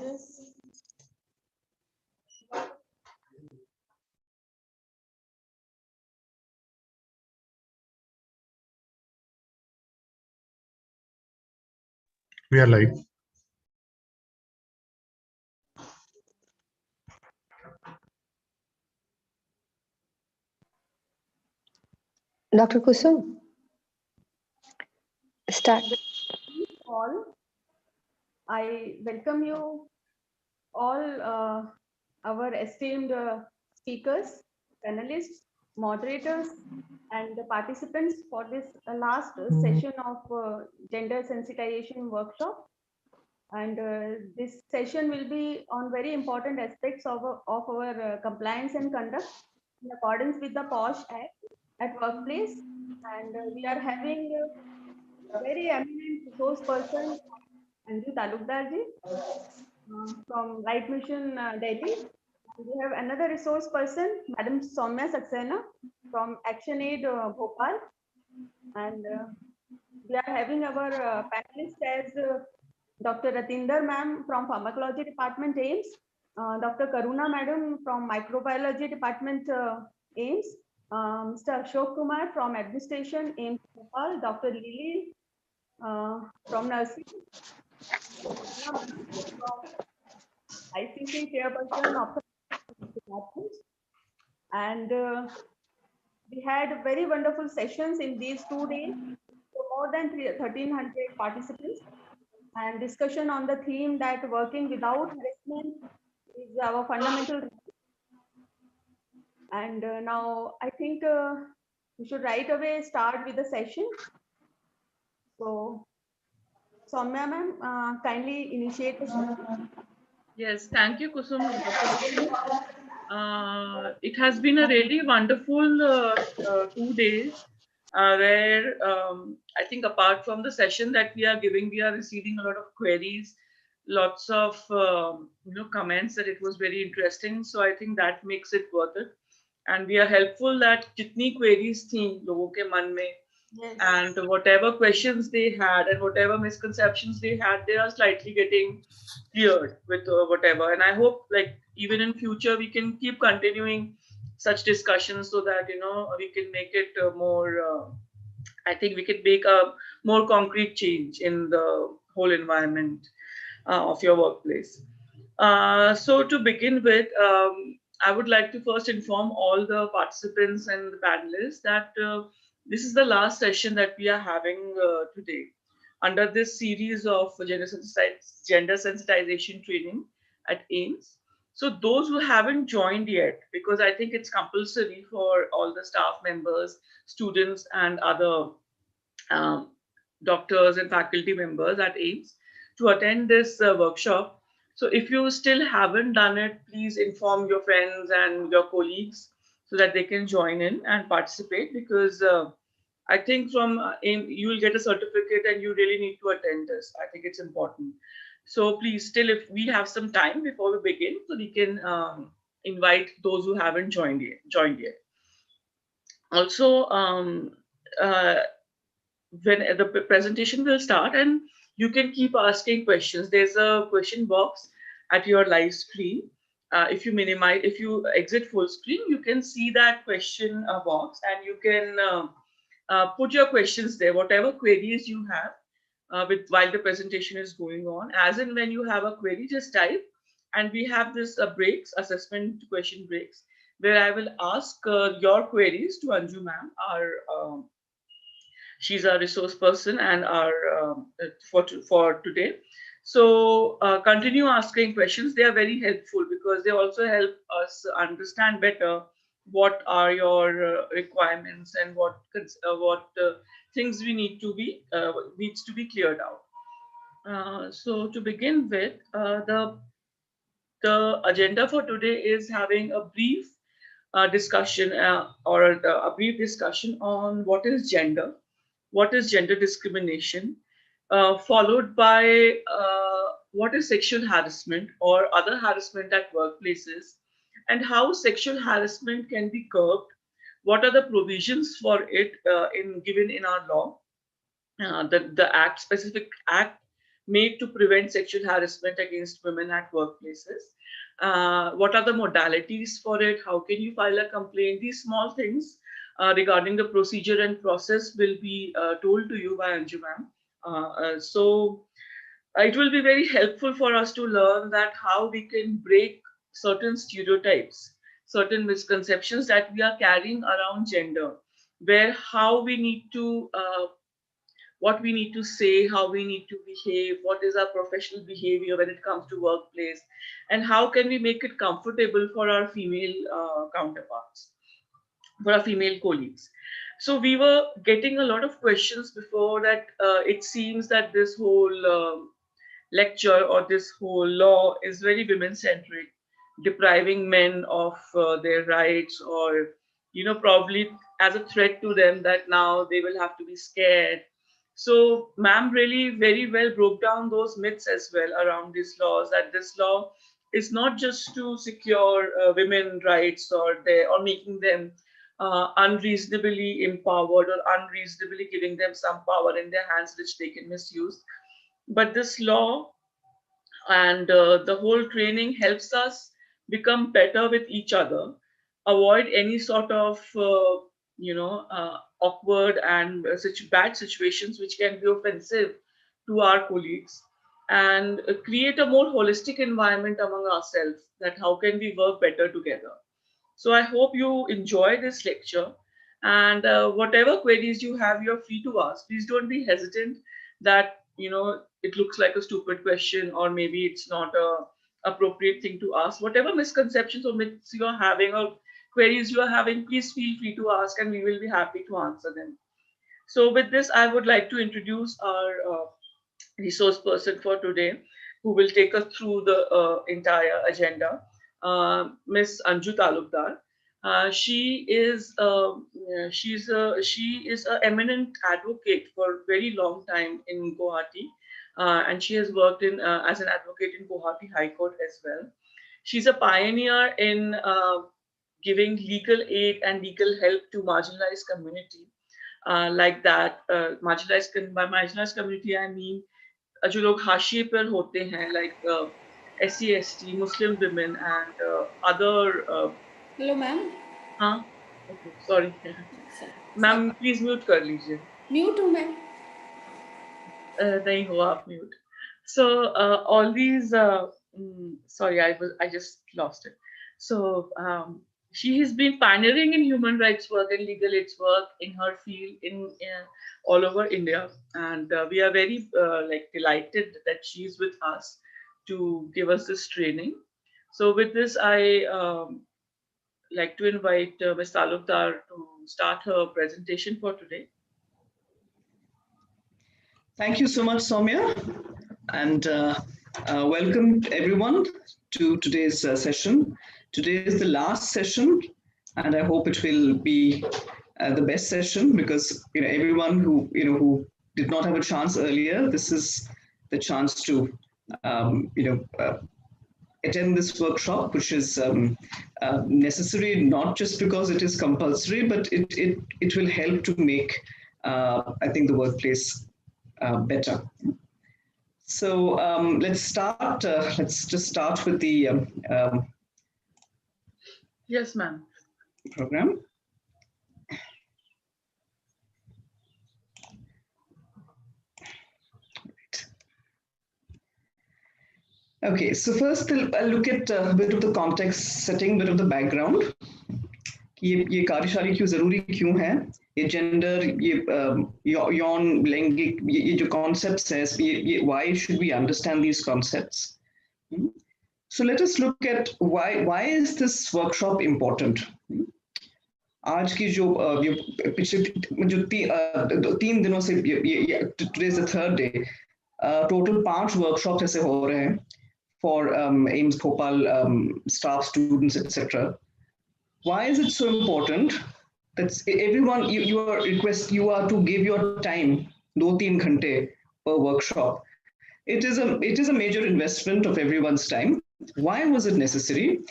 Yes. We are live. Dr. Kusum, start. All, I welcome you all, our esteemed speakers, panelists, moderators, and the participants for this last session of gender sensitization workshop. And this session will be on very important aspects of our compliance and conduct in accordance with the POSH Act at workplace. And we are having a very eminent resource person, Anju Talukdarji, from Light Mission, Delhi. And we have another resource person, Madam Soumya Saxena from Action Aid, Bhopal. And we are having our panelists as Dr. Ratinder ma'am from Pharmacology Department, AIIMS, Dr. Karuna madam from Microbiology Department, AIIMS, Mr. Ashok Kumar from Administration, AIIMS Bhopal, Dr. Lily from Nursing, from ICC Chairperson of the Department. And we had very wonderful sessions in these 2 days. So more than 1,300 participants, and discussion on the theme that working without harassment is our fundamental. And now I think we should right away start with the session. So, Soumya ma'am, kindly initiate the session. Yes, thank you, Kusum. It has been a really wonderful 2 days where I think apart from the session that we are giving, we are receiving a lot of queries, lots of comments that it was very interesting. So I think that makes it worth it. And we are helpful that jitni queries thi logo ke man mein, Yes. and whatever questions they had and whatever misconceptions they had, they are slightly getting cleared with whatever. And I hope like even in future we can keep continuing such discussions so that we can make it more I think we could make a more concrete change in the whole environment of your workplace. So to begin with, I would like to first inform all the participants and the panelists that this is the last session that we are having today under this series of gender sensitization training at AIIMS. So those who haven't joined yet, because I think it's compulsory for all the staff members, students, and other um, doctors and faculty members at AIIMS to attend this workshop. So if you still haven't done it, please inform your friends and your colleagues so that they can join in and participate, because I think from you will get a certificate and you really need to attend this. I think it's important. So please, still, if we have some time before we begin, so we can invite those who haven't joined yet. Also, uh, when the presentation will start, and you can keep asking questions. There's a question box at your live screen. If you exit full screen, you can see that question box, and you can put your questions there, whatever queries you have with while the presentation is going on. As in when you have a query, just type, and we have this breaks, assessment question breaks, where I will ask your queries to Anju ma'am, our she's a resource person and our for today. So continue asking questions. They are very helpful because they also help us understand better what are your requirements and what things we need to be needs to be cleared out. So to begin with, the agenda for today is having a brief discussion or a brief discussion on what is gender discrimination, followed by what is sexual harassment or other harassment at workplaces, and how sexual harassment can be curbed, what are the provisions for it given in our law, the act specific act made to prevent sexual harassment against women at workplaces? What are the modalities for it? How can you file a complaint? These small things regarding the procedure and process will be told to you by Anju ma'am. So it will be very helpful for us to learn that how we can break certain stereotypes, certain misconceptions that we are carrying around gender, where how we need to what we need to say, how we need to behave, what is our professional behavior when it comes to workplace, and how can we make it comfortable for our female counterparts, for our female colleagues. So we were getting a lot of questions before that. It seems that this whole lecture or this whole law is very women centric, depriving men of their rights, or probably as a threat to them that now they will have to be scared. So ma'am really very well broke down those myths as well around these laws, that this law is not just to secure women rights or making them unreasonably empowered or unreasonably giving them some power in their hands which they can misuse. But this law and the whole training helps us become better with each other, avoid any sort of awkward and such bad situations which can be offensive to our colleagues, and create a more holistic environment among ourselves, that how can we work better together. So I hope you enjoy this lecture, and whatever queries you have, you're free to ask. Please don't be hesitant that it looks like a stupid question, or maybe it's not a appropriate thing to ask. Whatever misconceptions or myths you're having or queries you are having, please feel free to ask, and we will be happy to answer them. So with this, I would like to introduce our resource person for today, who will take us through the entire agenda, Miss Anju Talukdar. She is a eminent advocate for very long time in Guwahati, and she has worked in as an advocate in Guwahati High Court as well. She's a pioneer in giving legal aid and legal help to marginalized community, like that. By marginalized community, I mean जो लोग हाशिए पर होते हैं, like SC, ST, Muslim women and other. Hello ma'am. हाँ, okay, sorry. Ma'am please mute कर लीजिए. Mute हूँ मैं. नहीं हो आप mute. So all these sorry, I just lost it. So she has been pioneering in human rights work and legal aid work in her field in all over India, and we are very delighted that she's with us to give us this training. So with this, I like to invite Ms. Talukdar to start her presentation for today. Thank you so much, Soumya, and welcome everyone to today's session. Today is the last session, and I hope it will be the best session, because everyone who did not have a chance earlier, this is the chance to attend this workshop, which is necessary not just because it is compulsory, but it will help to make I think the workplace better. So let's start. Let's just start with the yes, ma'am. Program. Okay, so first I'll look at a bit of the context setting, bit of the background. ये कार्यशाला क्यों ज़रूरी क्यों है? ये gender, ये यौन लैंगिक ये जो concepts है, ये why should we understand these concepts? So let us look at why is this workshop important? आज की जो पिछले जो 3 दिनों से today is the 3rd day, total 5 workshops ऐसे हो रहे हैं for AIIMS Bhopal staff, students, etc. Why is it so important that everyone you are to give your time 2-3 घंटे per workshop? It is a major investment of everyone's time. Why was it necessary?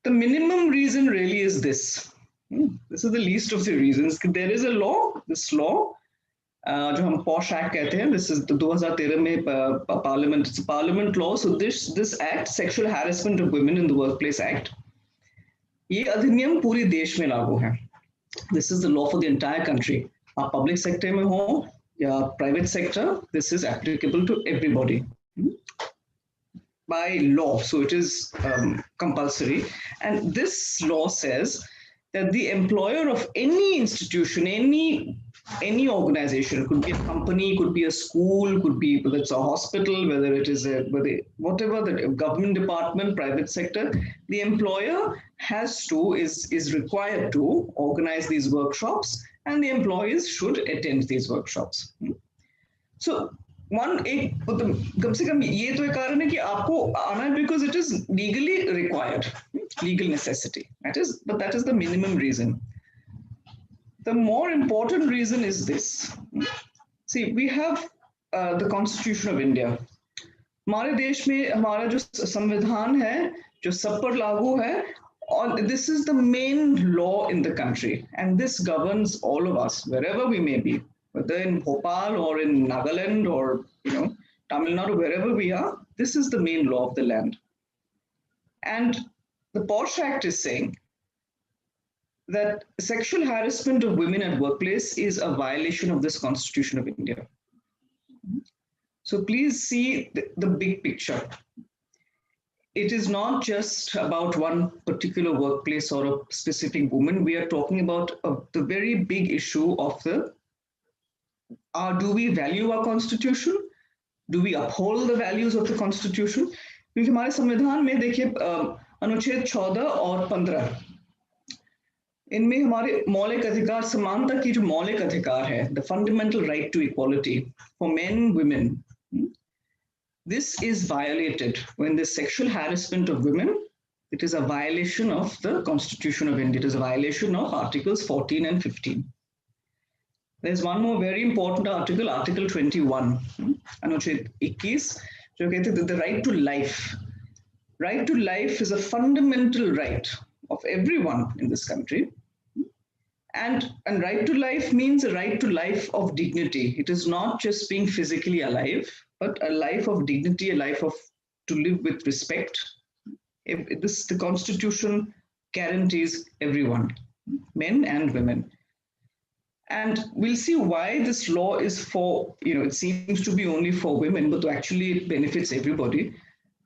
The minimum reason really is this. This is the least of the reasons. There is a law. This law जो हम posh act कहते हैं, this is 2013 में parliament law. So this act, sexual harassment of women in the workplace act, ये अधिनियम पूरे देश में लागू है. This is the law for the entire country. आप पब्लिक सेक्टर में हो या private sector, this is applicable to everybody by law. So it is compulsory, and this law says that the employer of any institution, any organization, could be a company, could be a school, could be whether it's a hospital, whether it is whatever the government department, private sector, the employer is required to organize these workshops, and the employees should attend these workshops. So एक कम से कम ये तो एक कारण है कि आपको आना है because it is legally required, legal necessity. That is the minimum reason. The more important reason is this. See, we have the Constitution of India. हमारे देश में हमारा जो संविधान है जो सब पर लागू है, और this is the main law in the country, and this governs all of us wherever we may be, whether in Bhopal or in Nagaland or Tamil Nadu, wherever we are. This is the main law of the land. And the POSH Act is saying that sexual harassment of women at workplace is a violation of this Constitution of India. So please see the big picture. It is not just about one particular workplace or a specific woman. We are talking about the very big issue of do we value our constitution? Do we uphold the values of the constitution? क्योंकि हमारे संविधान में देखिए अनुच्छेद 14 और 15, इनमें हमारे मौलिक अधिकार, समानता की जो मौलिक अधिकार है, the fundamental right to equality for men, women, this is violated when the sexual harassment of women, it is a violation of the Constitution of India. It is a violation of Articles 14 and 15. There's one more very important article, Article 21, Anuched 21, जो कहते हैं the right to life. Right to life is a fundamental right of everyone in this country. And right to life means a right to life of dignity. It is not just being physically alive, but a life of dignity, a life to live with respect. The Constitution guarantees everyone, men and women. And we'll see why this law is for, it seems to be only for women, but actually it benefits everybody.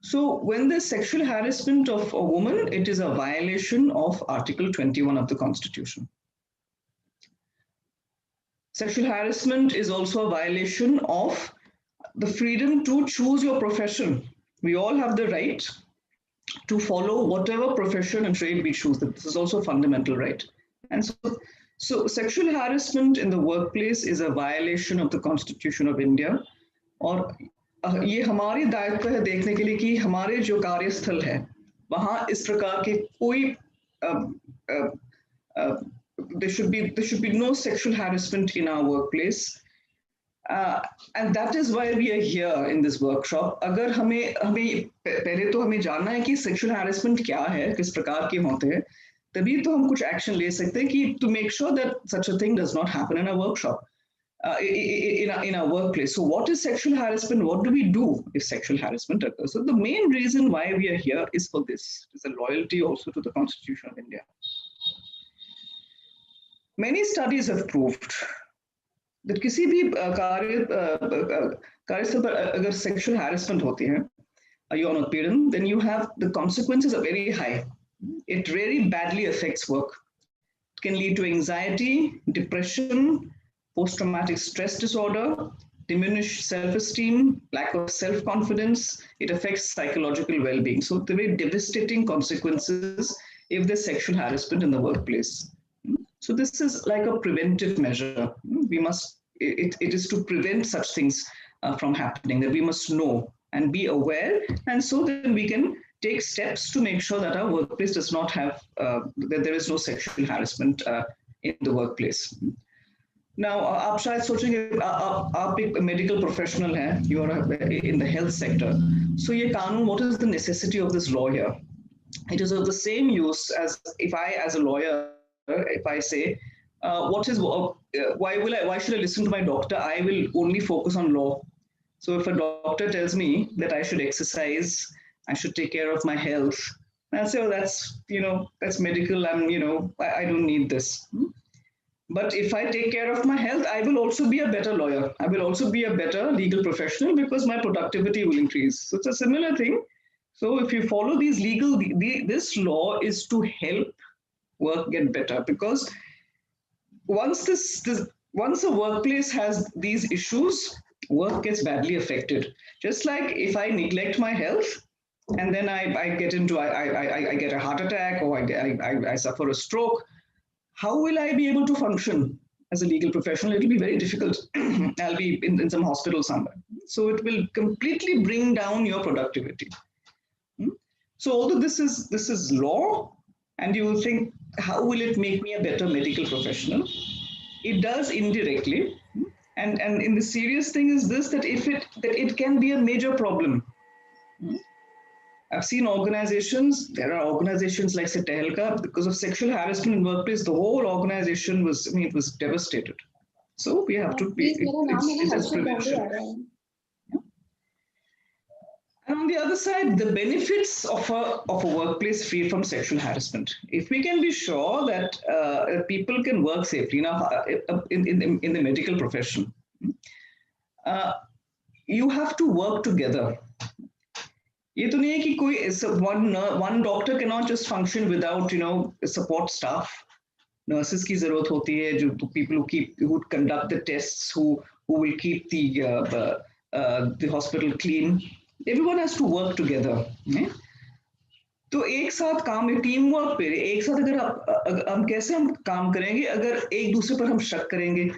So when there's sexual harassment of a woman, it is a violation of Article 21 of the Constitution. Sexual harassment is also a violation of the freedom to choose your profession. We all have the right to follow whatever profession and trade we choose. This is also a fundamental right. And so sexual harassment in the workplace is a violation of the Constitution of India. और ये हमारी दायित्व है देखने के लिए कि हमारे जो कार्यस्थल है वहाँ इस प्रकार के कोई there should be no sexual harassment in our workplace. And that is why we are here in this workshop. अगर हमें पहले तो हमें जानना है कि sexual harassment क्या है, किस प्रकार के होते हैं, तभी तो हम कुछ एक्शन ले सकते हैं कि to make sure that such a thing does not happen in a workshop, in our workplace. So what is sexual harassment? What do we do if sexual harassment occurs? So the main reason why we are here is for this. It's a loyalty also to the Constitution of India. Many studies have proved that किसी भी कार्यस्थल पर अगर sexual harassment होती है, यौन उत्पीड़न, then you have the consequences are very high. It really badly affects work. It can lead to anxiety, depression, post-traumatic stress disorder, diminished self-esteem, lack of self-confidence. It affects psychological well-being. So there are very devastating consequences if there's sexual harassment in the workplace. So this is like a preventive measure. It is to prevent such things from happening, that we must know and be aware, and so then we can take steps to make sure that our workplace does not have, that there is no sexual harassment in the workplace. Now, आप शायद सोचेंगे आप एक medical professional हैं, you are in the health sector. So ये कानून, what is the necessity of this law here? It is of the same use as if I, as a lawyer, if I say why should I listen to my doctor? I will only focus on law. So if a doctor tells me that I should exercise, I should take care of my health, I'll say, oh, that's medical. I don't need this. But if I take care of my health, I will also be a better lawyer. I will also be a better legal professional because my productivity will increase. So it's a similar thing. So if you follow these this law is to help work get better, because once a workplace has these issues, work gets badly affected. Just like if I neglect my health and then I get a heart attack, or I suffer a stroke, how will I be able to function as a legal professional? It will be very difficult. I'll be in some hospital somewhere. So it will completely bring down your productivity. So although this is law, and you will think, how will it make me a better medical professional? It does indirectly. And in the serious thing is this, that it can be a major problem. I've seen organizations, there are organizations like Tehelka, because of sexual harassment in workplace, the whole organization was devastated. So we have to be, it's prevention. And on the other side, the benefits of a workplace free from sexual harassment. If we can be sure that people can work safely in the medical profession, you have to work together. ये तो नहीं है कि कोई one doctor cannot just function without support staff. Nurses की जरूरत होती है, जो people who conduct the tests, who will keep the hospital clean. Everyone has to work together. तो एक साथ काम, टीम वर्क पे एक साथ अगर हम कैसे हम काम करेंगे अगर एक दूसरे पर हम शक करेंगे,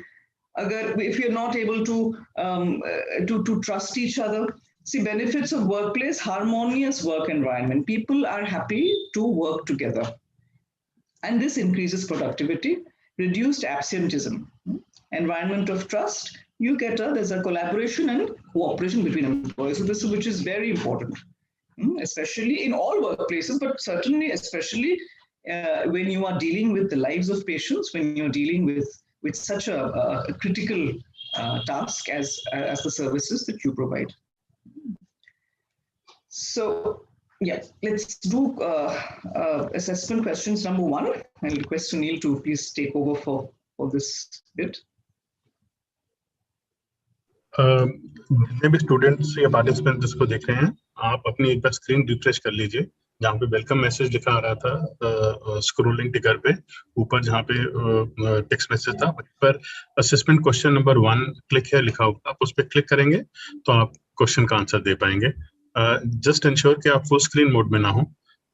अगर if you're not able to trust each other. See, benefits of workplace, harmonious work environment. People are happy to work together. And this increases productivity, reduced absenteeism. Environment of trust, there's a collaboration and cooperation between employees. So this, which is very important, especially in all workplaces, but certainly, especially when you are dealing with the lives of patients, when you're dealing with such a critical task as the services that you provide. So, yeah, let's do assessment questions number 1. I'll request Sunil to please take over for this bit. जितने भी students या participant जिसको देख रहे हैं, आप अपनी एक बार स्क्रीन रिफ्रेश कर लीजिए, जहाँ पे वेलकम मैसेज लिखा आ रहा था स्क्रोलिंग टिकर पे ऊपर, जहाँ पे टेक्स्ट मैसेज था, वहीं पर असेसमेंट क्वेश्चन नंबर 1 क्लिक है लिखा होगा, आप उस पर क्लिक करेंगे तो आप क्वेश्चन का आंसर दे पाएंगे. जस्ट इंश्योर कि आप फुल स्क्रीन मोड में ना हो.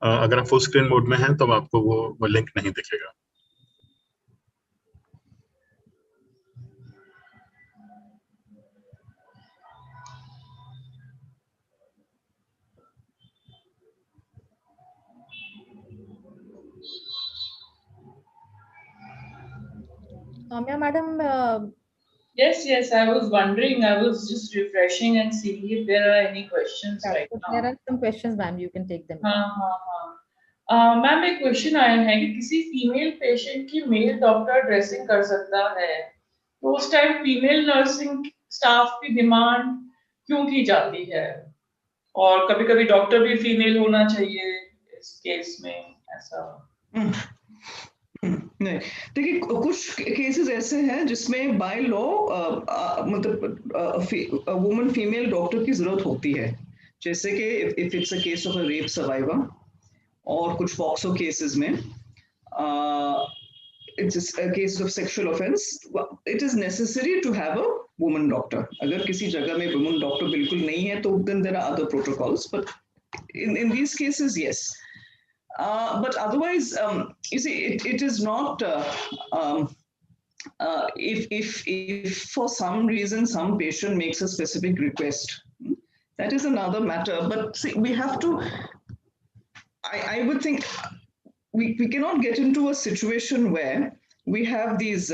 अगर आप फुल स्क्रीन मोड में हैं तो आपको वो लिंक नहीं दिखेगा. Madam, Yes, I was wondering, I was just refreshing and seeing if there are any questions right now. There are some questions, ma'am, you can take them. Ma'am एक question आया है कि किसी फीमेल पेशेंट की mail doctor dressing कर सकता है, तो उस टाइम फीमेल नर्सिंग स्टाफ की डिमांड क्यों की जाती है, और कभी-कभी डॉक्टर भी फीमेल होना चाहिए इस केस में, ऐसा? नहीं, देखिए कुछ केसेस ऐसे हैं जिसमें बाय लॉ मतलब वुमन फीमेल डॉक्टर की जरूरत होती है, जैसे कि if it's a case of a rape survivor, और कुछ पॉक्सो केसेस में it's a case of sexual offence, it is necessary to have a woman doctor. अगर किसी जगह में वुमन डॉक्टर बिल्कुल नहीं है तो then there are other protocols, but in these cases, yes. But otherwise, you see, it is not. If for some reason some patient makes a specific request, that is another matter. But see, we have to. I would think we cannot get into a situation where we have these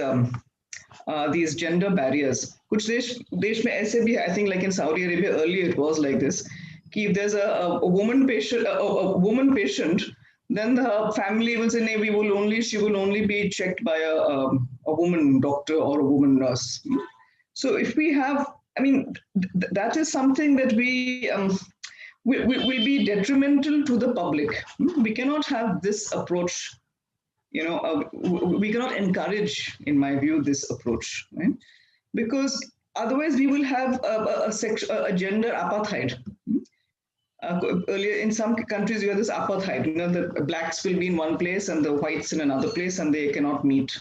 gender barriers. Kuch desh mein aise bhi, I think, like in Saudi Arabia earlier, it was like this. If there's a woman patient, then the family will say, "Nee, she will only be checked by a woman doctor or a woman nurse." So if we have, I mean, that is something that will be detrimental to the public. We cannot have this approach. We cannot encourage, in my view, this approach, right? Because otherwise we will have a gender apartheid. Earlier, in some countries, you have this apartheid. The blacks will be in one place and the whites in another place, and they cannot meet.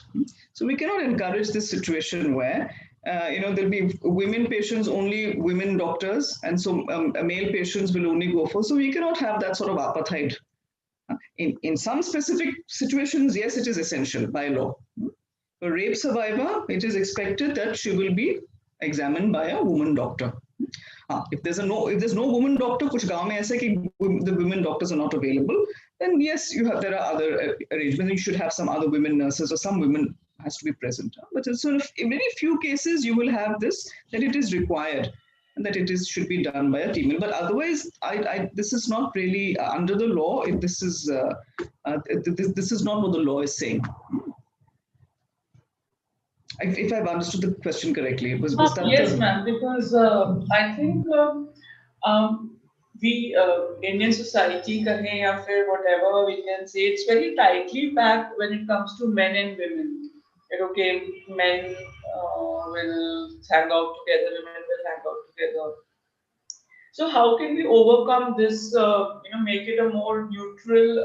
So we cannot encourage this situation where there'll be women patients, only women doctors, and so male patients will only go for. So we cannot have that sort of apartheid. In some specific situations, yes, it is essential by law. For rape survivor, it is expected that she will be examined by a woman doctor. If there's no woman doctor, kuch gaon mein aisa ki the women doctors are not available, then yes, there are other arrangements. You should have some other women nurses or some women has to be present. But it's sort of in very few cases you will have this, that it is required and that should be done by a female. But otherwise, this is not really under the law. This is not what the law is saying. If I've understood the question correctly, was that? Yes, ma'am. Because I think we Indian society, kahe ya fir whatever we can say, it's very tightly packed when it comes to men and women. Okay, men will hang out together, women will hang out together. So how can we overcome this? Make it a more neutral.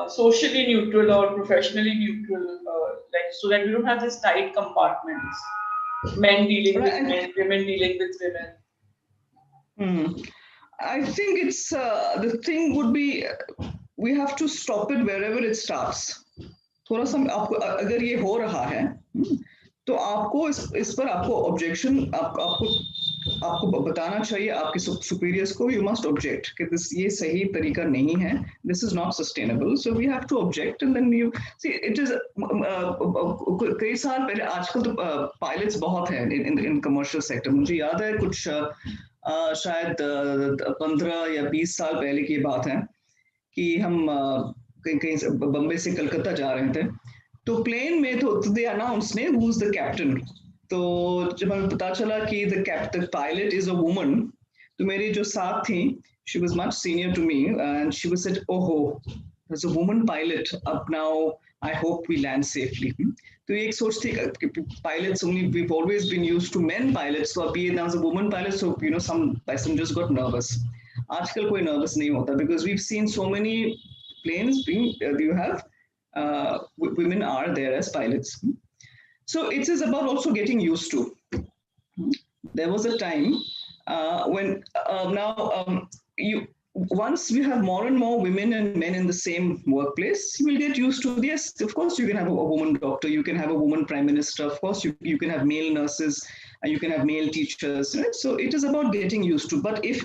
Socially neutral or professionally neutral, so that we don't have these tight compartments, men dealing with men, women dealing with women. I think it's the thing would be we have to stop it wherever it starts. थोड़ा सा अगर ये हो रहा है तो आपको इस पर आपको ऑब्जेक्शन आपको बताना चाहिए आपके सुपीरियर्स को. यू मस्ट ऑब्जेक्ट कि ये सही तरीका नहीं है, this is not sustainable, so we have to object and then you see it is. कई साल पहले, आजकल तो पायलट्स बहुत हैं इन कमर्शियल सेक्टर. मुझे याद है कुछ शायद 15 या 20 साल पहले की बात है कि हम कहीं बम्बई से कलकत्ता जा रहे थे, तो प्लेन में तो दे अनाउंस ने हु इज द कैप्टन. तो जब हमें पता चला कि the pilot is a woman, तो मेरी जो साथ थी, she was much senior to me and she was said, ओहो there's a woman pilot up now, I hope we land safely. तो एक सोच थी कि pilots only, we've always been used to men pilots, so अब ये there was a woman pilot, so some passengers got nervous. आजकल कोई nervous नहीं होता because we've seen so many planes being you have women are there as pilots. So it is about also getting used to. There was a time when once we have more and more women and men in the same workplace, you will get used to this. Of course, you can have a woman doctor, you can have a woman prime minister, of course, you can have male nurses, and you can have male teachers. Right? So it is about getting used to. But if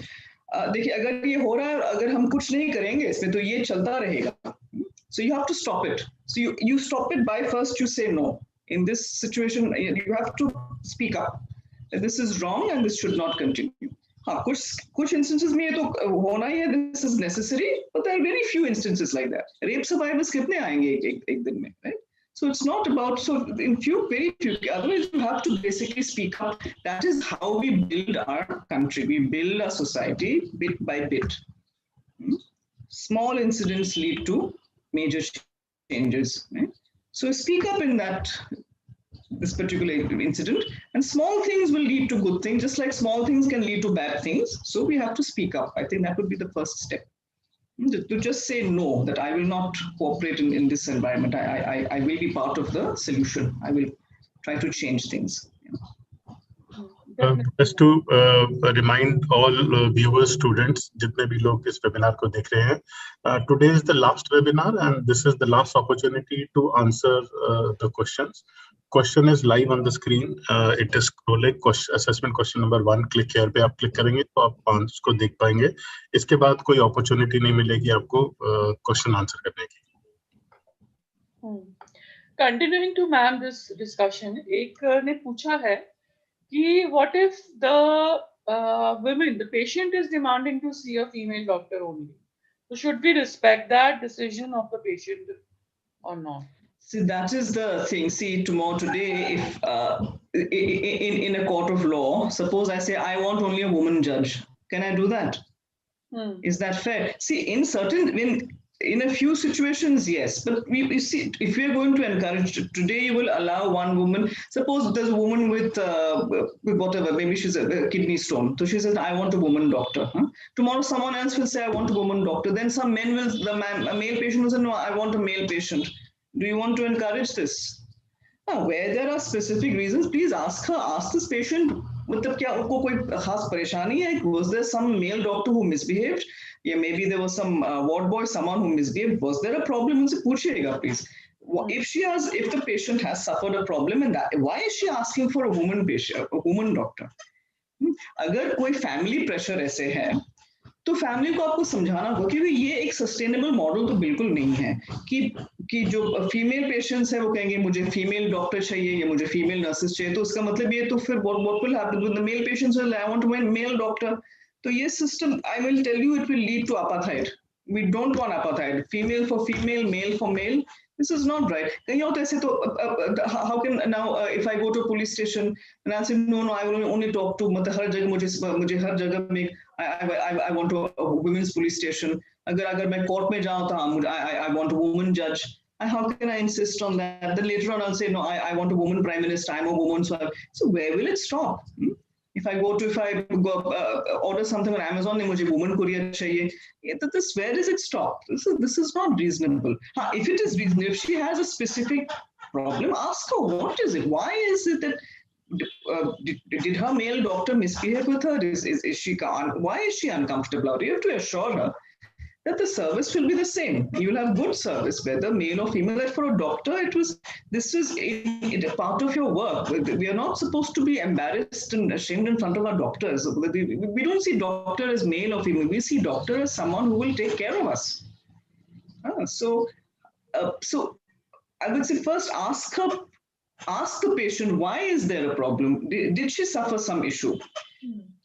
देखिए अगर ये हो रहा है, अगर हम कुछ नहीं करेंगे इसमें, तो ये चलता रहेगा. So you have to stop it. So you stop it by first you say no. In this situation, you have to speak up. This is wrong and this should not continue. कुछ instances में ये तो होना ही है, this is necessary, but there are very few instances like that. Rape survivors कितने आएंगे एक दिन में, right? So it's not about, so in very few, otherwise you have to basically speak up. That is how we build our country. We build our society bit by bit. Small incidents lead to major changes, right? So speak up in this particular incident, and small things will lead to good things, just like small things can lead to bad things. So we have to speak up. I think that would be the first step. To just say no, that I will not cooperate in this environment. I will be part of the solution. I will try to change things. Just to remind all viewers, students, जितने भी लोग इस webinar को देख रहे हैं, today is the last webinar and this is the last opportunity to answer the questions. Question is live on the screen. It is scrolling. Assessment question number 1. Click here पे आप click करेंगे तो आप answer को देख पाएंगे. इसके बाद कोई opportunity नहीं मिलेगी आपको question answer करने की. Continuing to ma'am this discussion, एक ने पूछा है कि what if the women, the patient is demanding to see a female doctor only, So should we respect that decision of the patient or not? See, that is the thing. See, today, if in a court of law, suppose I say I want only a woman judge, can I do that? Is that fair? See, in a few situations, yes, but we see if we are going to encourage today, you will allow one woman. Suppose there's a woman with whatever, maybe she's a kidney stone. So she says, "I want a woman doctor." Huh? Tomorrow, someone else will say, "I want a woman doctor." Then some men will, a male patient will say, "No, I want a male patient." Do you want to encourage this? Where there are specific reasons, please ask this patient, मतलब क्या उनको कोई खास परेशानी है? Was there some male doctor who misbehaved? Yeah, maybe there was some ward boy, someone who misbehaved. Was there a problem? उनसे पूछिएगा, please. If the patient has suffered a problem, and why is she asking for a woman patient, a woman doctor? अगर कोई family pressure ऐसे है, तो family को आपको समझाना होगा कि ये एक सस्टेनेबल मॉडल तो बिल्कुल नहीं है कि जो फीमेल पेशेंट्स है वो कहेंगे मुझे फीमेल डॉक्टर चाहिए या मुझे फीमेल नर्सेस चाहिए, तो उसका मतलब ये तो फिर what will happen with the male patients will I want to male doctor. तो ये system I will tell you it will lead to apartheid. We don't want apartheid. Female for female, male for male. This is not right. कहीं और ऐसे तो how can now if I go to a police station and I say no I will only talk to मतलब हर जगह मुझे हर जगह में I want a women's police station. अगर मैं court में जाऊँ तो I want a woman judge. And how can I insist on that? Then later on I'll say no I want a woman prime minister. I'm a woman, so where will it stop? If I go order something on Amazon, मुझे woman courier चाहिए. Where does it stop? This is not reasonable. If it is reasonable, if she has a specific problem, ask her what is it. Why is it that did her male doctor misbehave with her? Why is she uncomfortable? You have to assure her that the service will be the same. You will have good service, whether male or female. Like for a doctor, this is a part of your work. We are not supposed to be embarrassed and ashamed in front of our doctors. We don't see doctor as male or female. We see doctor as someone who will take care of us. So I would say first ask the patient, why is there a problem? Did she suffer some issue?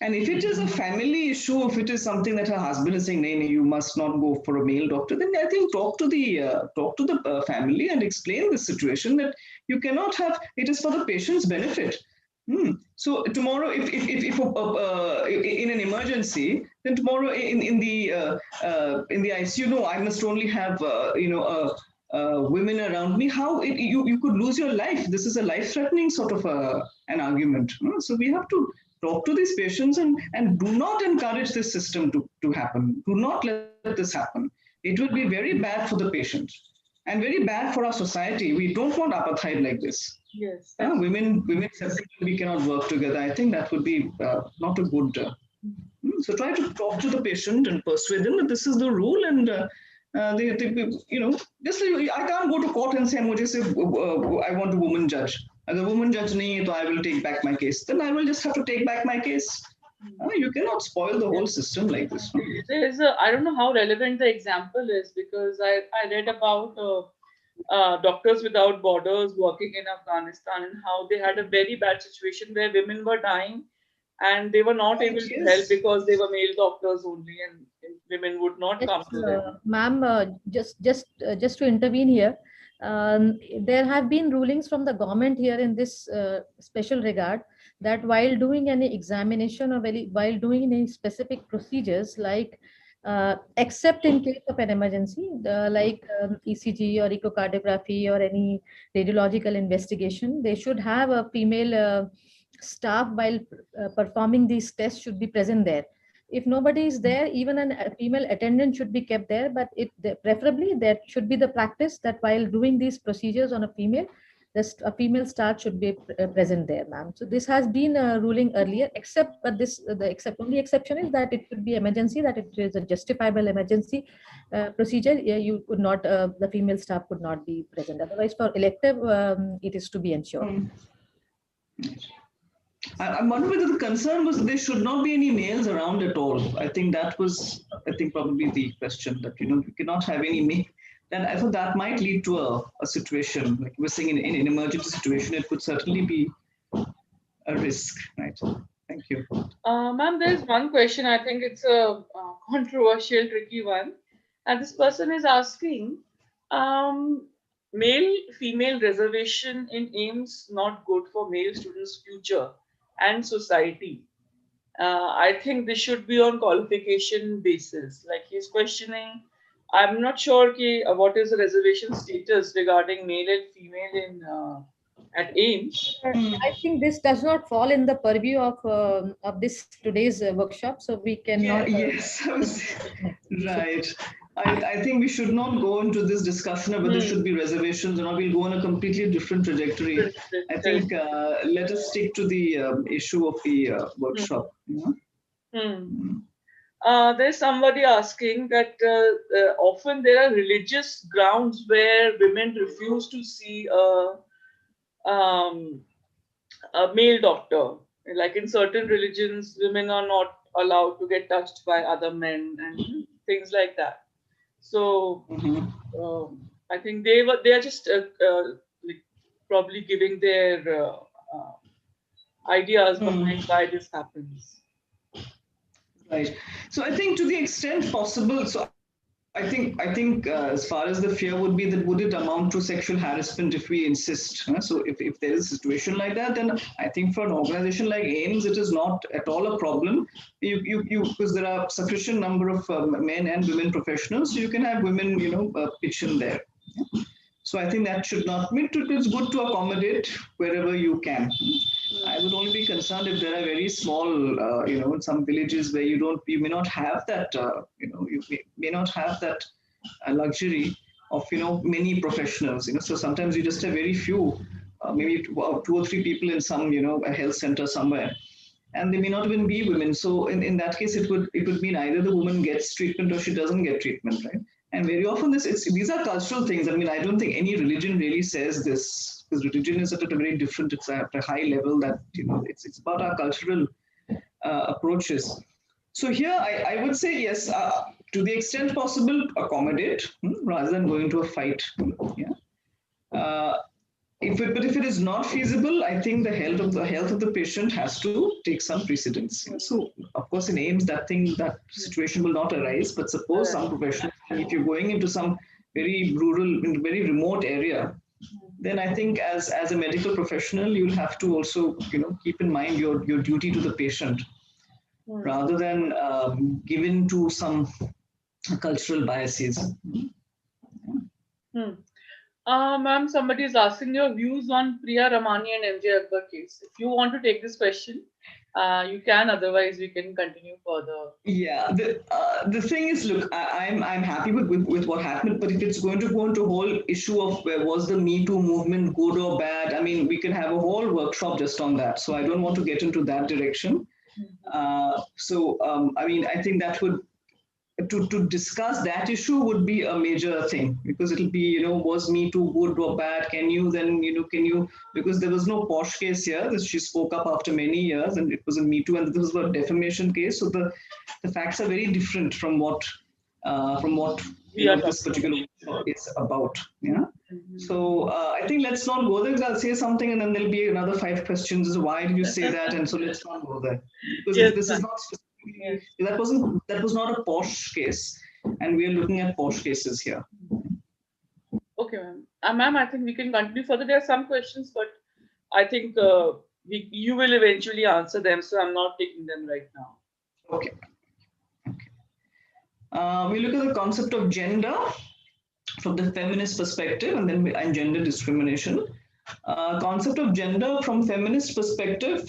And if it is a family issue, if it is something that her husband is saying, "Nee, you must not go for a male doctor," then I think talk to the family and explain the situation that you cannot have. It is for the patient's benefit. So tomorrow, if in an emergency, then tomorrow in the ICU, no, I must only have women around me. How you could lose your life? This is a life-threatening sort of an argument. So we have to talk to these patients and do not encourage this system to happen. Do not let this happen. It will be very bad for the patient and very bad for our society. We don't want apartheid like this. Yes. Women separately, we cannot work together. I think that would be not a good. So try to talk to the patient and persuade them that this is the rule, and just I can't go to court and say, I want a woman judge. As a woman judge, I will take back my case. Then I will just have to take back my case. You cannot spoil the whole system like this. I don't know how relevant the example is, because I read about Doctors Without Borders working in Afghanistan and how they had a very bad situation where women were dying and they were not able to help because they were male doctors only, and women would not come to them. Ma'am, just to intervene here, there have been rulings from the government here in this special regard that while doing any examination or while doing any specific procedures, like except in case of an emergency, like ECG or echocardiography or any radiological investigation, they should have a female staff while performing these tests should be present there. If nobody is there, even a female attendant should be kept there, but preferably that should be the practice that while doing these procedures on a female, a female staff should be present there, ma'am. So this has been a ruling earlier, but the only exception is that it should be emergency, that it is a justifiable emergency procedure. You could not, the female staff could not be present. Otherwise, for elective, it is to be ensured. I'm wondering whether the concern was there should not be any males around at all. I think that was, probably the question, that you cannot have any male. And I thought that might lead to a situation like we're saying in an emergency situation. It could certainly be a risk, right? Thank you. Ma'am, there's one question. I think it's a controversial, tricky one. And this person is asking, male-female reservation in AIIMS not good for male students' future and society. I think this should be on qualification basis. Like he's questioning, I'm not sure what is the reservation status regarding male and female in at AIIMS. I think this does not fall in the purview of this today's workshop, so we cannot. Yes, right. I think we should not go into this discussion of whether there should be reservations or not. We'll go on a completely different trajectory. I think let us stick to the issue of the workshop. There's somebody asking that often there are religious grounds where women refuse to see a male doctor. Like in certain religions, women are not allowed to get touched by other men and things like that. So I think they are just like probably giving their ideas behind why this happens. Right. So I think to the extent possible, so I think as far as the fear would be that would it amount to sexual harassment if we insist? So if there is a situation like that, then I think for an organization like AIIMS, it is not at all a problem. You because there are sufficient number of men and women professionals, so you can have women, pitch in there. So I think that should not mean it's good to accommodate wherever you can. I would only be concerned if there are very small, in some villages where you may not have that, you may not have that luxury of, many professionals, So sometimes you just have very few, maybe two or three people in some, a health center somewhere, and they may not even be women. So in that case, it would mean either the woman gets treatment or she doesn't get treatment, right? And very often these are cultural things. I mean, I don't think any religion really says this, because religion is at a very different, it's at a high level that, it's about our cultural approaches. So here I would say, yes, to the extent possible, accommodate rather than going to a fight. But if it is not feasible, I think the health of the patient has to take some precedence. So of course in AIIMS that situation will not arise. But suppose some professional, if you're going into some very rural, very remote area, then I think as a medical professional, you'll have to also keep in mind your duty to the patient, rather than given to some cultural biases. Ma'am, somebody is asking your views on Priya Ramani and MJ Akbar case. If you want to take this question, you can. Otherwise, we can continue further. Yeah, the thing is, look, I'm happy with what happened, but if it's going to go into a whole issue of was the Me Too movement good or bad, I mean, we can have a whole workshop just on that. So I don't want to get into that direction. I mean, I think that would. To discuss that issue would be a major thing, because it'll be, was Me Too good or bad? Can you, because there was no posh case here. She spoke up after many years and it was a Me Too, and this was a defamation case. So the facts are very different from what this particular is about. Yeah. So I think let's not go there, because I'll say something and then there'll be another 5 questions. Why did you say that? And so let's not go there, because this is not that was not a posh case, and we are looking at posh cases here. Okay, ma'am. Ma'am, I think we can continue further. There are some questions, but I think you will eventually answer them, so I'm not taking them right now. Okay. We look at the concept of gender from the feminist perspective, and then gender discrimination. Concept of gender from feminist perspective.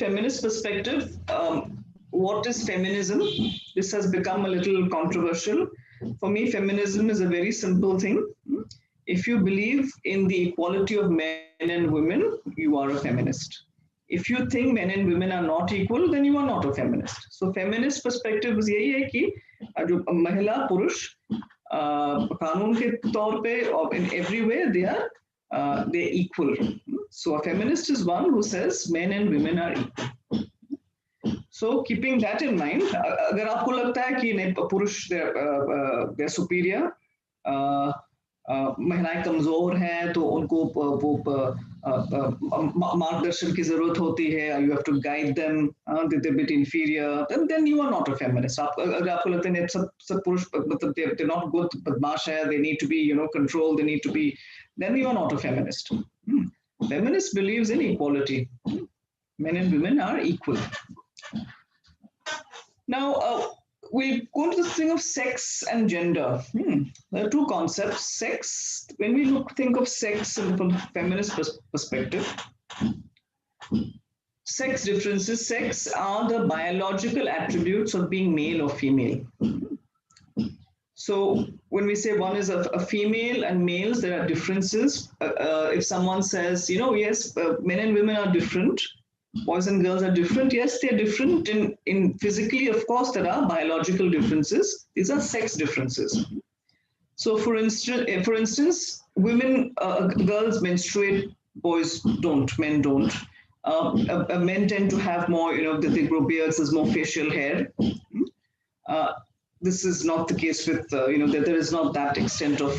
What is feminism? This has become a little controversial. For me, feminism is a very simple thing. If you believe in the equality of men and women, you are a feminist. If you think men and women are not equal, then you are not a feminist. So feminist perspective is यही है कि जो महिला पुरुष कानून के तौर पे or in every way they're equal. So a feminist is one who says men and women are equal. So keeping that in mind, अगर आपको लगता है कि पुरुष they're superior, महिलाएं कमजोर हैं तो उनको वो मार्गदर्शन की जरूरत होती है, you have to guide them, they're a bit inferior, then you are not a feminist. अगर आपको लगता है सब पुरुष मतलब they're not good, बदमाश है, they need to be controlled, they need to be, then you are not a feminist. Feminist believes in equality. Men and women are equal. Now, we go to this thing of sex and gender. There are two concepts. Sex, when we think of sex from a feminist perspective, sex differences, sex are the biological attributes of being male or female. So when we say one is a female and males, there are differences. If someone says, yes, men and women are different, boys and girls are different. Yes, they're different in physically, of course, there are biological differences. These are sex differences. So for instance, women, girls menstruate, boys don't, men don't. Men tend to have more, they grow beards, there's more facial hair. This is not the case with, there is not that extent of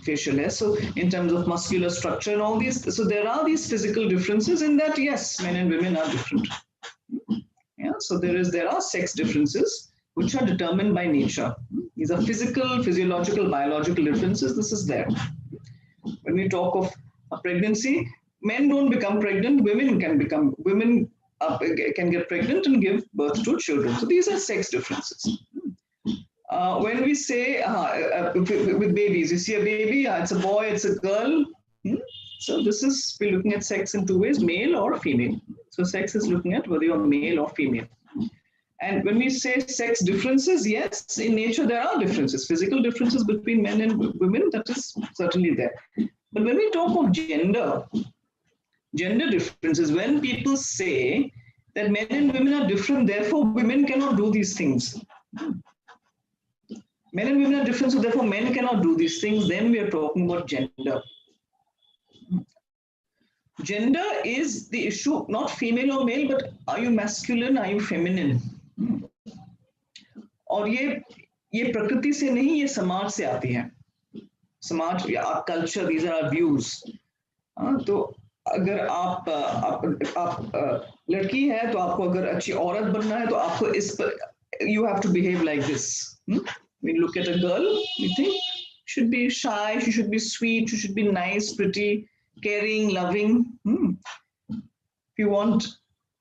facial hair. So in terms of muscular structure and all these, so there are these physical differences in that, yes, men and women are different. Yeah, so there are sex differences which are determined by nature. These are physical, physiological, biological differences. This is there. When we talk of a pregnancy, men don't become pregnant, women can get pregnant and give birth to children. So these are sex differences. When we say with babies, you see a baby, it's a boy, it's a girl. So we're looking at sex in two ways, male or female. So sex is looking at whether you're male or female. And when we say sex differences, yes, in nature there are differences, physical differences between men and women, that is certainly there. But when we talk of gender differences, when people say that men and women are different, therefore women cannot do these things. Men and women are different, so therefore men cannot do these things, then we are talking about gender. Gender is the issue, not female or male, but are you masculine, are you feminine? और ये प्रकृति से नहीं, ये समाज से आती है. समाज या culture, these are our views. तो अगर आप लड़की है तो आपको अगर अच्छी औरत बनना है तो आपको you have to behave like this. We look at a girl, we think she should be shy, she should be sweet, she should be nice, pretty, caring, loving. If you want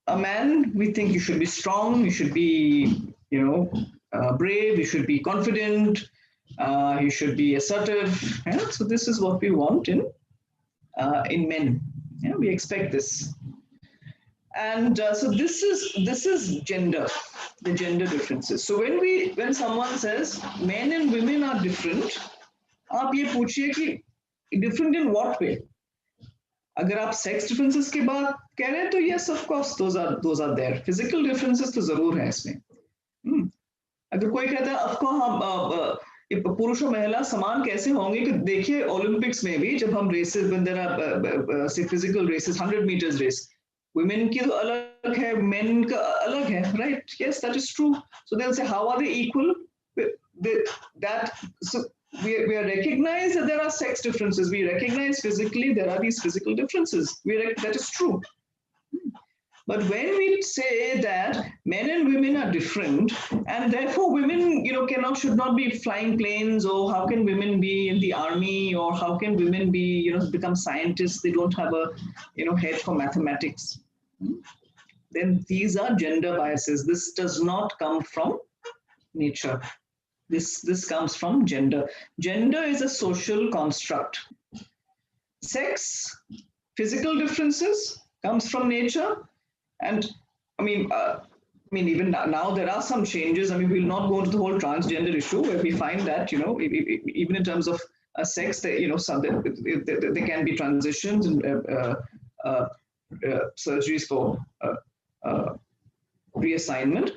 a man, we think you should be strong, you should be, brave, you should be confident, you should be assertive. Yeah? So this is what we want in men. Yeah, we expect this. And so this is gender, the gender differences. So when someone says men and women are different, आप ये पूछिए कि different in what way? अगर आप sex differences की बात कह रहे हैं तो yes, of course, those are there. Physical differences तो जरूर है इसमें. अगर कोई कहता है आपको हम पुरुष और महिला समान कैसे होंगे, कि देखिए ओलंपिक्स में भी जब हम races, when there are say physical races, 100 meters race, women की तो अलग है, men का अलग है, right? Yes, that is true. So they'll say, how are they equal? So we recognize that there are sex differences. We recognize physically there are these physical differences. That is true. But when we say that men and women are different, and therefore women, should not be flying planes, or how can women be in the army, or how can women be, become scientists? They don't have a, head for mathematics. Then these are gender biases. This does not come from nature. This comes from gender. Gender is a social construct. Sex, physical differences comes from nature. And even now there are some changes. We'll not go into the whole transgender issue, where we find that, even in terms of sex, there can be transitions and surgeries for reassignment.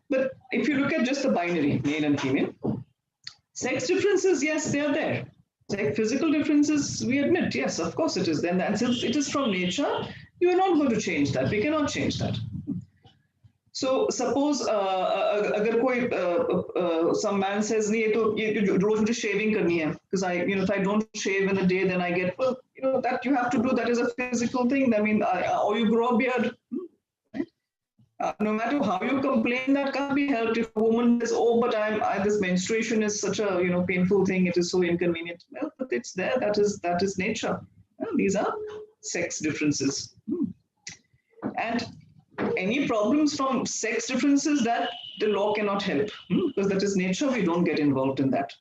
But if you look at just the binary, male and female, sex differences, yes, they are there. Like physical differences, we admit, yes, of course it is there. And since it is from nature, you are not going to change that. We cannot change that. So suppose अगर कोई some man says नहीं ये तो रोज मुझे shaving करनी है, because if I don't shave in a day, then I get, well, that you have to do, that is a physical thing. I mean, or you grow a beard. No matter how you complain, that can't be helped. If a woman says, "Oh, but this menstruation is such a painful thing. It is so inconvenient." Well, but it's there. That is nature. Well, these are sex differences. And any problems from sex differences, that the law cannot help, because that is nature. We don't get involved in that.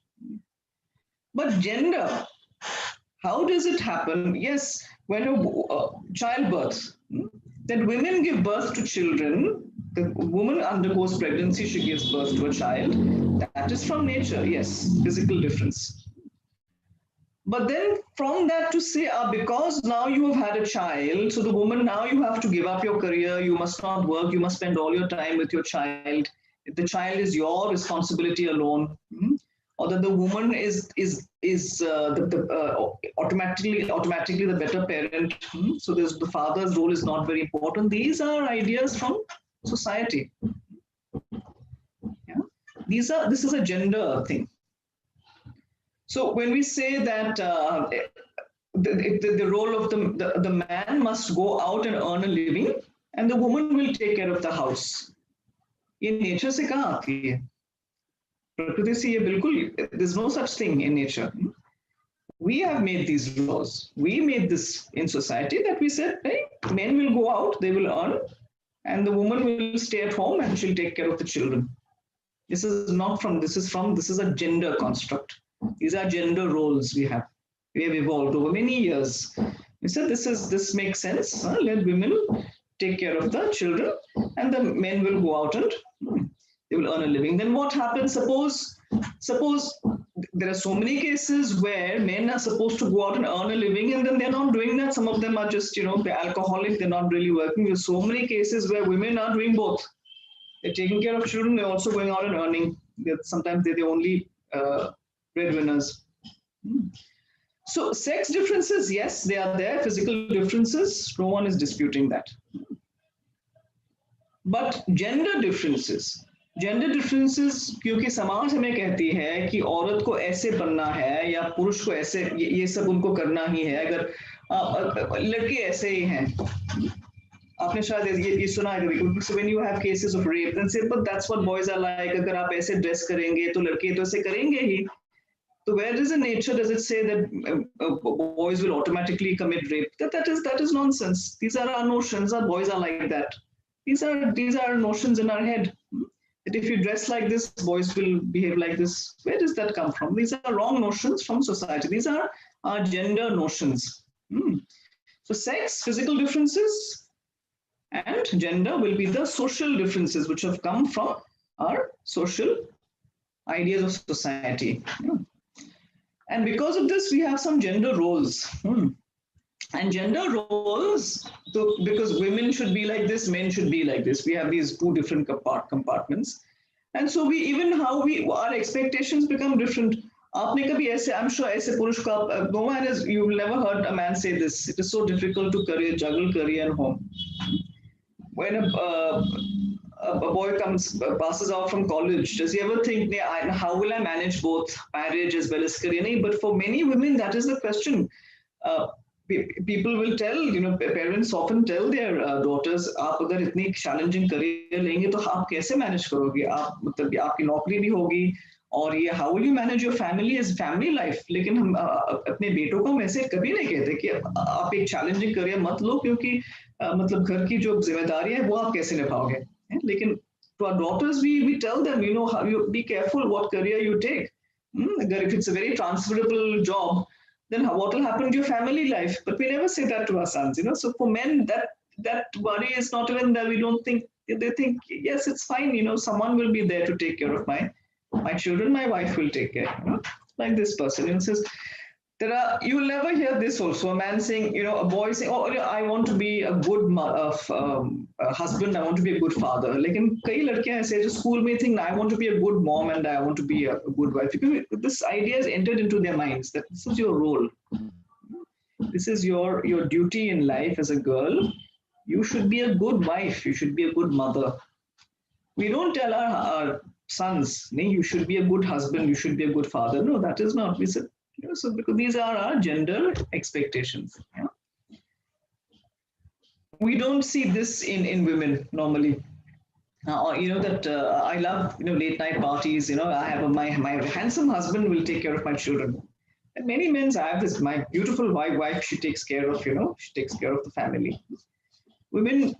But gender, how does it happen? Yes, when childbirth. That women give birth to children, the woman undergoes pregnancy, she gives birth to a child. That is from nature, yes, physical difference. But then from that to say, because now you have had a child, so the woman, now you have to give up your career, you must not work, you must spend all your time with your child. If the child is your responsibility alone, or that the woman is automatically the better parent. So the father's role is not very important. These are ideas from society. Yeah? This is a gender thing. So when we say that the role of the man must go out and earn a living, and the woman will take care of the house. In nature se kahan aati hai? Prakriti se ye bilkul, there's no such thing in nature. We have made these laws. We made this in society, that we said, hey, men will go out, they will earn, and the woman will stay at home and she'll take care of the children. This is a gender construct. These are gender roles we have evolved over many years. We said this makes sense. Let women take care of the children, and the men will go out and they will earn a living. Then what happens? Suppose there are so many cases where men are supposed to go out and earn a living, and then they're not doing that. Some of them are just, they're alcoholic, they're not really working. There's so many cases where women are doing both. They're taking care of children, they're also going out and earning. Sometimes they're the only breadwinners. So sex differences, yes, they are there. Physical differences, no one is disputing that. But gender differences, क्योंकि समाज हमें कहती है कि औरत को ऐसे बनना है या पुरुष को ऐसे, ये सब उनको करना ही है. अगर लड़के ऐसे ही हैं, आपने शायद ये सुना है, so when you have cases of rape, then say, but that's what boys are like. अगर आप ऐसे ड्रेस करेंगे तो लड़के तो ऐसे करेंगे ही. So where is in nature does it say that boys will automatically commit rape? That is nonsense. These are our notions. Our boys are like that. These are notions in our head. That if you dress like this, boys will behave like this. Where does that come from? These are wrong notions from society. These are our gender notions. So sex, physical differences, and gender will be the social differences which have come from our social ideas of society. And because of this, we have some gender roles. And gender roles, so because women should be like this, men should be like this. We have these two different compartments. And so our expectations become different. आपने कभी ऐसे, I'm sure ऐसे पुरुष को, no one has, you've never heard a man say this. It is so difficult to juggle career and home. When a boy passes out from college, does he ever think, how will I manage both marriage as well as career? But for many women, that is the question. People will tell, parents often tell their daughters, आप अगर इतनी challenging career लेंगे तो आप कैसे manage करोगे? आप मतलब आपकी नौकरी भी होगी और ये how will you manage your family as family life? लेकिन हम अपने बेटों को हम ऐसे कभी नहीं कहते कि आप एक challenging career मत लो क्योंकि मतलब घर की जो जिम्मेदारी है वो आप कैसे निभाओगे? लेकिन to our daughters we tell them, how you be careful what career you take. If it's a very transferable job, then what will happen to your family life? But we never say that to our sons, So for men, that worry is not even that. We don't think, they think, yes, it's fine, someone will be there to take care of my children, my wife will take care, like this person, says, you will never hear this also, a man saying, a boy saying, oh, I want to be a good husband, I want to be a good father. Like in kai ladkiyan say, just school may think, I want to be a good mom and I want to be a good wife. Because this idea has entered into their minds that this is your role. This is your duty in life as a girl. You should be a good wife. You should be a good mother. We don't tell our sons, you should be a good husband. You should be a good father. No, that is not. We said, So because these are our gender expectations. We don't see this in women normally. That I love late night parties. I have my handsome husband will take care of my children. And many men, I have this my beautiful wife. She takes care of she takes care of the family. Women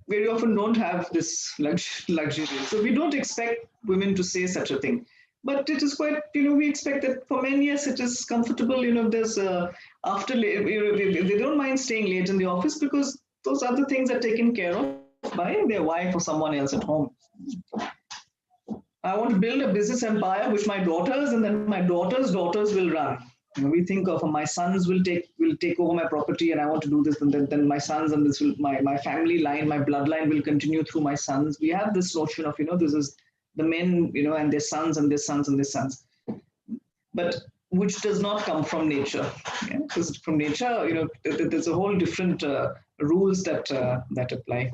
very often don't have this luxury, so we don't expect women to say such a thing. But it is quite we expect that for men, yes, it is comfortable. There's after they don't mind staying late in the office because those other things are taken care of by their wife or someone else at home. I want to build a business empire which my daughters and then my daughters' daughters will run. We think of my sons will take over my property, and I want to do this, and then my sons, and this will my family line, my bloodline will continue through my sons. We have this notion of this is the men and their sons and their sons and their sons, but which does not come from nature. Because from nature, there's a whole different rules that apply.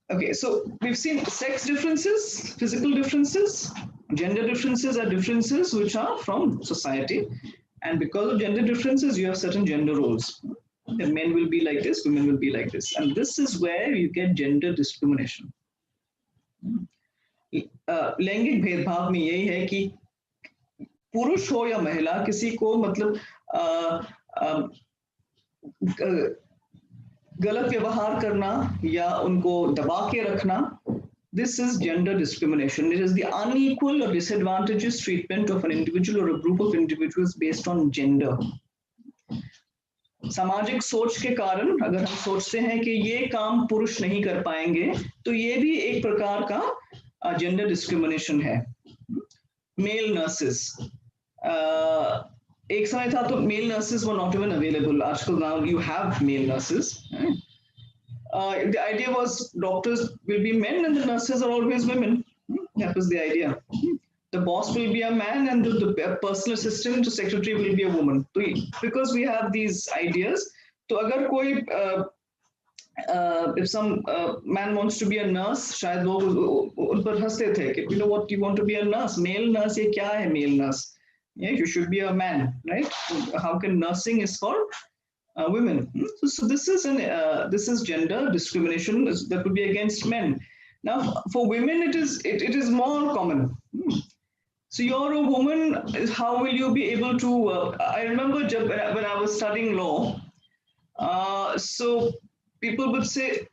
Okay, so we've seen sex differences, physical differences, gender differences are differences which are from society, and because of gender differences, you have certain gender roles. The men will be like this, women will be like this, and this is where you get gender discrimination. लैंगिक भेदभाव में यही है कि पुरुष हो या महिला किसी को मतलब गलत व्यवहार करना या उनको दबा के रखना, this is gender discrimination. It is the unequal or disadvantageous treatment of an individual or a group of individuals based on gender. सामाजिक सोच के कारण अगर हम सोचते हैं कि ये काम पुरुष नहीं कर पाएंगे, तो ये भी एक प्रकार का जेंडर डिस्क्रिमिनेशन है. मेल नर्सेस, एक समय था तो male nurses were not even available. आजकल now you have male nurses. The idea was doctors will be men and the nurses are always women. That was the idea. The boss will be a man and the personal assistant to secretary will be a woman. So because we have these ideas, तो अगर कोई if some man wants to be a nurse, शायद लोग उन पर हंसते थे कि you know what, you want to be a nurse, male nurse, ये क्या है male nurse? Yeah, you should be a man, right? How can nursing is for women? So this is gender discrimination that would be against men. Now for women it is more common. So you're a woman, how will you be able to, I remember when I was studying law, so people would say,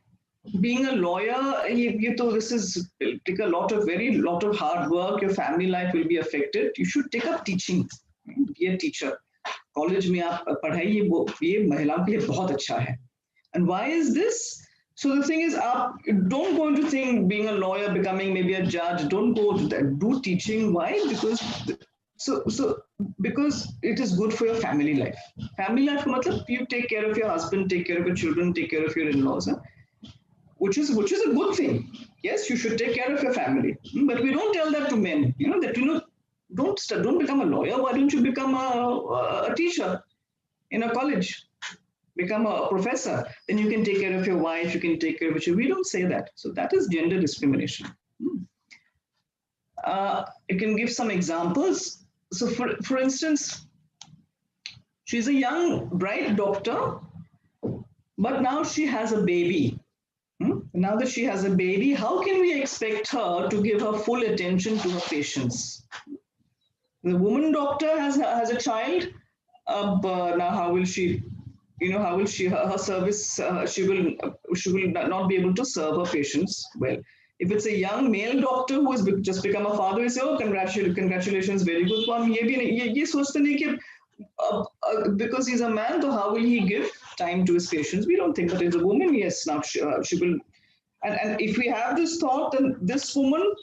being a lawyer, this is take a lot of hard work, your family life will be affected, you should take up teaching, be a teacher. College में आप पढ़ाइए, ये महिलाओं के लिए बहुत अच्छा है. And why is this? So the thing is, don't go into think being a lawyer, becoming maybe a judge. Don't go to that. Do teaching. Why? Because it is good for your family life. Family life, matlab, you take care of your husband, take care of your children, take care of your in-laws, which is a good thing. Yes, you should take care of your family. But we don't tell that to men. Don't become a lawyer. Why don't you become a teacher in a college? Become a professor, then you can take care of your wife, you can take care of your children. We don't say that. So that is gender discrimination. You can give some examples. So for instance, she's a young, bright doctor, but now she has a baby. Now that she has a baby, how can we expect her to give her full attention to her patients? The woman doctor has a child, now how will she, her service, she will not be able to serve her patients well. If it's a young male doctor who has just become a father, we say, oh, congratulations, very good. Because he's a man, so how will he give time to his patients? We don't think that as a woman, yes, now she will. And if we have this thought, then this woman,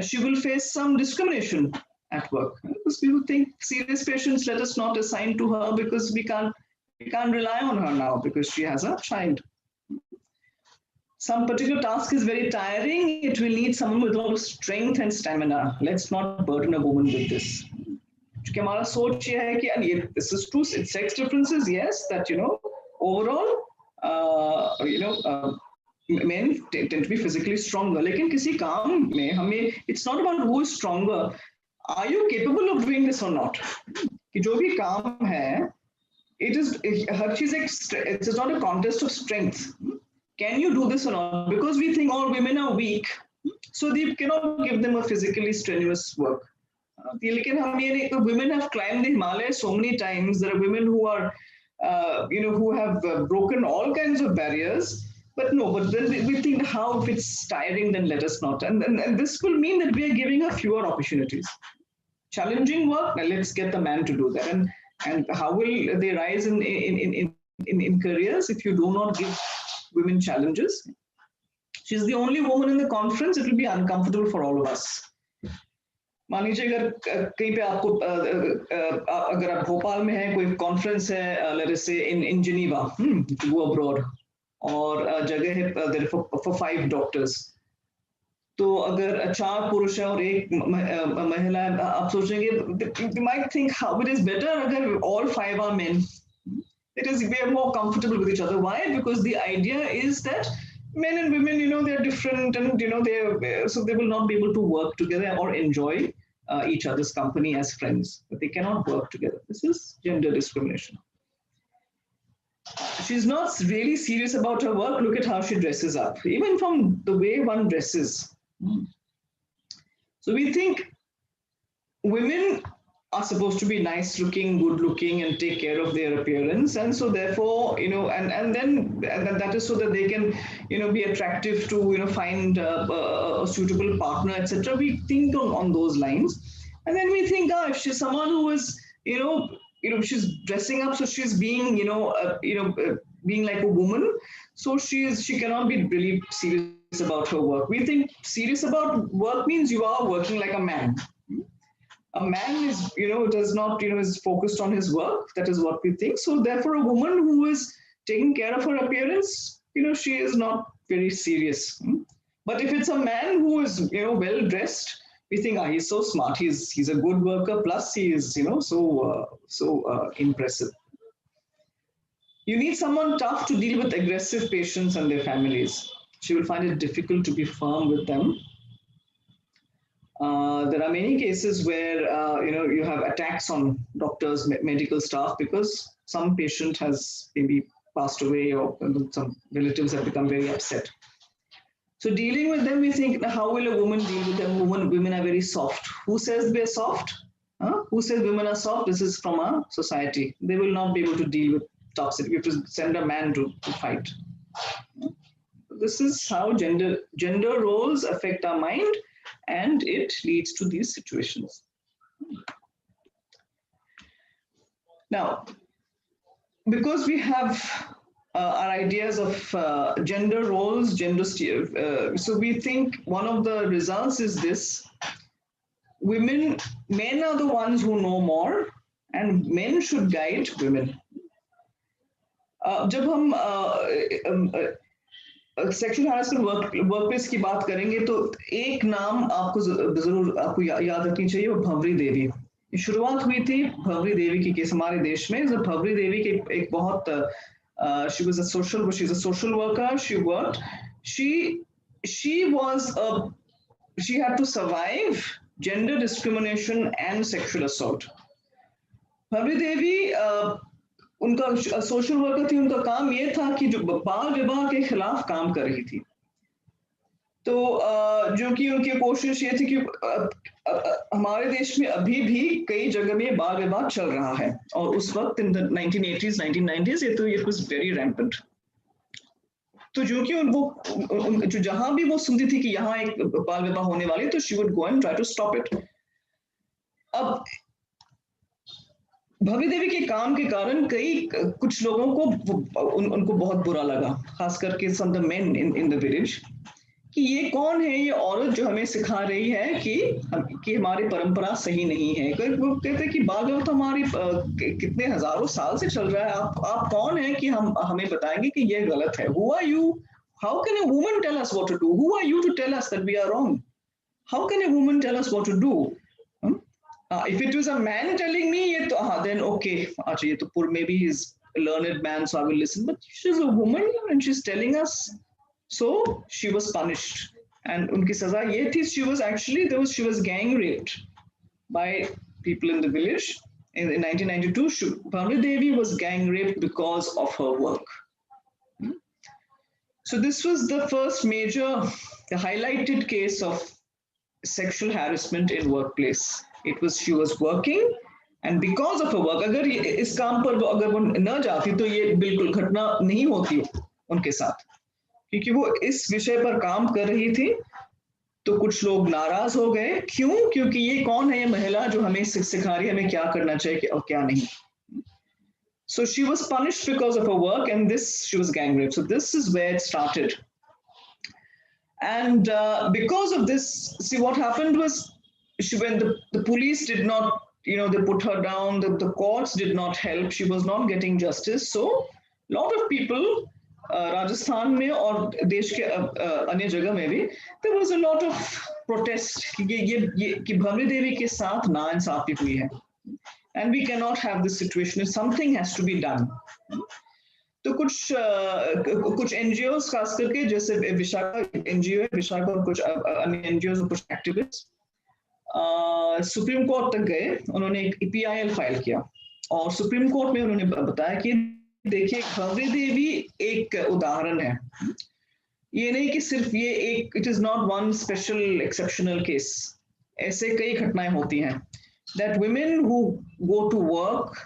she will face some discrimination at work. Because people think serious patients, let us not assign to her because we can't rely on her now because she has a child. Some particular task is very tiring. It will need someone with a lot of strength and stamina. Let's not burden a woman with this. This is true. Sex differences, yes, that, overall, men tend to be physically stronger. Lekin kisi kaam mein, it's not about who is stronger. are you capable of doing this or not? कि जो भी काम है, it is हर चीज एक, it's not a contest of strength. Can you do this or not? Because we think all women are weak, so we cannot give them a physically strenuous work. लेकिन हम ये नहीं, women have climbed the Himalayas so many times. There are women who are, who have broken all kinds of barriers. But no, but then we think, how if it's tiring, then let us not. And this will mean that we are giving her fewer opportunities. Challenging work, now let's get the man to do that. And how will they rise in careers if you do not give women challenges? She's the only woman in the conference. It will be uncomfortable for all of us. मान लीजिए अगर कहीं पे आपको अगर आप भोपाल में हैं, कोई कॉन्फ्रेंस है, let us say in Geneva, to go abroad, और जगह है for 5 doctors. तो अगर 4 पुरुष हैं और 1 महिला है, आप सोचेंगे, you might think how it is better अगर all 5 are men. It is, we are more comfortable with each other. Why? Because the idea is that men and women, they are different, and so they will not be able to work together or enjoy each other's company as friends. But they cannot work together. This is gender discrimination. She's not really serious about her work. Look at how she dresses up, even from the way one dresses. So we think women are supposed to be nice looking, good looking, and take care of their appearance. And so therefore, and then that is so that they can, be attractive to, find a suitable partner, etc. We think on those lines. And then we think, if she's someone who is, she's dressing up, so she's being, being like a woman. So she cannot be really serious about her work. We think serious about work means you are working like a man. A man is, does not, is focused on his work. That is what we think. So therefore, a woman who is taking care of her appearance, she is not very serious. But if it's a man who is, well dressed, we think, he's so smart. He's a good worker. Plus, he is, so impressive. You need someone tough to deal with aggressive patients and their families. She will find it difficult to be firm with them. There are many cases where you have attacks on doctors, medical staff, because some patient has maybe passed away or some relatives have become very upset. So dealing with them, we think, how will a woman deal with them? Women are very soft. Who says we are soft? Who says women are soft? This is from our society. They will not be able to deal with toxic. We have to send a man to fight. This is how gender roles affect our mind, and it leads to these situations. Now, because we have our ideas of gender roles, so we think one of the results is this: men are the ones who know more, and men should guide women. जब हम sexual harassment workplace की बात करेंगे तो एक नाम आपको जरूर याद रखनी चाहिए, वो भंवरी देवी. शुरुआत हुई थी भंवरी देवी की केस हमारे देश में. भंवरी देवी की एक बहुत she's a social worker. She had to survive gender discrimination and sexual assault. Bhanwari देवी उनका सोशल वर्कर थी. उनका काम ये था कि जो बाल विवाह के खिलाफ काम कर रही थी, तो जो कि उनकी कोशिश ये थी कि हमारे देश में अभी भी कई जगह में बाल विवाह चल रहा है, और उस वक्त इन द 1980s 1990s ये तो इट वाज वेरी रैम्पेंट. तो जो कि वो जो जहां भी वो सुनती थी कि यहाँ एक बाल विवाह होने वाली, तो she would go and try to stop it. अब भंवरी देवी के काम के कारण कुछ लोगों को उनको बहुत बुरा लगा, खास करके some the men in the village, कि ये कौन है ये औरत जो हमें सिखा रही है कि हमारी परंपरा सही नहीं है. वो कहते हैं कि बाल विवाह तो हमारी कितने हजारों साल से चल रहा है. आप कौन है कि हमें बताएंगे कि ये गलत है? Who are you? How can a woman tell us what to do? Who are you to tell us that we are wrong? How can a woman tell us what to do? If it was a man telling me, then okay, maybe he's a learned man, so I will listen. But she's a woman and she's telling us. So she was punished. And unki saza ye thi, she was gang raped. by people in the village. In 1992, Bhanwari Devi was gang raped because of her work. So this was the first major, the highlighted case of sexual harassment in workplace. She was working, and because of her work, अगर इस काम पर अगर वो न जाती तो ये बिल्कुल घटना नहीं होती उनके साथ, क्योंकि वो इस विषय पर काम कर रही थी. तो कुछ लोग नाराज हो गए. क्यों? क्योंकि ये कौन है ये महिला जो हमें सिखा रही है हमें क्या करना चाहिए और क्या नहीं. So she was punished because of her work, and she was gang raped. So this is where it started. And because of this, see what happened was, when the police did not, they put her down, the courts did not help, she was not getting justice. So a lot of people, Rajasthan में और देश के अन्य जगह में भी, there was a lot of protest कि Bhanwari Devi के साथ नाइंसाफी हुई है. And we cannot have this situation. Something has to be done. तो कुछ NGOs खास करके जैसे विशाखा NGO है, विशाखा और कुछ अन्य NGOs और कुछ एक्टिविस्ट सुप्रीम कोर्ट तक गए. उन्होंने एक EPIL फाइल किया और सुप्रीम कोर्ट में उन्होंने बताया कि देखिए भंवरी देवी एक उदाहरण है. ये नहीं कि सिर्फ ये एक, it is not one special exceptional case. ऐसे कई घटनाएं होती हैं. That women who go to work,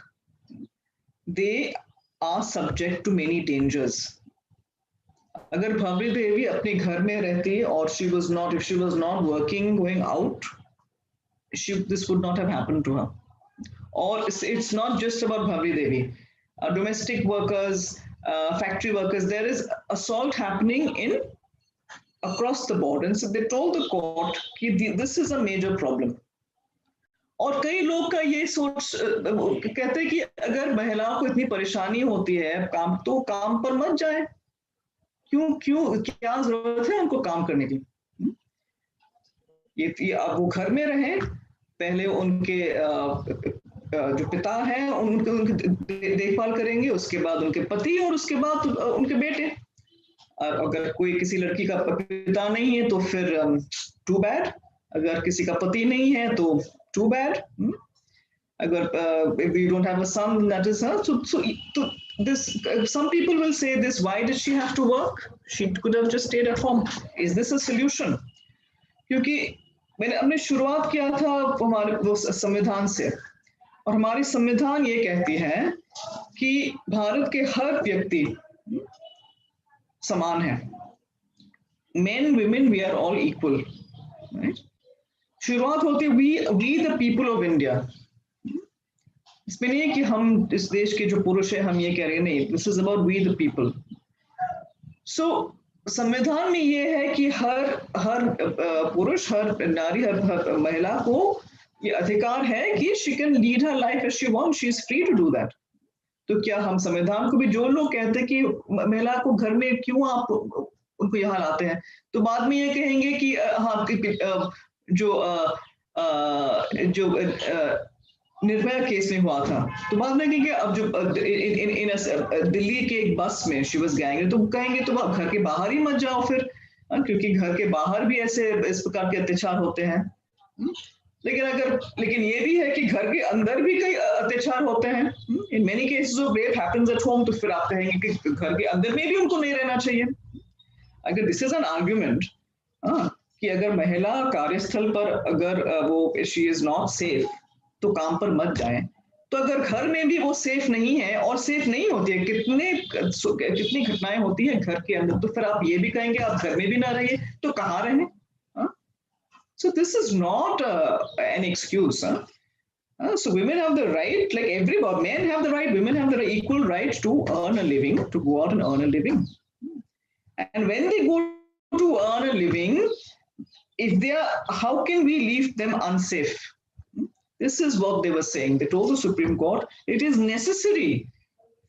they are subject to many dangers. अगर भंवरी देवी अपने घर में रहती और if she was not working, going out, this would not have happened to her. Or it's not just about Bhanwari Devi. Domestic workers, factory workers, there is assault happening across the board. And so they told the court that this is a major problem. और कई लोग का ये सोच कहते हैं कि अगर महिलाओं को इतनी परेशानी होती है तो काम पर मत जाए. क्यों क्या जरूरत है उनको काम करने की. ये अब वो घर में रहें, पहले उनके जो पिता हैं उनके देखभाल करेंगे, उसके बाद उनके पति और उसके बाद उनके बेटे. और अगर कोई किसी लड़की का पिता नहीं है तो फिर टू बैड. अगर किसी का पति नहीं है तो too bad. If you don't have a son, that is her. So this, some people will say this, why did she have to work? She could have just stayed at home. Is this a solution? क्योंकि हमने शुरुआत किया था हमारे संविधान से, और हमारी संविधान ये कहती है कि भारत के हर व्यक्ति समान है. Men, women, we are all equal. Right? शुरुआत होती है we the people of India. इसमें नहीं है कि हम इस देश के जो पुरुष है हम ये कह रहे हैं, नहीं. This is about we the people. So संविधान में ये है कि हर पुरुष, हर नारी, हर महिला को ये अधिकार है कि she can lead her life as she wants. She is free to do that. तो क्या हम संविधान को भी, जो लोग कहते हैं कि महिला को घर में क्यों आप उनको यहाँ लाते हैं, तो बाद में ये कहेंगे कि हाँ जो निर्भया केस में हुआ था, तो बाद में कहेंगे अब जो दिल्ली के एक बस में शी वाज गैंग, तो कहेंगे तो घर के बाहर ही मत जाओ फिर, क्योंकि घर के बाहर भी ऐसे इस प्रकार के अत्याचार होते हैं. लेकिन ये भी है कि घर के अंदर भी कई अत्याचार होते हैं. In many cases of rape happens at home, तो फिर आप कहेंगे कि घर के अंदर में भी उनको नहीं रहना चाहिए. अगर दिस इज एन आर्ग्यूमेंट कि अगर महिला कार्यस्थल पर अगर वो शी इज नॉट सेफ तो काम पर मत जाए, तो अगर घर में भी वो सेफ नहीं है और सेफ नहीं होती है, कितनी घटनाएं होती है घर के अंदर, तो फिर आप ये भी कहेंगे आप घर में भी ना रहिए तो कहाँ रहें. So this is not an excuse. So women have the right, like everybody, men have the right, women have the equal right to earn a living, to go out and earn a living. And when they go to earn a living, how can we leave them unsafe? This is what they were saying. They told the Supreme Court, it is necessary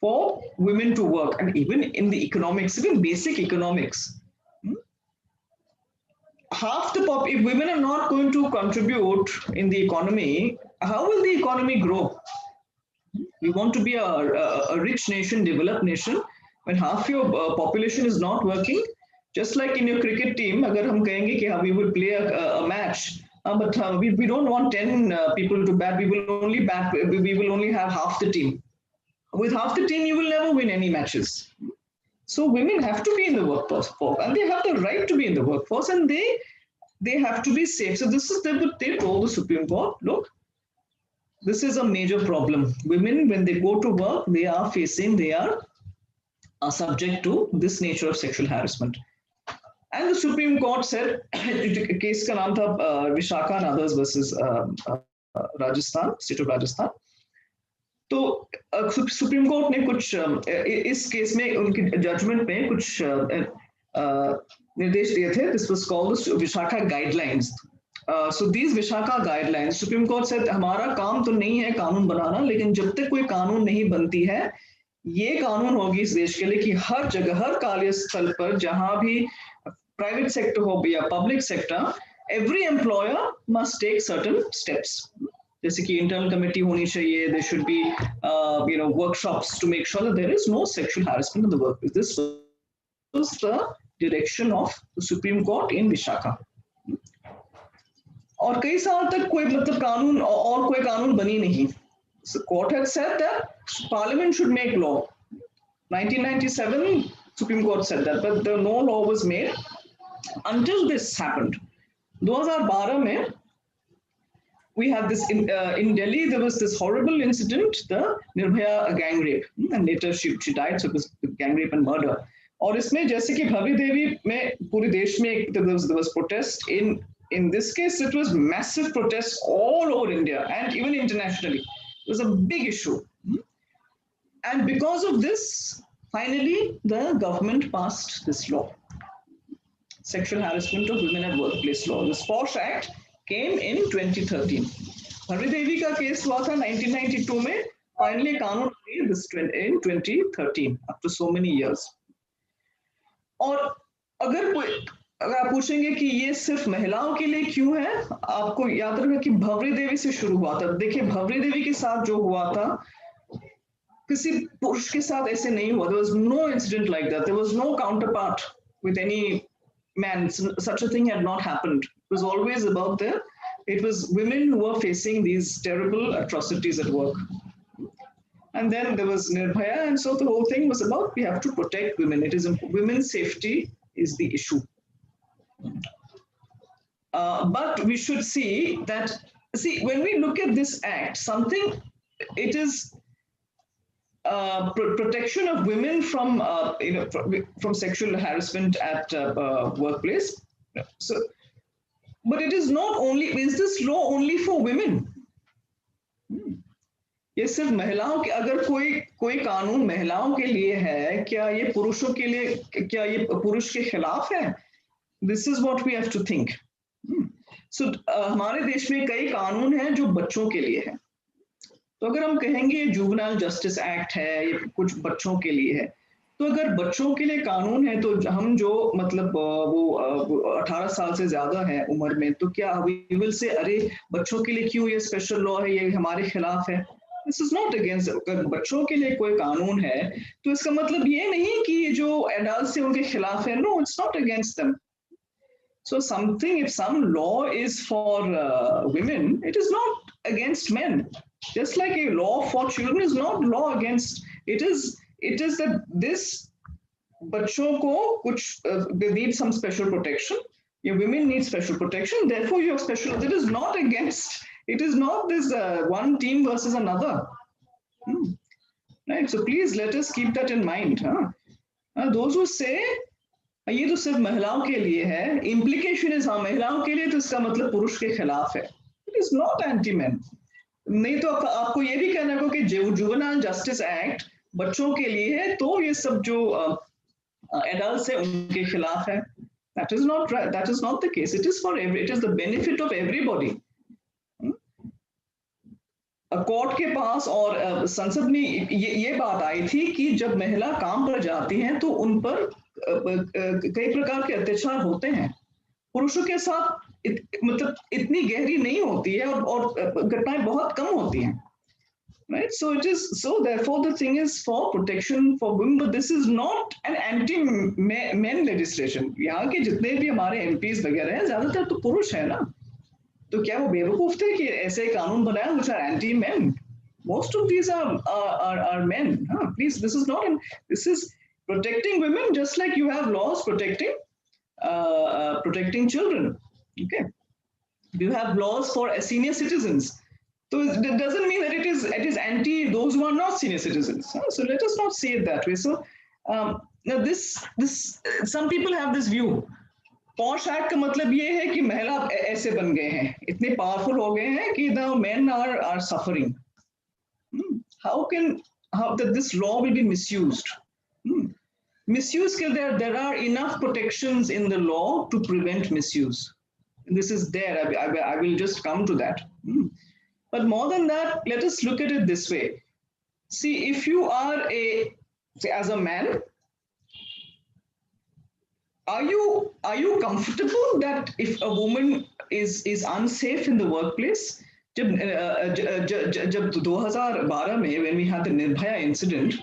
for women to work, and even in the economics, even basic economics. If women are not going to contribute in the economy, how will the economy grow? We want to be a rich nation, developed nation. When half your population is not working, just like in your cricket team, अगर हम कहेंगे कि we will play a match, but we don't want 10 people to bat. We will only have half the team. With half the team, you will never win any matches. So women have to be in the workforce, and they have the right to be in the workforce, and they have to be safe. So this is what they told the Supreme Court. Look, this is a major problem. Women, when they go to work, they are subject to this nature of sexual harassment. And the Supreme Court said, case ka naam tha Vishakha and others versus Rajasthan, state of Rajasthan. तो supreme court ने कुछ इस case में उनके judgement में कुछ निर्देश दिए थे. This was called the Vishakha guidelines. So these Vishakha guidelines, supreme court से हमारा काम तो नहीं है कानून बनाना, लेकिन जब तक कोई कानून नहीं बनती है, ये कानून होगी इस देश के लिए कि हर जगह, हर कार्यस्थल पर, जहां भी प्राइवेट सेक्टर हो या public sector, every employer must take certain steps. जैसे कि इंटरनल कमेटी होनी चाहिए, there should be workshops to make sure that there is no sexual harassment in the workplace. This was the direction of the Supreme Court in Vishakha. और कई साल तक कोई कानून और कोई कानून बनी नहीं. The court had said that Parliament should make law. 1997, Supreme Court said that, but no law was made until this happened. 2012 में we had this in Delhi. There was this horrible incident, the Nirbhaya gang rape, and later she died. So it was gang rape and murder. और इसमें जैसे कि भंवरी देवी में पूरे देश में there was protest. In this case, it was massive protests all over India and even internationally. It was a big issue, and because of this, finally the government passed this law, Sexual Harassment of Women at Workplace Law. The SPOSH Act came in 2013. Bhanwari Devi का case हुआ था 1992 में, finally कानून in 2013, after so many years. और अगर आप पूछेंगे कि ये सिर्फ महिलाओं के लिए क्यों है, आपको याद रखना कि भंवरी देवी से शुरू हुआ था. देखिए भंवरी देवी के साथ जो हुआ था, किसी पुरुष के साथ ऐसे नहीं हुआ. There was no incident like that. There was no counterpart with any man. Such a thing had not happened. It was always about it was women who were facing these terrible atrocities at work. And then there was Nirbhaya, and so the whole thing was about we have to protect women. It is women's safety is the issue. But we should see that, when we look at this act, it is protection of women from from sexual harassment at workplace. So, but it is not only, is this law only for women? ये सिर्फ महिलाओं के, अगर कोई कानून महिलाओं के लिए है, क्या ये पुरुषों के लिए, क्या ये पुरुष के खिलाफ है? This is what we have to think. So हमारे देश में कई कानून हैं जो बच्चों के लिए है. तो अगर हम कहेंगे जुवेनाइल जस्टिस एक्ट है, ये कुछ बच्चों के लिए है, तो अगर बच्चों के लिए कानून है, तो हम जो वो 18 साल से ज्यादा है उम्र में, तो क्या we will say अरे बच्चों के लिए क्यों ये स्पेशल लॉ है, ये हमारे खिलाफ है? This is not against. अगर बच्चों के लिए कोई कानून है, तो इसका मतलब ये नहीं कि ये जो एडल्ट है उनके खिलाफ है. No, it's not against them. So if some law is for women, it is not against men. Just like a law for children is not law against. It is that this बच्चों को कुछ they need some special protection. Your women need special protection. Therefore, you have special. It is not against. It is not this one team versus another. Right. So please let us keep that in mind. Those who say ये तो सिर्फ महिलाओं के लिए है, implication is हाँ महिलाओं के लिए, तो इसका मतलब पुरुष के खिलाफ है. It is not anti-men. नहीं तो आपको ये भी कहना होगा कि जुवेनाइल जस्टिस एक्ट बच्चों के लिए है, तो ये सब जो एडल्ट्स है उनके खिलाफ है. That is not right. That is not the case. It is it is the benefit of everybody. Court के पास और संसद में ये बात आई थी कि जब महिला काम पर जाती हैं तो उन पर कई प्रकार के अत्याचार होते हैं. पुरुषों के साथ मतलब इतनी गहरी नहीं होती है और घटनाएं बहुत कम होती हैं. Right? So therefore the thing is for protection for women, but this is not an anti-men legislation. यहाँ के जितने भी हमारे MPs वगैरह हैं, ज्यादातर तो पुरुष है ना. तो क्या वो बेवकूफ थे कि ऐसे कानून बनाया which are anti men? Most of these are men. Please, this is not this is protecting women just like you have laws protecting children. Okay, you have laws for senior citizens. So it doesn't mean that it is anti those who are not senior citizens. So let us not say it that way. So now this some people have this view. Posh act का मतलब ये है कि महिला ऐसे बन गए हैं, इतने पावरफुल हो गए हैं कि the men are suffering. How that this law will be misused? Misuse, there are enough protections in the law to prevent misuse. This is there. I will just come to that. But more than that, let us look at it this way. See, if you are as a man, are you comfortable that if a woman is unsafe in the workplace? जब 2012 में when we had the Nirbhaya incident,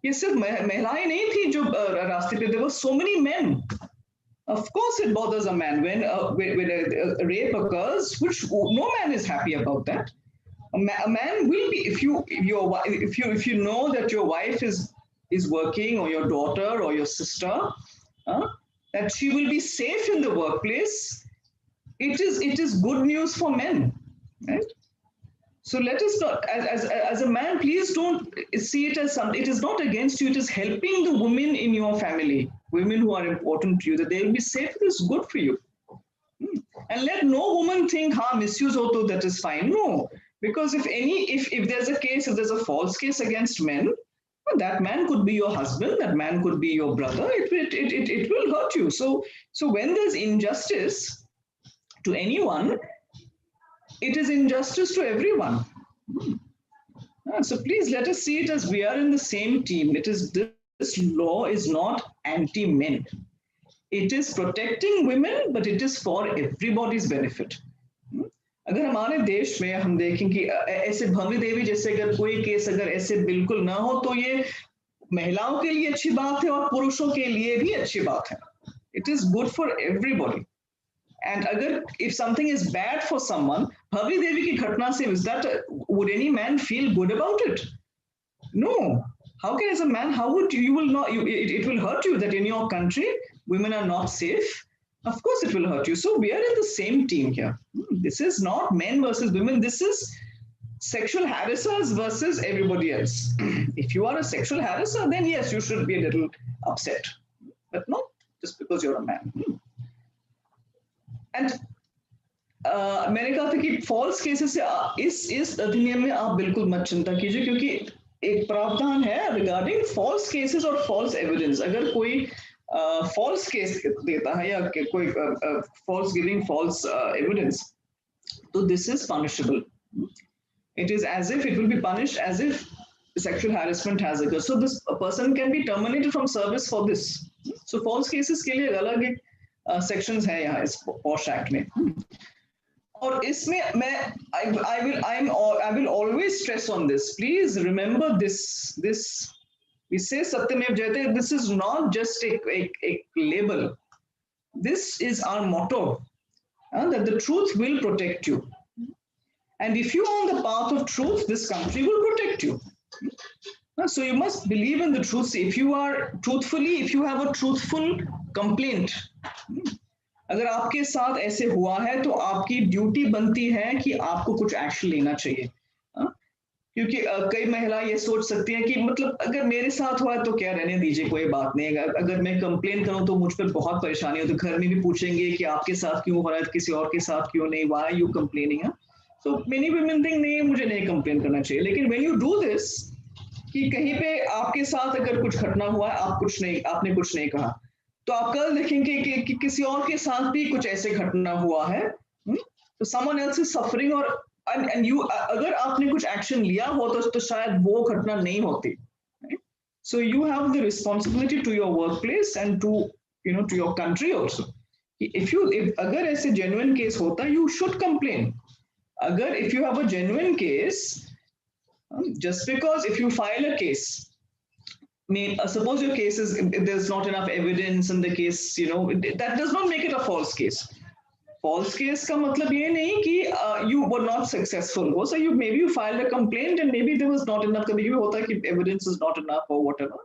ये सिर्फ महिलाएं नहीं थी जो रास्ते पे, there were so many men. Of course it bothers a man when a rape occurs, which no man is happy about that. A man will be, if you know that your wife is working, or your daughter or your sister, that she will be safe in the workplace, it is good news for men, right? So let us not, as a man, please don't see it as something. It is not against you. It is helping the women in your family, women who are important to you, that they will be safe. It is good for you. And let no woman think, misuse ho to that is fine. No, because if there's a case, if there's a false case against men, that man could be your husband, that man could be your brother. It will hurt you. So when there's injustice to anyone, it is injustice to everyone. So please let us see it as we are in the same team. This law is not anti-men. It is protecting women, but it is for everybody's benefit. अगर हमारे देश में हम देखें कि ऐसे भंवरी देवी जैसे अगर कोई केस अगर ऐसे बिल्कुल ना हो, तो ये महिलाओं के लिए अच्छी बात है और पुरुषों के लिए भी अच्छी बात है. It is good for everybody. And अगर if something is bad for someone, Bhanwari देवी की घटना से would any man feel good about it? No. How can as a man, how would you will not, it will hurt you that in your country women are not safe. Of course it will hurt you. So we are in the same team here. This is not men versus women. This is sexual harassers versus everybody else. If you are a sexual harasser, then yes, you should be a little upset, but not just because you're a man. And मैंने कहा था कि false cases से इस अधिनियम में आप बिल्कुल मत चिंता कीजिए, क्योंकि एक प्रावधान है regarding false cases और false evidence. अगर कोई false case देता है या कोई false giving false evidence, so this is punishable. It is as if it will be punished as if sexual harassment has occurred. So this person can be terminated from service for this. So false cases के लिए अलग एक sections है यहाँ इस POSH Act में. और इसमें I will always stress on this. Please remember this. We say Satyamev Jayate. This is not just a label. This is our motto, that the truth will protect you. And if you are on the path of truth, this country will protect you. So you must believe in the truth. If you have a truthful complaint, अगर आपके साथ ऐसे हुआ है तो आपकी duty बनती है कि आपको कुछ एक्शन लेना चाहिए. क्योंकि कई महिलाएं ये सोच सकती हैं कि मतलब अगर मेरे साथ हुआ है तो क्या, रहने दीजिए, कोई बात नहीं. अगर मैं कंप्लेन करूं तो मुझ पर बहुत परेशानी हो, तो घर में भी पूछेंगे कि आपके साथ क्यों हो रहा है, किसी और के साथ क्यों नहीं, why are you complaining? So many women think नहीं, मुझे नहीं कंप्लेन करना चाहिए. लेकिन when you do this, कि कहीं पे आपके साथ अगर कुछ घटना हुआ है, आपने कुछ नहीं कहा, तो आप कल देखेंगे कि किसी और के साथ भी कुछ ऐसे घटना हुआ है, तो someone else is suffering, और and you अगर आपने कुछ एक्शन लिया हो तो शायद वो घटना नहीं होती. So you have the responsibility to your workplace and to to your country also. If अगर ऐसे genuine case होता, you should complain. अगर if you have a genuine case, just because if you file a case, suppose your case is there's not enough evidence in the case, that does not make it a false case. false case का मतलब ये नहीं कि you were not successful. हो so maybe you filed a complaint and maybe there was not enough. कभी भी होता है कि evidence is not enough or whatever.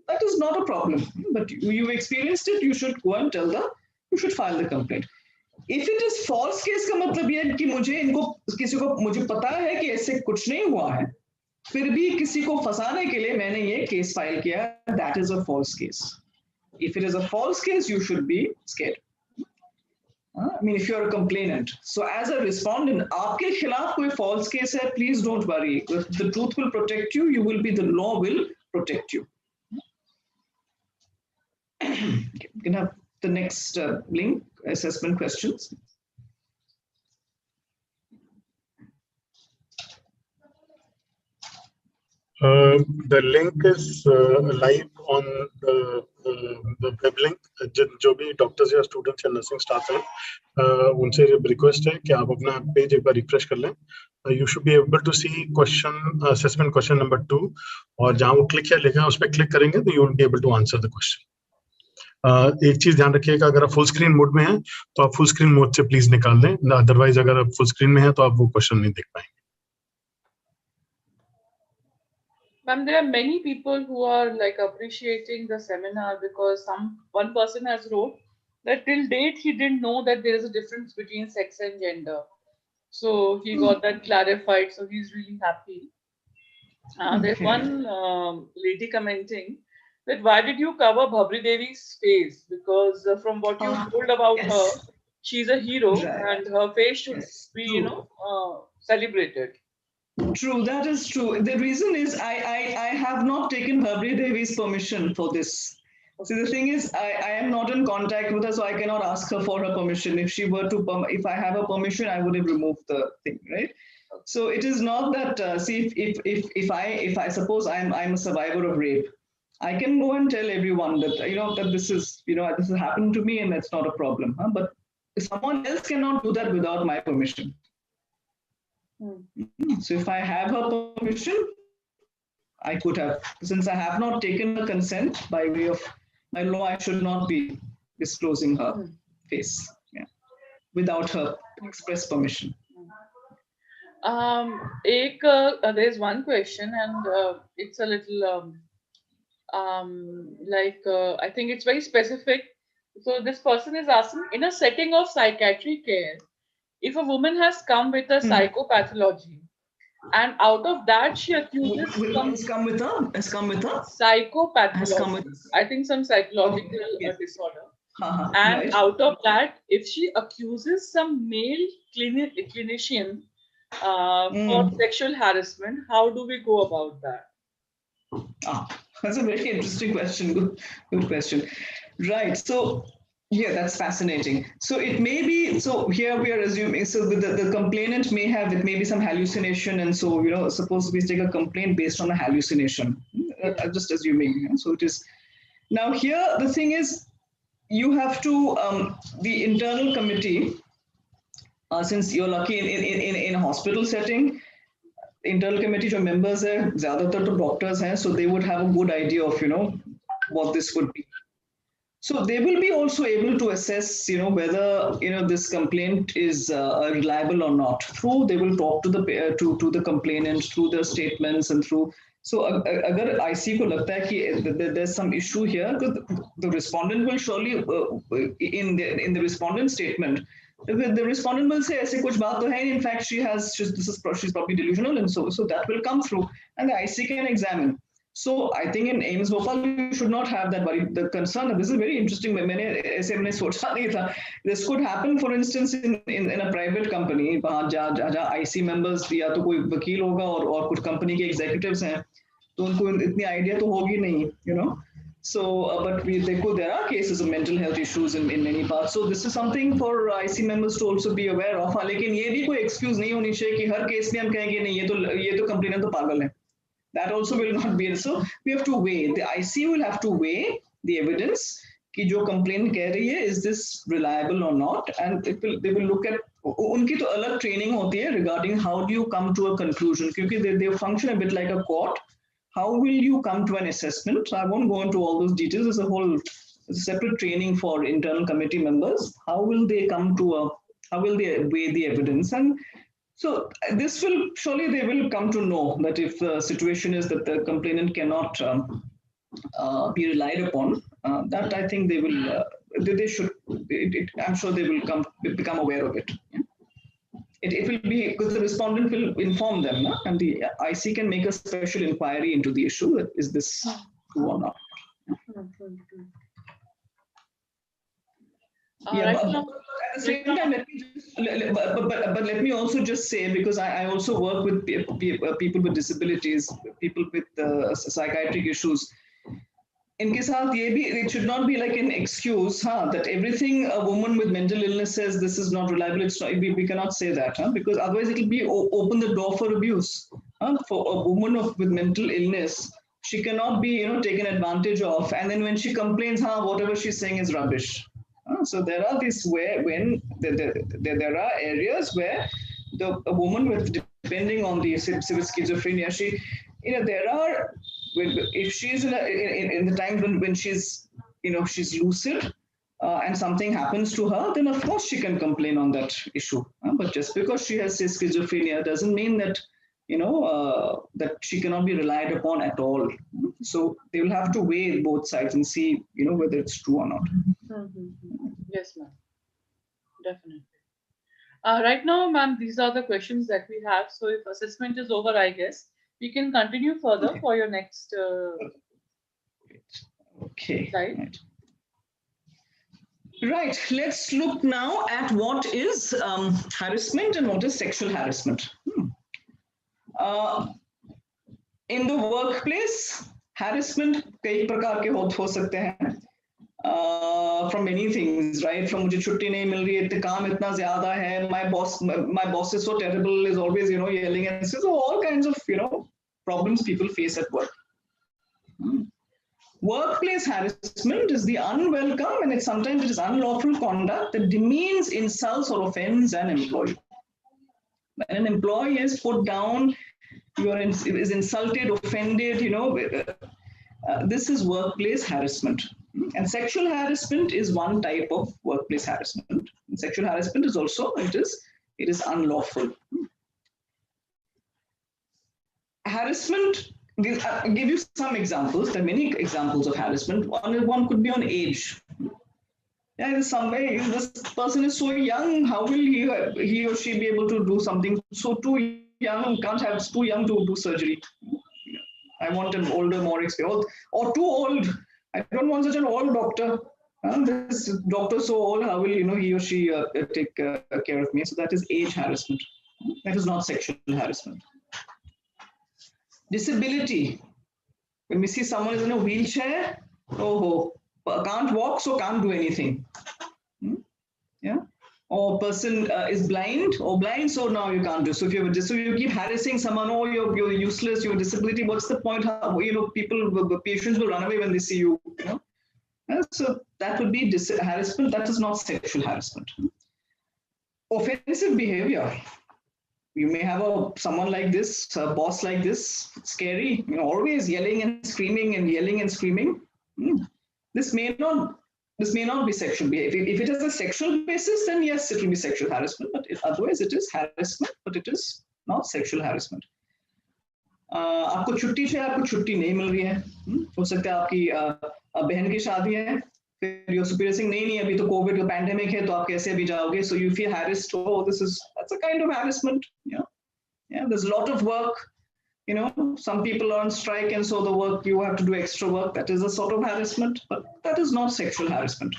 That is not a problem. But you experienced it. You should go and you should file the complaint. If it is false case का मतलब ये है कि मुझे पता है कि ऐसे कुछ नहीं हुआ है, फिर भी किसी को फंसाने के लिए मैंने ये केस फाइल किया, that is a false case. If it is a false case, you should be scared. I mean, if you're a complainant. So as a respondent, आपके खिलाफ कोई false case है, please don't worry. The truth will protect you. The law will protect you. Okay, we can have the next link, assessment questions. The link is live on the web link. जो भी doctors या students या nursing staff है उनसे request है कि आप अपना पेज एक बार रिफ्रेश कर लें. You should be able to see assessment question number 2 और जहाँ वो क्लिक लिखा है उस पर क्लिक करेंगे तो you will be able to answer the question. एक चीज ध्यान रखिएगा, अगर आप फुल स्क्रीन मोड में हैं तो आप फुल स्क्रीन मोड से प्लीज निकाल दें, अदरवाइज अगर आप फुल स्क्रीन में हैं तो आप वो क्वेश्चन नहीं देख पाएंगे. Ma'am, there are many people who are like appreciating the seminar because one person has wrote that till date he didn't know that there is a difference between sex and gender. So he got that clarified. So he's really happy. There's one lady commenting that why did you cover Bhanwari Devi's face? Because from what you told about her, she's a hero and her face should be, celebrated. True, that is true. The reason is I have not taken Bhanwari Devi's permission for this. See, the thing is, I am not in contact with her, so I cannot ask her for her permission. If she were to, if I have a permission, I would have removed the thing, right? So it is not that. See, if I suppose I'm a survivor of rape, I can go and tell everyone that that this has happened to me and that's not a problem. Huh? But someone else cannot do that without my permission. So if I have her permission, I could have. Since I have not taken her consent by way of my law, I should not be disclosing her face without her express permission. There's one question and it's a little I think it's very specific. So this person is asking, in a setting of psychiatric care, if a woman has come with a psychopathology and out of that she accuses has come with a psychopathology, I think some psychological disorder, and right. out of that, if she accuses some male clinician for sexual harassment, how do we go about that? That's a very interesting question. Good question. Right. So yeah, that's fascinating. So it may be, so here we are assuming, so the complainant may have, it may be some hallucination. And so, suppose we take a complaint based on a hallucination. I'm just assuming. So it is, now here, the thing is, you have to, the internal committee, since you're lucky in a hospital setting, internal committee jo members hai, zyadatar to doctors hain, so they would have a good idea of, what this would be. So they will be also able to assess, whether, this complaint is reliable or not. They will talk to the complainant through their statements and through. So agar IC ko lagta hai ki there's some issue here, the respondent will surely, in the respondent statement, the respondent will say, "Aise kuch baat to hai." In fact, she's probably delusional, and so that will come through, and the IC can examine. So I think in AIIMS Bhopal, you should not have that worry. The concern, this is very interesting. This could happen, for instance, in a private company. जहाँ IC members या तो कोई वकील होगा और कुछ company के executives हैं, तो उनको इतनी idea तो होगी नहीं, So, but there are cases of mental health issues in many parts. So this is something for IC members to also be aware of. लेकिन ये भी कोई excuse नहीं होनी चाहिए कि हर case में हम कहेंगे नहीं ये तो complainant तो पागल है. That also will not be. So we have to weigh. The IC will have to weigh the evidence कि जो complaint कह रही है, is this reliable or not, and they will look at. उनकी तो अलग training होती है regarding how do you come to a conclusion, क्योंकि they function a bit like a court. How will you come to an assessment? So I won't go into all those details. There's a separate training for internal committee members. How will they come to How will they weigh the evidence? And so this will, surely they will come to know that if the situation is that the complainant cannot be relied upon, that I think they will, they should, I'm sure they will become aware of it. Yeah? It will be, because the respondent will inform them, no? And the IC can make a special inquiry into the issue, that is this true or not. Yeah, Right but now, at the same time, but let me also just say, because I also work with people with disabilities, people with psychiatric issues. इनके साथ ये भी, it should not be like an excuse, that everything a woman with mental illness says, this is not reliable. It's not, we cannot say that, because otherwise it will be open the door for abuse. For a woman with mental illness, she cannot be taken advantage of, and then when she complains, whatever she's saying is rubbish. So there are these when there are areas where a woman with, depending on the severe schizophrenia, she there are, if she's in the times when she's she's lucid and something happens to her, then of course she can complain on that issue. But just because she has schizophrenia doesn't mean that that she cannot be relied upon at all. So they will have to weigh both sides and see whether it's true or not. Yes, ma'am. Definitely. Right now, ma'am, these are the questions that we have. So if assessment is over, I guess we can continue further for your next okay. slide. Right. Let's look now at what is harassment and what is sexual harassment. In the workplace, harassment कई प्रकार के हो सकते हैं. From many things, right? From मुझे छुट्टी नहीं मिल रही है, काम इतना ज़्यादा है, my boss is so terrible, is always yelling, and so all kinds of problems people face at work. Workplace harassment is the unwelcome, and sometimes it is unlawful conduct that demeans, insults, or offends an employee. When an employee is put down, is insulted, offended, this is workplace harassment. And sexual harassment is one type of workplace harassment. And sexual harassment is also, it is unlawful. Harassment, I'll give you some examples. There are many examples of harassment. One could be on age. Yeah, in some way, this person is so young, how will he or she be able to do something so too young, it's too young to do surgery. I want an older, more experienced, or too old. I don't want such an old doctor. This doctor so old, how will he or she take care of me? So that is age harassment. That is not sexual harassment. Disability. When we see someone is in a wheelchair, can't walk, so can't do anything. Yeah. Or person is blind, so now you can't do. So if you keep harassing someone, you're useless, you're disability. What's the point? Patients will run away when they see you. So that would be harassment. That is not sexual harassment. Offensive behavior. You may have someone like this, a boss like this, scary, always yelling and screaming and yelling and screaming. This may not be sexual behavior. If it has a sexual basis, then yes, it will be sexual harassment. But otherwise, it is harassment, but it is not sexual harassment. आपको छुट्टी चाहिए, आपको छुट्टी नहीं मिल रही है. हो सकता है आपकी बहन की शादी है, फिर your superior saying नहीं अभी तो कोविड का पैंडेमिक है, तो आप कैसे अभी जाओगे? So you feel harassed. That's a kind of harassment. Yeah, there's a lot of work. Some people are on strike, and so the work, you have to do extra work. That is a sort of harassment, but that is not sexual harassment.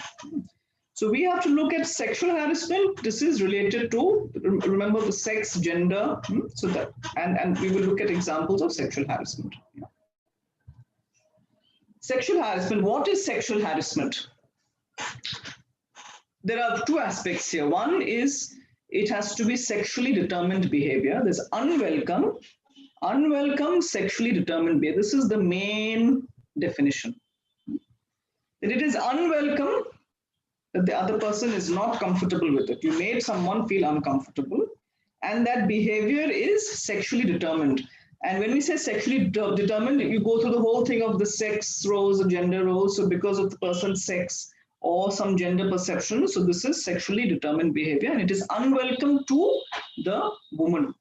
So we have to look at sexual harassment. This is related to, remember, the sex, gender. So that, and we will look at examples of sexual harassment. Sexual harassment. What is sexual harassment? There are two aspects here. One is it has to be sexually determined behavior. There's unwelcome sexually determined behavior. This is the main definition. That it is unwelcome, that the other person is not comfortable with it. You made someone feel uncomfortable, and that behavior is sexually determined. And when we say sexually determined, you go through the whole thing of the sex roles, the gender roles. So because of the person's sex or some gender perception. So this is sexually determined behavior, and it is unwelcome to the woman.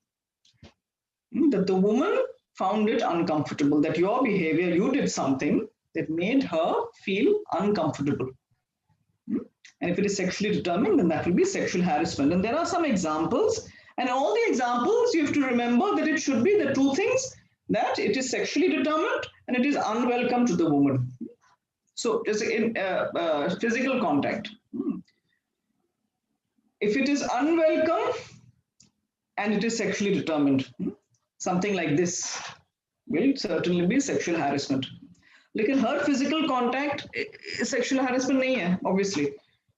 That the woman found it uncomfortable, that your behavior, you did something that made her feel uncomfortable. And if it is sexually determined, then that will be sexual harassment. And there are some examples, and all the examples you have to remember that it should be the two things, that it is sexually determined and it is unwelcome to the woman. So just in physical contact, if it is unwelcome and it is sexually determined, something like this will certainly be sexual harassment. लेकिन हर physical contact sexual harassment नहीं है, obviously.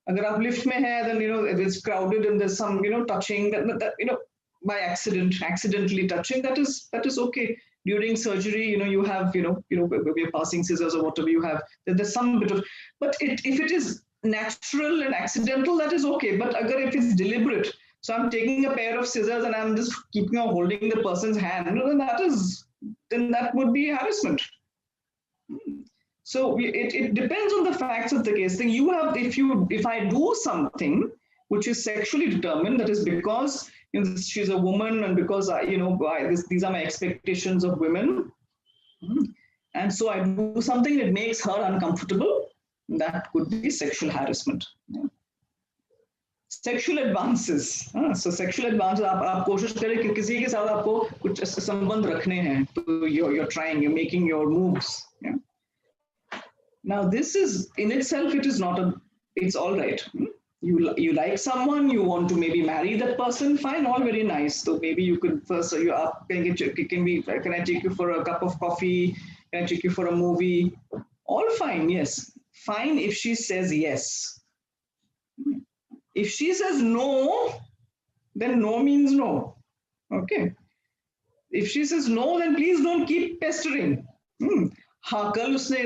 अगर आप lift में है, then it's crowded and there's some touching, that by accidentally touching, that is okay. During surgery, you have we're passing scissors or whatever you have. There's some bit of, but if it is natural and accidental, that is okay. But if it's deliberate, so I'm taking a pair of scissors and I'm just keeping on holding the person's hand, then that would be harassment. So it depends on the facts of the case. Then if I do something which is sexually determined, that is because she's a woman and because these are my expectations of women, and so I do something that makes her uncomfortable, that could be sexual harassment. Sexual advances. So sexual advances, आप कोशिश करें कि किसी के साथ आपको कुछ संबंध रखने हैं, तो you're trying, you're making your moves. Yeah? Now this is in itself, it's all right. You like someone, you want to maybe marry that person, fine, all very nice. So maybe you could first, can I take you for a cup of coffee? Can I take you for a movie? All fine, yes. Fine if she says yes. If she says no, then no means no. Okay. If she says no, then please don't keep pestering. हाँ कल उसने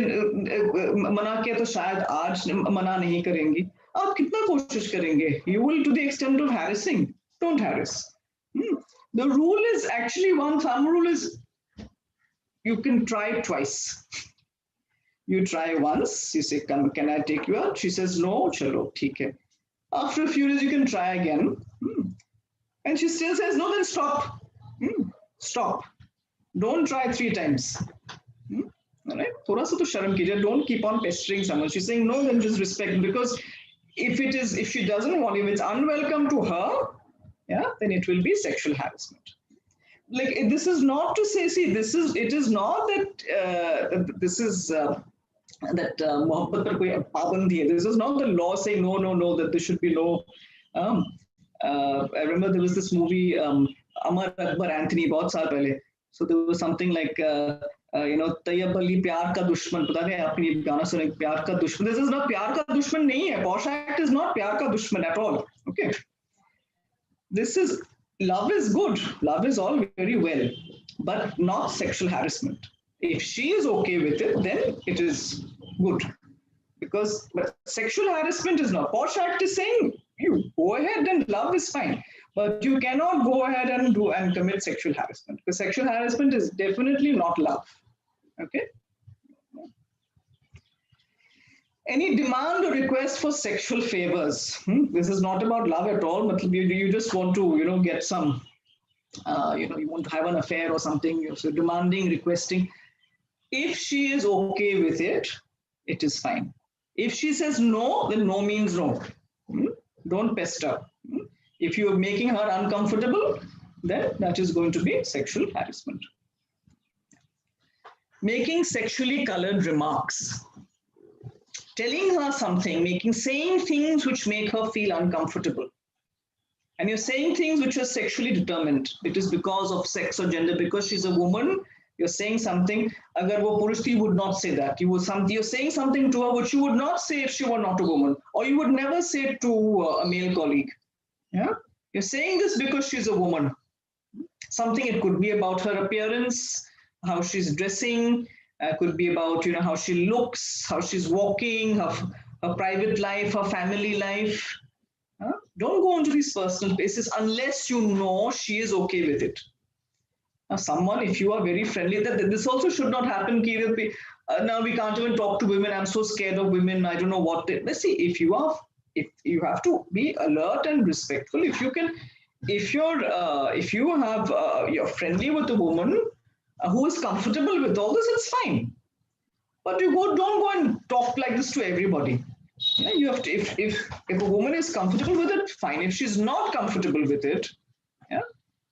मना किया तो शायद आज मना नहीं करेंगी. आप कितना कोशिश करेंगे? You will, to the extent of harassing. Don't harass. The rule is actually thumb rule is you can try twice. You try once, you say, can I take you out? She says no, chalo, theek hai. After a few days, you can try again. And she still says no, then stop. Stop. Don't try 3 times. All right? Thoda sa to sharam kijiye. Don't keep on pestering someone. She's saying no, then just respect. Because if she doesn't want, if it's unwelcome to her, yeah, then it will be sexual harassment. Like this is not to say, see, it is not that this is that mohabbat par koi pabandi hai. This is not the law saying no, that there should be no. I remember there was this movie Amar Akbar Anthony bahut saal pehle. So there was something like Tayyab Ali प्यार का दुश्मन, पता नहीं आपने गाना सुना प्यार का दुश्मन. This is not प्यार का दुश्मन नहीं है. Posh Act is not प्यार का दुश्मन at all. Okay. This is, love is good. Love is all very well, but not sexual harassment. If she is okay with it, then it is good. But sexual harassment is not. Posh Act is saying you go ahead and love is fine. But you cannot go ahead and commit sexual harassment, because sexual harassment is definitely not love. Okay. Any demand or request for sexual favors. This is not about love at all. But you just want to, get some, you want to have an affair or something. So demanding, requesting. If she is okay with it, it is fine. If she says no, then no means no. Don't pester. If you are making her uncomfortable, then that is going to be sexual harassment. Making sexually colored remarks. Telling her something, saying things which make her feel uncomfortable. And you're saying things which are sexually determined. It is because of sex or gender, because she's a woman, you're saying something. Agar wo purush thi, you would not say that. You're saying something to her which you would not say if she were not a woman, or you would never say it to a male colleague. Yeah, you're saying this because she's a woman. Something, it could be about her appearance, how she's dressing, could be about how she looks, how she's walking, her private life, her family life. Don't go into these personal places unless you know she is okay with it. Someone, if you are very friendly, that this also should not happen. Now we can't even talk to women. I'm so scared of women. I don't know what. Let's see. If you have to be alert and respectful. If you you're friendly with a woman who is comfortable with all this, it's fine. But don't go and talk like this to everybody. Yeah, you have to. If a woman is comfortable with it, fine. If she's not comfortable with it, yeah,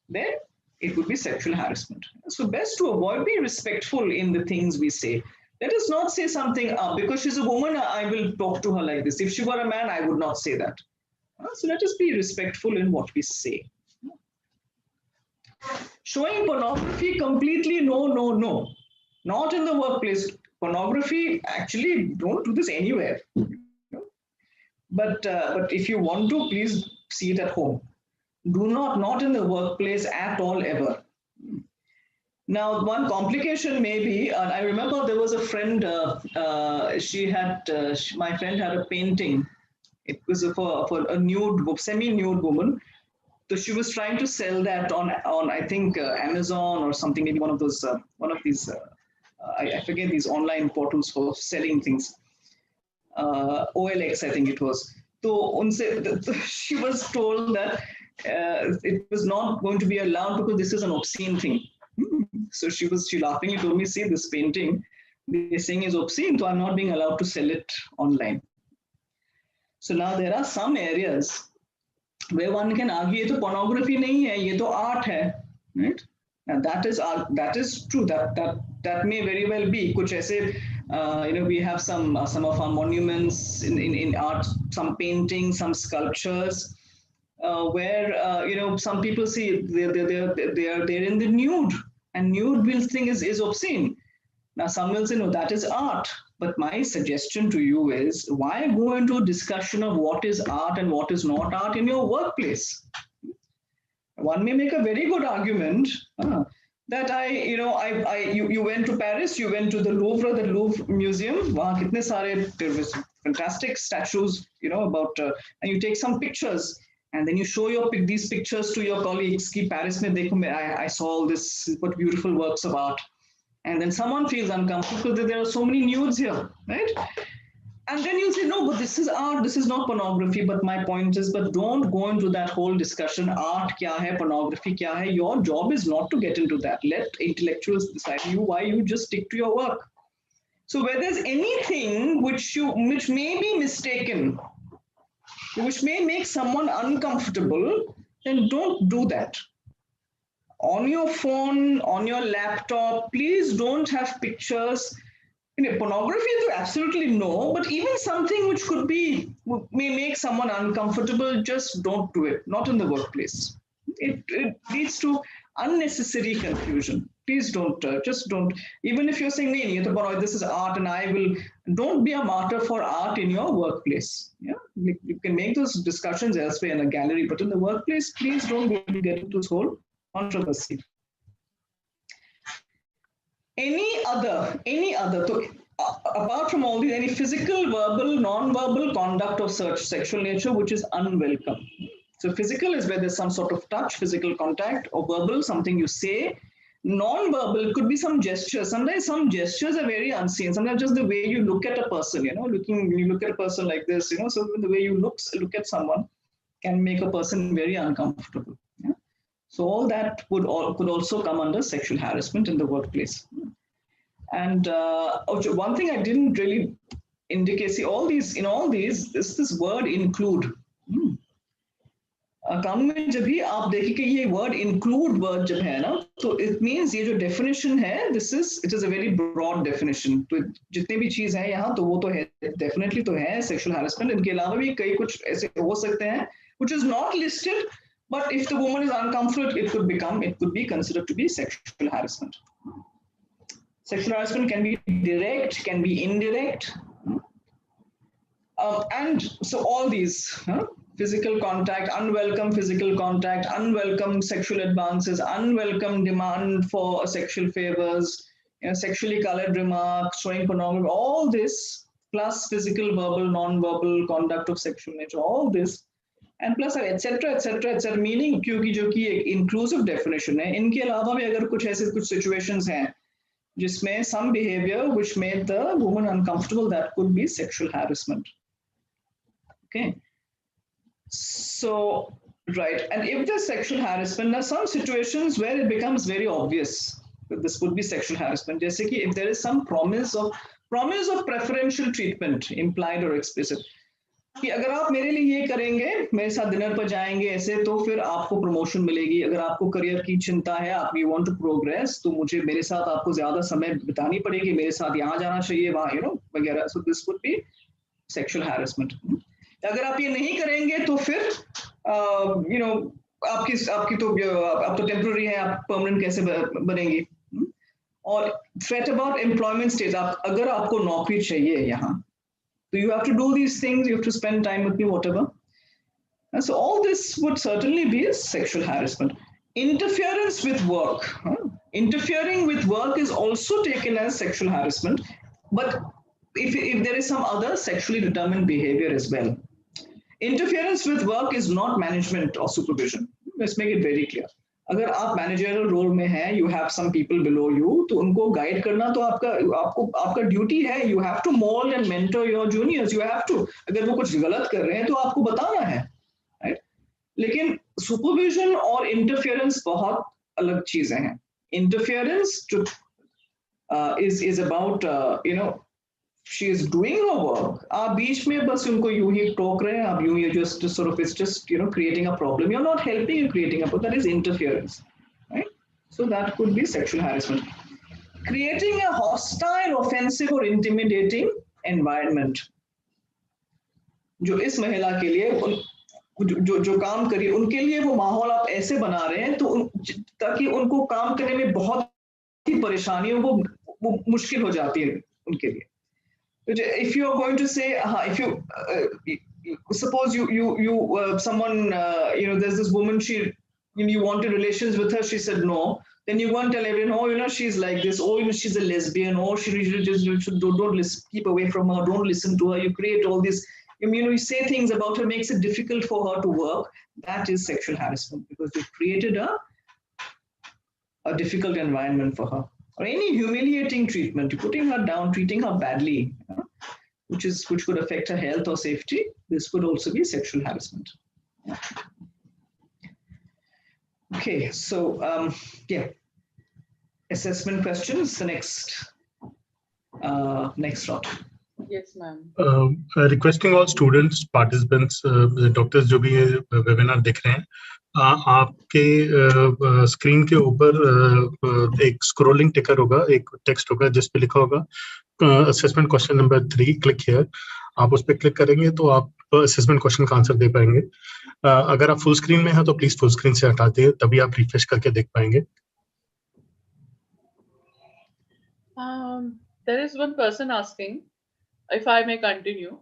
then it would be sexual harassment. So best to avoid, be respectful in the things we say. Let us not say something, because she's a woman, I will talk to her like this. If she were a man, I would not say that. So let us be respectful in what we say. Showing pornography, completely no. Not in the workplace. Pornography, actually, don't do this anywhere. But if you want to, please see it at home. Do not in the workplace at all, ever. Now, one complication may be, I remember there was a friend, my friend had a painting. It was for a nude, semi-nude woman. So she was trying to sell that on I think Amazon or something, maybe one of these, I forget, these online portals for selling things. OLX, I think it was. So she was told that it was not going to be allowed because this is an obscene thing. So she laughingly told me, see, this painting, they're saying is obscene, so I'm not being allowed to sell it online. So now there are some areas where one can argue, ये तो pornography नहीं है, ये तो art है, right? And that is true. That may very well be. कुछ ऐसे, we have some of our monuments in art, some paintings, some sculptures, where some people see they're in the nude, and nude will think is obscene. Now some will say, no, that is art. But my suggestion to you is, why go into a discussion of what is art and what is not art in your workplace? One may make a very good argument that you went to Paris, you went to the Louvre Museum. Wahan kitne sare, there was fantastic statues, about, and you take some pictures, and then you show these pictures to your colleagues. Ki Paris mein dekho, I saw all this, what beautiful works of art. And then someone feels uncomfortable because there are so many nudes here, right? And then you say, no, but this is art, this is not pornography. But my point is, but don't go into that whole discussion, art kya hai, pornography kya hai. Your job is not to get into that. Let intellectuals decide why you just stick to your work. So where there's anything which may be mistaken, which may make someone uncomfortable, then don't do that. On your phone, on your laptop, please don't have pictures. Pornography, absolutely no, but even something which may make someone uncomfortable, just don't do it. Not in the workplace. It leads to unnecessary confusion. Please don't, just don't. Even if you're saying, this is art, and don't be a martyr for art in your workplace. Yeah, you can make those discussions elsewhere in a gallery, but in the workplace, please don't get into this whole controversy. Any other, so, apart from all these, any physical, verbal, non-verbal conduct of such sexual nature which is unwelcome. So physical is where there's some sort of touch, physical contact, or verbal, something you say. Non-verbal could be some gestures. Sometimes some gestures are very unseen. Sometimes just the way you look at a person, when you look at a person like this, so the way you look at someone can make a person very uncomfortable. Yeah? So all that could also come under sexual harassment in the workplace. And one thing I didn't really indicate, see, in all these, this word include. कानून में जब भी आप देखें कि ये word include word जब है ना, तो it means ये जो definition है, it is a very broad definition. तो जितने भी चीज है यहाँ, तो वो तो है, definitely तो है sexual harassment. इनके अलावा भी कई कुछ ऐसे हो सकते हैं, which is not listed, but if the woman is uncomfortable, it could be considered to be sexual harassment. Sexual harassment can be direct, can be indirect, and so all these. Physical contact, unwelcome physical contact, unwelcome sexual advances, unwelcome demand for sexual favors, sexually colored remarks, showing pornography, all this, plus physical, verbal, non-verbal conduct of sexual nature, all this and plus etcetera etcetera etcetera, meaning क्योंकि जो कि एक inclusive definition है, इनके अलावा भी अगर कुछ ऐसे कुछ सिचुएशंस हैं जिसमें some behavior which made the woman uncomfortable, that could be sexual harassment. Okay, so right, and if there's sexual harassment, there are some situations where it becomes very obvious that this would be sexual harassment. जैसे कि if there is some promise of preferential treatment, implied or explicit, कि अगर आप मेरे लिए ये करेंगे, मेरे साथ डिनर पर जाएंगे ऐसे, तो फिर आपको प्रमोशन मिलेगी। अगर आपको करियर की चिंता है, आप यू वांट टू प्रोग्रेस, तो मुझे मेरे साथ आपको ज्यादा समय बितानी पड़ेगी, मेरे साथ यहाँ जाना चाहिए, वहाँ वगैरह। So this would be sexual harassment. अगर आप ये नहीं करेंगे तो फिर आपकी तो टेम्पररी है, आप परमानेंट कैसे बनेंगी। और थ्रेट अबाउट एम्प्लॉयमेंट स्टेज, अगर आपको नौकरी चाहिए यहाँ, so you have to do these things, you have to spend time with me, whatever. And so all this would certainly be sexual harassment. Interference with work. Interfering with work is also taken as sexual harassment, but if there is some other sexually determined behavior as well. Interference with work is not management or supervision. Let's make it very clear. अगर आप managerial role में हैं, you have some people below you, तो उनको guide करना तो आपका duty है। You have to mould and mentor your juniors, you have to. अगर वो कुछ गलत कर रहे हैं तो आपको बताना है, राइट? लेकिन सुपरविजन और इंटरफेरेंस बहुत अलग चीजें हैं। इंटरफेरेंस जो is about she is doing her work, आप बीच में बस उनको यूं ही टोक रहे हैं, आप यूं ही just sort of, it's just creating a problem, you're not helping in creating a problem, that is interference, right? So that could be sexual harassment. Creating a hostile, offensive or intimidating environment, जो इस महिला के लिए जो काम करिए उनके लिए वो माहौल आप ऐसे बना रहे हैं तो ताकि उनको काम करने में बहुत ही परेशानी हो, वो मुश्किल हो जाती है उनके लिए। If you are going to say, if you suppose you someone there's this woman, you wanted relations with her, she said no, then you go and tell everyone, oh, she's like this, oh, she's a lesbian, oh, she just don't listen, keep away from her, don't listen to her. You create all this, you say things about her, makes it difficult for her to work. That is sexual harassment, because you've created a difficult environment for her. Or any humiliating treatment, putting her down, treating her badly, which could affect her health or safety. This could also be sexual harassment. Okay, so yeah, assessment questions. The next lot. Yes, ma'am. Requesting all students, participants, doctors जो भी ये webinar देख रहे हैं, आपके screen के ऊपर एक स्क्रॉलिंग टिकर होगा, एक टेक्स्ट होगा जिस पे लिखा होगा assessment question number 3, click here. आप उस पर क्लिक करेंगे तो आप असेसमेंट क्वेश्चन का आंसर दे पाएंगे। अगर आप फुल स्क्रीन में हैं तो प्लीज फुल स्क्रीन से हटा दिए, तभी आप रिफ्रेश करके देख पाएंगे। There is one person asking, if I may continue,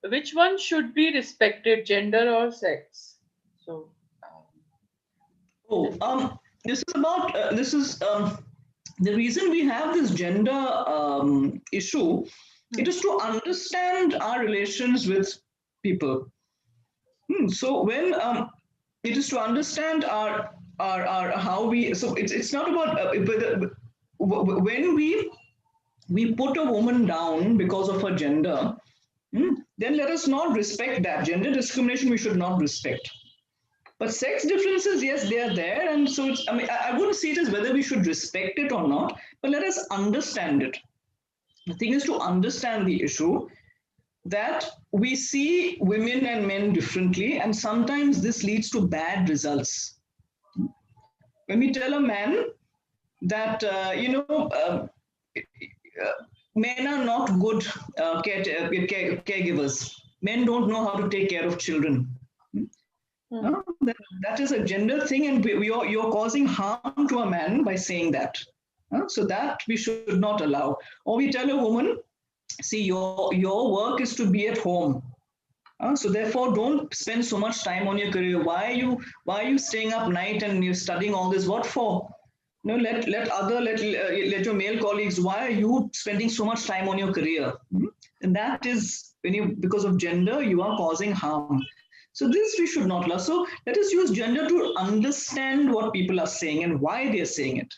which one should be respected, gender or sex? So, this is about the reason we have this gender issue. It is to understand our relations with people. So when it is to understand our how we. So it's not about when we put a woman down because of her gender. Then let us not respect that. Gender discrimination we should not respect. But sex differences, yes, they are there, and so it's, I wouldn't see it as whether we should respect it or not, but let us understand it. The thing is to understand the issue, that we see women and men differently, and sometimes this leads to bad results. When we tell a man that men are not good caregivers, men don't know how to take care of children. That is a gender thing, and you're causing harm to a man by saying that. So that we should not allow. Or we tell a woman, see, your work is to be at home. So therefore, don't spend so much time on your career. Why are you staying up night and you're studying all this? What for? Let your male colleagues. Why are you spending so much time on your career? And that is because of gender, you are causing harm. So this we should not allow. So let us use gender to understand what people are saying and why they're saying it.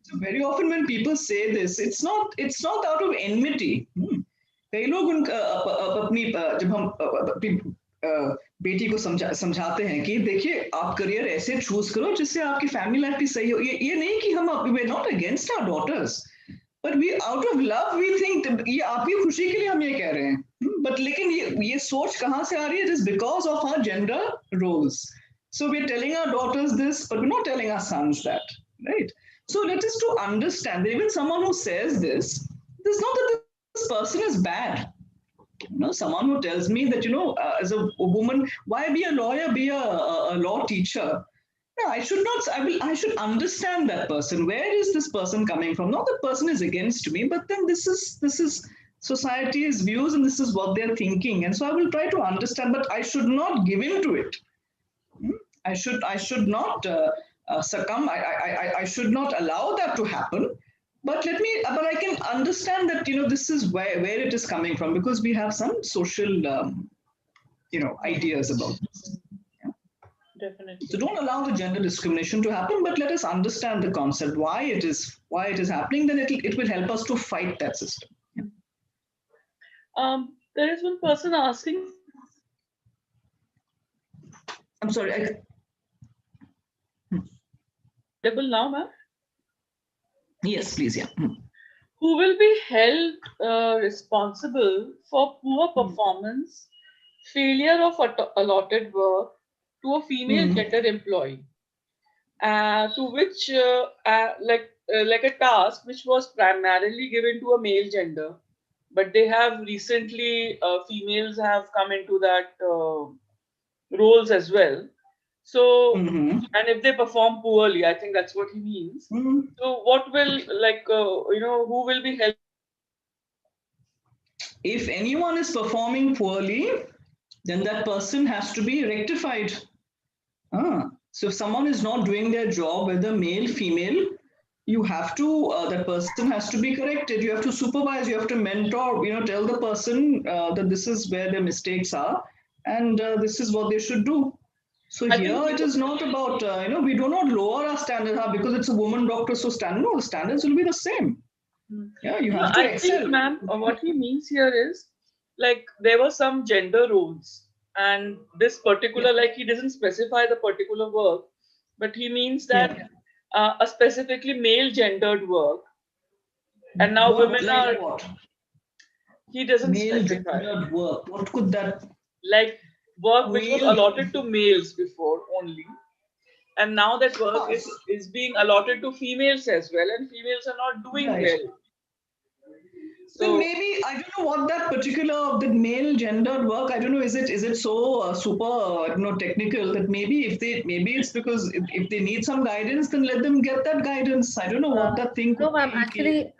So very often when people say this, it's not out of enmity. कई लोग अपनी जब हम अपनी बेटी को समझाते हैं कि देखिए आप करियर ऐसे चूज करो जिससे आपकी फैमिली लाइफ भी सही हो. ये नहीं कि हम we're not against our daughters, but we out of love we think ये आपकी खुशी के लिए हम ये कह रहे हैं. But लेकिन ये सोच कहाँ से आ रही है? It is because of our gender roles. So we're telling our daughters this, but we're not telling our sons that, right? So let us to understand that even someone who says this, it's not that this person is bad. Someone who tells me that, as a woman, why be a lawyer, be a law teacher? No, I should understand that person. Where is this person coming from? Not that person is against me, but then this is society's views and this is what they're thinking. And so I will try to understand, but I should not give in to it. I should not succumb. I should not allow that to happen. But I can understand that, this is where it is coming from, because we have some social, ideas about this. Yeah? Definitely. So don't allow the gender discrimination to happen, but let us understand the concept, why it is happening, then it will help us to fight that system. Yeah. There is one person asking. I'm sorry. Available now, ma'am? Yes, please, yeah. Who will be held responsible for poor performance, failure of allotted work to a female gender employee, to which like a task which was primarily given to a male gender, but they have recently females have come into that roles as well. So, and if they perform poorly, I think that's what he means. So, what will who will be held? If anyone is performing poorly, then that person has to be rectified. So if someone is not doing their job, whether male, female, you have to, that person has to be corrected. You have to supervise, you have to mentor, tell the person that this is where their mistakes are and this is what they should do. So here it is not about, we do not lower our standards because it's a woman doctor, so the standards will be the same. Yeah, you have to excel. I think, ma'am, what he means here is, like, there were some gender roles, and this particular, like, he doesn't specify the particular work, but he means that a specifically male gendered work, and now women are. What? He doesn't male specify. gendered work. What could that? Like work which was allotted to males before only, and now that work is being allotted to females as well, and females are not doing well. So maybe I don't know what that male gendered work. I don't know. Is it so super technical that maybe it's because if they need some guidance, then let them get that guidance. I don't know what that thing. No, ma'am. Actually,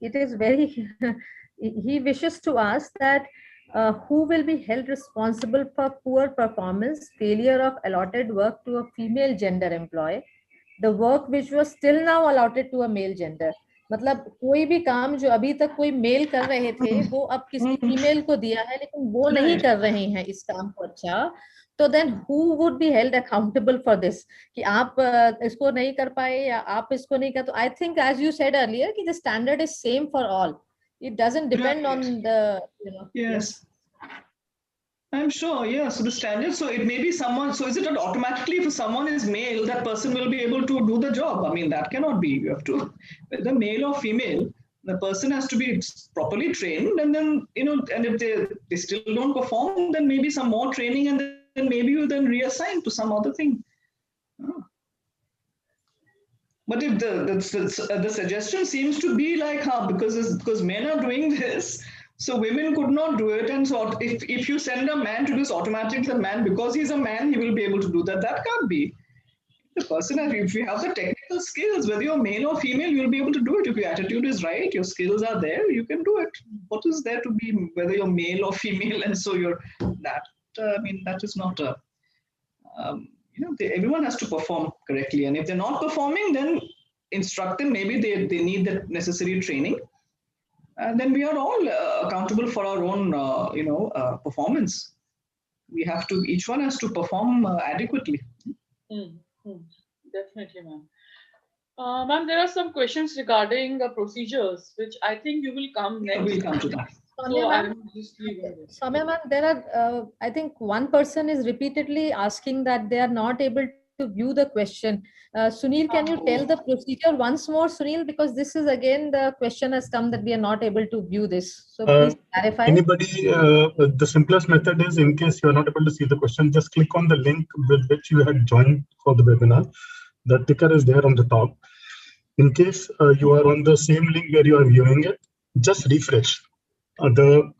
it is very. He wishes to ask that who will be held responsible for poor performance, failure of allotted work to a female gender employee, the work which was still now allotted to a male gender. मतलब कोई भी काम जो अभी तक कोई mail कर रहे थे वो अब किसी फीमेल को दिया है लेकिन वो नहीं कर रहे हैं इस काम को अच्छा, तो then who would be held accountable for this कि आप इसको नहीं कर पाए या आप इसको नहीं कर, तो I think as you said earlier कि the standard is same for all. It doesn't depend on the Yes. I'm sure, yeah. So the standard, so it may be someone, so is it not automatically if someone is male, that person will be able to do the job? I mean, that cannot be. You have to, whether male or female, the person has to be properly trained, and then, and if they still don't perform, then maybe some more training, and then maybe you then reassign to some other thing. But if the suggestion seems to be like, because men are doing this, so women could not do it, and so if you send a man to this, automatically the man, because he's a man, he will be able to do that. That can't be. The person, if you have the technical skills, whether you're male or female, you'll be able to do it. If your attitude is right, your skills are there, you can do it. What is there to be, whether you're male or female, and so you're that? That is not a. Everyone has to perform correctly, and if they're not performing, then instruct them. Maybe they need the necessary training. and then we are all accountable for our own, performance. We have to, each one has to perform adequately. Definitely, ma'am. Ma'am, there are some questions regarding procedures, which I think you will come next. We'll come to that. Soumya ma'am, Soumya ma'am, there are, I think one person is repeatedly asking that they are not able to view the question. Sunil, can you tell the procedure once more, Sunil? Because this is again the question has come that we are not able to view this. So please clarify. Anybody, the simplest method is, in case you are not able to see the question, just click on the link with which you had joined for the webinar. The ticker is there on the top. In case you are on the same link where you are viewing it, just refresh. The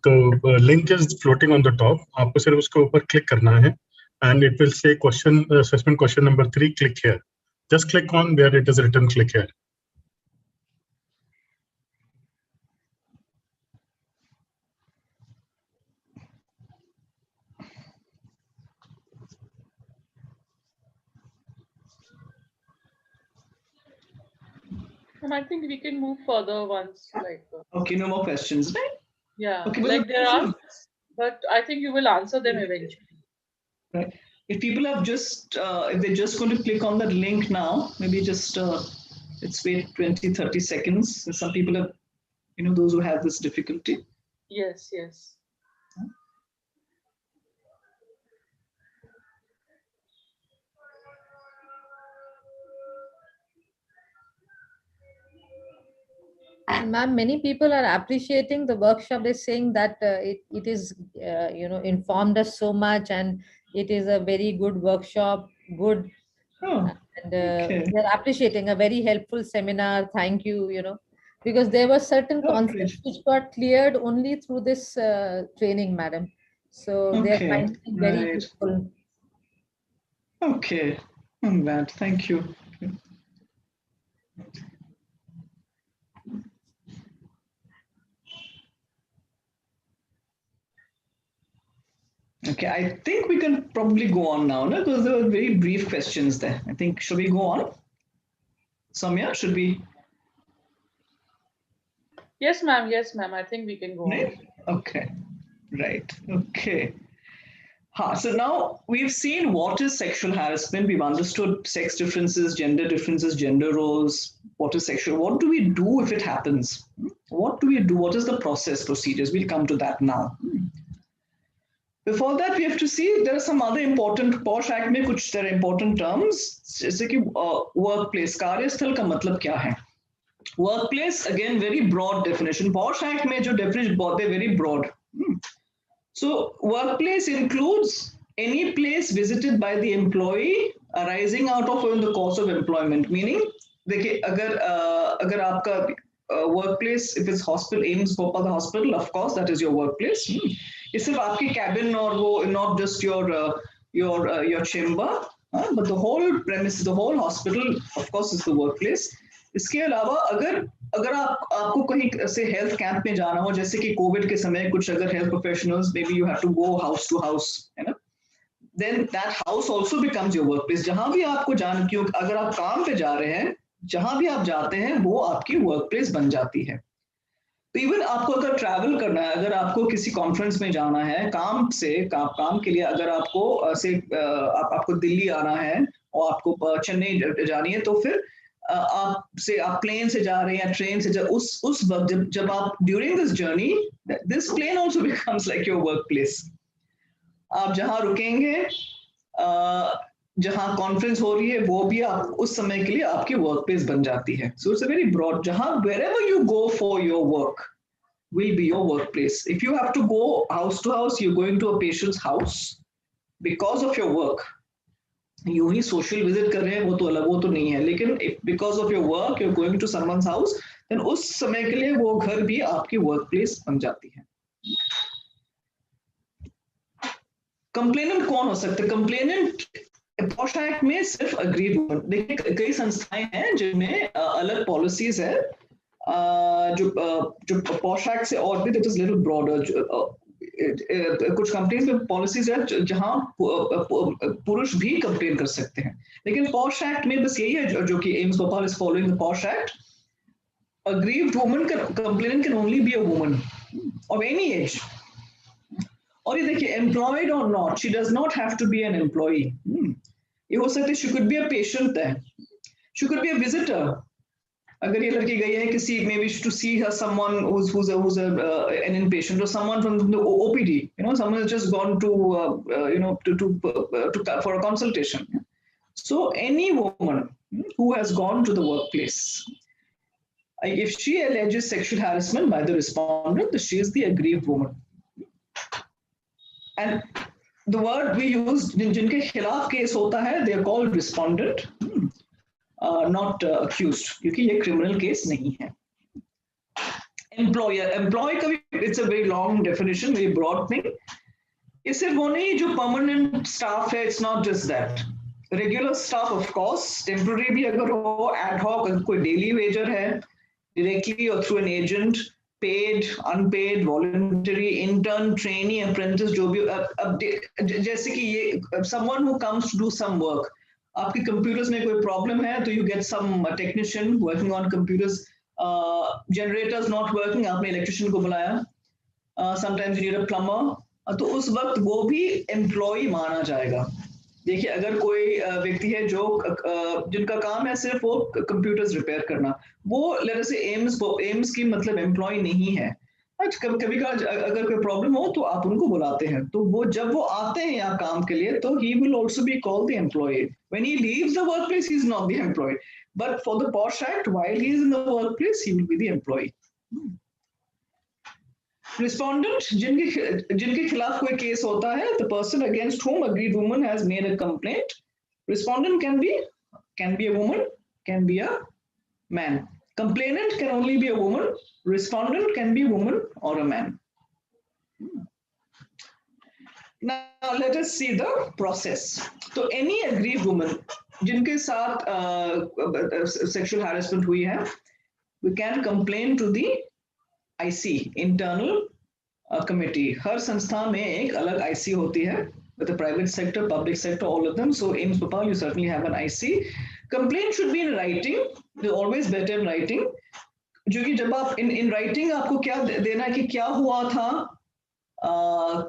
link is floating on the top. आपको सिर्फ उसके ऊपर click करना है, and it will say question assessment question number 3. Click here. Just click on where it is written. Click here. And I think we can move further once, like. Okay, no more questions, right? Yeah, okay, like there are, but I think you will answer them eventually. Right. If people have just, if they're just going to click on that link now, maybe just let's wait 20-30 seconds. Some people have, those who have this difficulty. Yes, yes. Ma'am, many people are appreciating the workshop. They're saying that it is, informed us so much, and it is a very good workshop. Good. Oh, and okay. they're appreciating a very helpful seminar. Thank you, because there were certain concepts which got cleared only through this training, madam. So they're finding it very useful. Okay, I'm glad. Thank you. Okay, I think we can probably go on now, no? Because there were very brief questions there. I think, should we go on? Soumya, should we? Yes, ma'am. Yes, ma'am. I think we can go on. Okay, right. Okay. So now we've seen what is sexual harassment. We've understood sex differences, gender roles. What is sexual? What do we do if it happens? What do we do? What is the process, procedures? We'll come to that now. Before that, we have to see there are some other important POSH Act में कुछ there are important terms जैसे कि workplace कार्यस्थल का मतलब क्या है? Workplace again very broad definition. POSH Act में जो definition they're very broad. So workplace includes any place visited by the employee arising out of or in the course of employment. Meaning देखिए अगर आपका workplace, if it's hospital, AIIMS BHOPAL the hospital, of course that is your workplace. It's सिर्फ आपकी cabin और वो not just your chamber, but the whole premise, the whole hospital, of course, is the workplace. इसके अलावा अगर आपको कहीं से health camp में जाना हो, जैसे कि COVID के समय कुछ अगर health professionals, maybe you have to go house to house, है ना? Then that house also becomes your workplace. जहाँ भी आपको जाना, क्यों अगर आप काम पे जा रहे हैं, जहाँ भी आप जाते हैं, वो आपकी workplace बन जाती है. तो इवन आपको अगर ट्रैवल करना है, अगर आपको किसी कॉन्फ्रेंस में जाना है काम के लिए, अगर आपको आपको दिल्ली आना है और आपको चेन्नई जानी है, तो फिर आप प्लेन से जा रहे हैं या ट्रेन से उस वक्त जब आप during this journey, this plane also becomes like your work place. आप जहाँ रुकेंगे, जहाँ कॉन्फ्रेंस हो रही है, वो भी आप उस समय के लिए आपकी वर्क प्लेस बन जाती है. So it's a very broad. जहाँ wherever you go for your work will be your workplace. If you have to go house to house, you're going to a patient's house because of your work. यूं ही social visit कर रहे हैं वो तो अलग, वो तो नहीं है, लेकिन because of your work you're going to someone's house, then उस समय के लिए वो घर भी आपकी वर्क प्लेस बन जाती है. कंप्लेनेंट कौन हो सकते हैं? कंप्लेनेंट POSH Act में सिर्फ अग्रीड. देखिए कई संस्थाएं हैं जिनमें अलग पॉलिसीज है, जो POSH Act से और भी दैट इज लिटिल ब्रॉडर. कुछ कंपनीज में पॉलिसीज है जहां पुरुष भी कंप्लेन कर सकते हैं, लेकिन POSH Act में बस यही है जो कि AIIMS BHOPAL is following the POSH Act. aggrieved woman complainant can only be a woman of any age. और ये देखिए, employed or not, she does not have to be an employee. ये हो सकता है she could be a patient there, she could be a visitor. अगर ये लड़की गई है किसी, maybe to see her someone who's an inpatient, or someone from the OPD, someone has just gone to for a consultation. So any woman who has gone to the workplace, if she alleges sexual harassment by the respondent, she is the aggrieved woman. And the word we use, जिनके खिलाफ case होता है, they are called respondent, not accused, क्योंकि ये criminal case नहीं है. Employee का भी, it's a very long definition, very broad thing. ये सिर्फ वो नहीं जो permanent staff है, it's not just that. Regular staff, of course, temporary भी अगर हो, ad hoc, अगर कोई daily wager है, directly or through an agent, paid, unpaid, voluntary, intern, trainee, apprentice, जो भी, जैसे कि ये someone who comes to do some work, आपके computers में कोई problem है, तो you get some technician working on computers, generators not working, आपने electrician को बुलाया, sometimes you need a plumber, तो उस वक्त वो भी employee माना जाएगा. देखिए, अगर कोई व्यक्ति है जो जिनका काम है सिर्फ वो कंप्यूटर्स रिपेयर करना, वो लेट अस से एम्स की मतलब एम्प्लॉय नहीं है. कभी अगर कोई प्रॉब्लम हो तो आप उनको बुलाते हैं, तो वो जब वो आते हैं यहाँ काम के लिए, तो he will also be called the employee. When he leaves the workplace he is not the employee, but for the POSH act while he is in the workplace he will be the employee. Respondent, जिनके खिलाफ कोई case होता है, the person against whom aggrieved woman has made a complaint. Respondent can be a woman, can be a man. Complainant can only be a woman. Respondent can be a woman or a man. Now let us see the process. So any aggrieved woman जिनके साथ sexual harassment हुई है, we can complain to the IC, internal committee. हर संस्था में एक अलग IC होती है, with the private sector, public sector, all of them. So AIIMS BHOPAL, you certainly have an IC. Complaint should be in writing. It's always better in writing. जो कि जब आप in writing आपको क्या देना कि क्या हुआ था,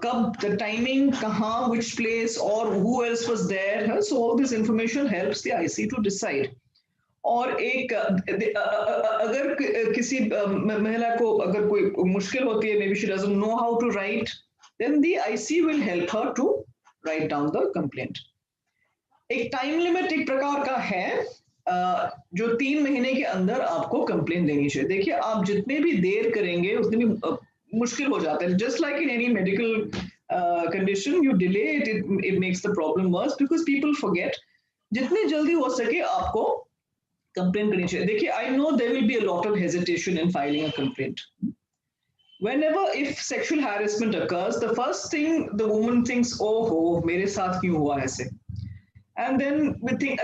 कब, the timing, कहाँ, which place, or who else was there. So all this information helps the IC to decide. और एक अगर किसी महिला को अगर कोई मुश्किल होती है, maybe she doesn't know how to write, then the IC will help her to write down the complaint. एक टाइम लिमिट एक प्रकार का है जो 3 महीने के अंदर आपको कंप्लेंट देनी चाहिए. देखिए, आप जितने भी देर करेंगे उतनी भी मुश्किल हो जाता है. Just like in any medical condition, you delay it, it makes the problem worse because people forget. जितनी जल्दी हो सके आपको complaint करनी चाहिए. देखिए, I know there will be a lot of hesitation in filing a complaint. Whenever if sexual harassment occurs, the first thing the woman thinks, oh, मेरे साथ क्यों हुआ ऐसे? And then we think,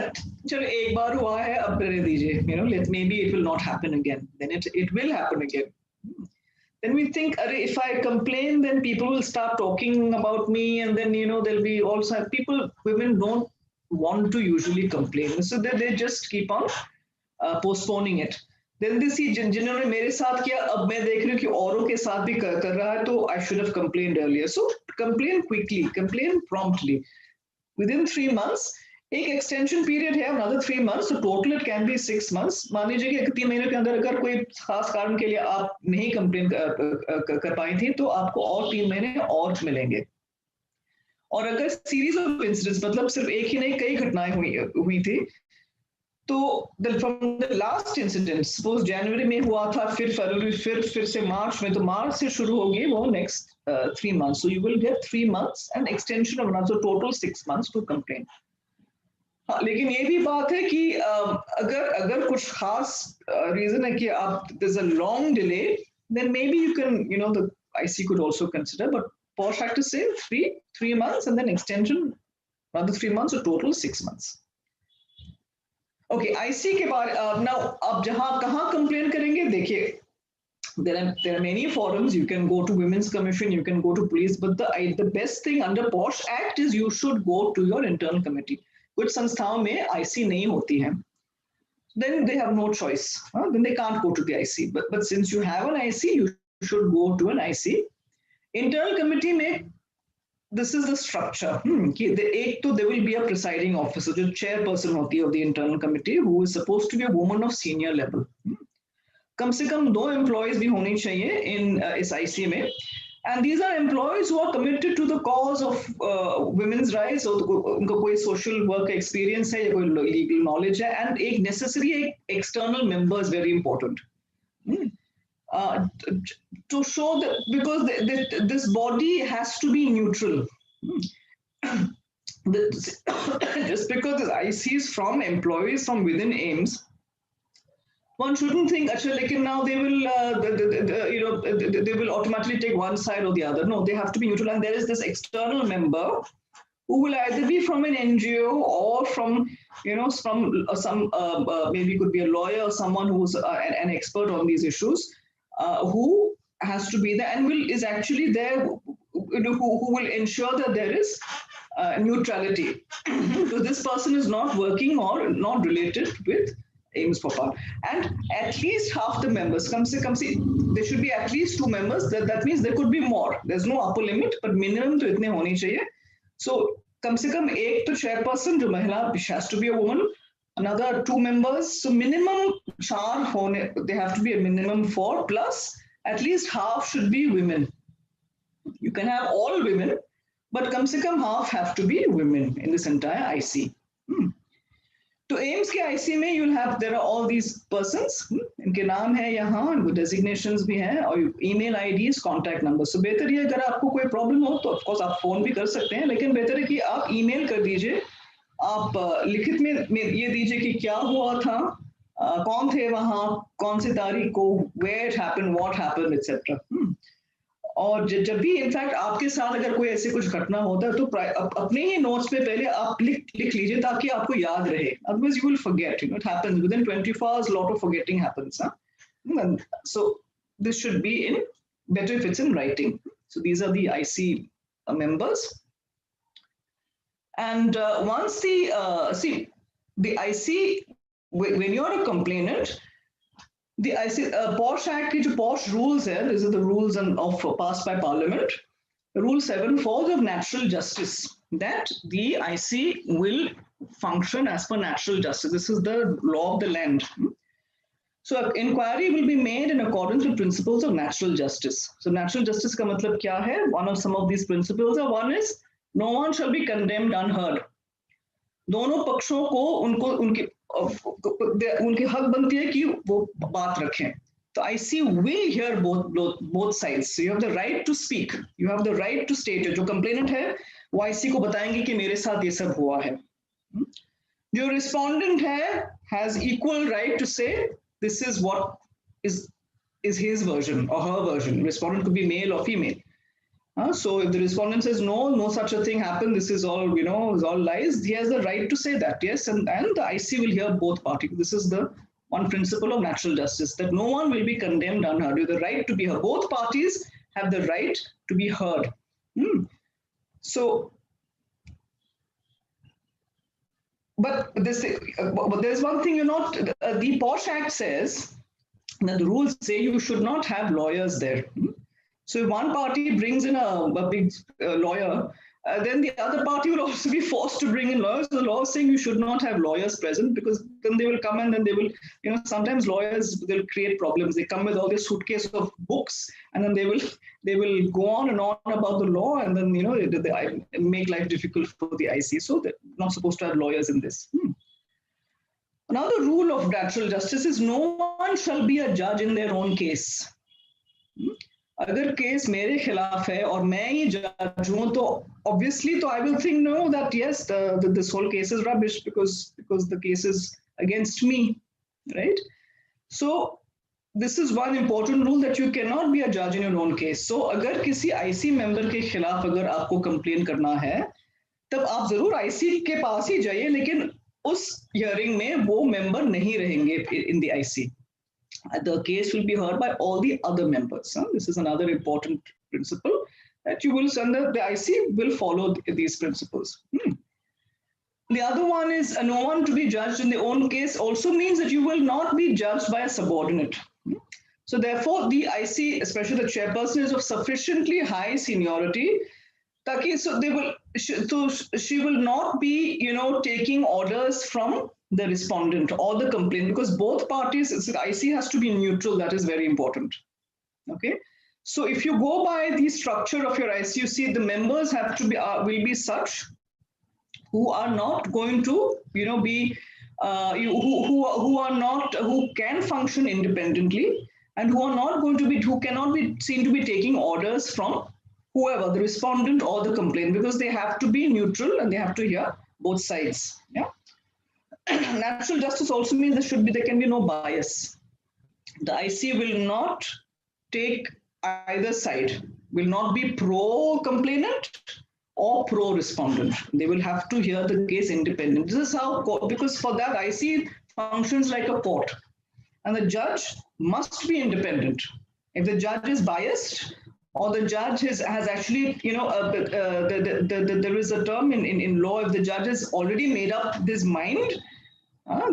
चलो एक बार हुआ है, अब करने दीजिए. Maybe it will not happen again. Then it will happen again. Then we think, if I complain, then people will start talking about me, and then there'll be also women don't want to usually complain, so they just keep on postponing it. Then they see जिन्होंने मेरे साथ किया, अब मैं देख रही हूँ कि औरों के साथ भी कर रहा है, तो I should have complained earlier. So complain quickly, complain promptly. Within 3 months, एक extension period है, another 3 months, so total it can be 6 months. मान लीजिए कि 3 महीने के अंदर अगर कोई खास कारण के लिए आप नहीं complain कर पाई थी, तो आपको और 3 महीने और मिलेंगे. और अगर series of incidents, मतलब सिर्फ एक ही नहीं कई घटनाएं हुई थी, तो from the last incident, suppose January में हुआ था, फिर फरवरी, फिर से मार्च में, तो मार्च से शुरू होगी वो next 3 months. So you will get 3 months and extension of another, so total 6 months to complain. हाँ, लेकिन ये भी बात है कि अगर कुछ खास reason है कि आप there's a long delay, then maybe you can, the IC could also consider, but posh act is say 3 months and then extension another 3 months, so total 6 months. Okay, IC के बारे now आप कहाँ complain करेंगे? देखिए, there are many forums. You can go to Women's Commission, you can go to police, but the best thing under POSH Act is you should go to your internal committee. कुछ संस्थाओं में IC नहीं होती है, then they have no choice. Then they can't go to the IC. But since you have an IC, you should go to an IC. Internal committee may, this is the structure. There will be a presiding officer, the chairperson of the internal committee, who is supposed to be a woman of senior level. कम से कम 2 employees भी होने चाहिए in इस IC में. And these are employees who are committed to the cause of women's rights, or उनका कोई social work experience है या कोई legal knowledge है, and एक necessary external member is very important. To show that, because this body has to be neutral. Just because this IC is from employees from within AIIMS, one shouldn't think, now they will, they will automatically take one side or the other. No, they have to be neutral, and there is this external member who will either be from an NGO or from, from some maybe could be a lawyer or someone who's an expert on these issues, who has to be there and is actually there, who will ensure that there is neutrality. So this person is not working or not related with AIIMS BHOPAL, and at least half the members. There should be at least 2 members. That means there could be more. There's no upper limit, but minimum to itne hone chahiye. So कम से कम एक तो chairperson जो महिला, has to be a woman. Another 2 members. So minimum 4 hone. They have to be a minimum 4, plus at least half should be women. You can have all women, but कम से कम half have to be women in this entire IC. तो AIIMS के IC में you'll have, there are all these persons, इनके नाम है यहाँ, designations भी हैं, और email IDs, contact numbers. So बेहतर ये, अगर आपको कोई problem हो तो of course आप phone भी कर सकते हैं, लेकिन बेहतर है कि आप email कर दीजिए, आप लिखित में ये दीजिए कि क्या हुआ था, कौन थे वहाँ, कौन सी तारीख को, where it happened, what happened, etc. और जब भी इनफैक्ट आपके साथ अगर कोई ऐसे कुछ घटना होता है तो अपने ही नोट्स पे पहले आप लिख लीजिए ताकि आपको याद रहे. Otherwise you will forget. It happens within 24 hours. A lot of forgetting happens. And so this should be in, better if it's in writing. So these are the IC members. And once the IC, when you're a complainant, the IC POSH Act के जो POSH rules है, these are the rules of passed by Parliament. Rule 7 falls of natural justice, that the IC will function as per natural justice. This is the law of the land. So inquiry will be made in accordance with principles of natural justice. So natural justice का मतलब क्या है? One of some of these principles are, one is no one shall be condemned unheard. दोनों पक्षों को उनकी हक बनती है कि वो बात रखें. So IC will hear both sides. So you have the right to speak. You have the right to state. जो complainant है वो IC को बताएंगे कि मेरे साथ ये सब हुआ है. जो respondent है has equal right to say this is what is his version or her version. Respondent could be male or female. So if the respondent says no such a thing happened, this is all, is all lies, he has the right to say that, yes, and the IC will hear both parties. This is the one principle of natural justice, that no one will be condemned unheard. You have the right to be heard. Both parties have the right to be heard. So, but there's one thing the POSH Act says that the rules say you should not have lawyers there. So if one party brings in a big lawyer, then the other party will also be forced to bring in lawyers. The law is saying you should not have lawyers present, because then they will come and then they will, sometimes lawyers, they'll create problems. They come with all this suitcase of books, and then they will go on and on about the law, and then, they make life difficult for the IC. So they're not supposed to have lawyers in this. Another rule of natural justice is no one shall be a judge in their own case. अगर case मेरे खिलाफ है और मैं ही जज हूं तो obviously I will think no, that yes, this whole case is rubbish because the case is against me, right? So this is one important rule, that you cannot be a judge in your own case. So अगर किसी IC member के खिलाफ अगर आपको complain करना है तब आप जरूर IC के पास ही जाइए, लेकिन उस hearing में वो member नहीं रहेंगे in the IC. The case will be heard by all the other members. This is another important principle that you will, the IC will follow these principles. The other one is no one to be judged in their own case also means that you will not be judged by a subordinate. So therefore, the IC, especially the chairperson, is of sufficiently high seniority. So they will, so she will not be, taking orders from the respondent or the complainant, because both parties, IC has to be neutral. That is very important. Okay. So if you go by the structure of your IC, you see the members have to be will be such who are not going to, be who can function independently, and who are not going to be, who cannot be seen to be taking orders from whoever, the respondent or the complainant, because they have to be neutral and they have to hear both sides. Yeah. Natural justice also means there can be no bias. The IC will not take either side, will not be pro-complainant or pro-respondent. They will have to hear the case independent. This is how, because for that IC functions like a court, and the judge must be independent. If the judge is biased, or the judge has actually, there is a term in law, if the judge has already made up his mind,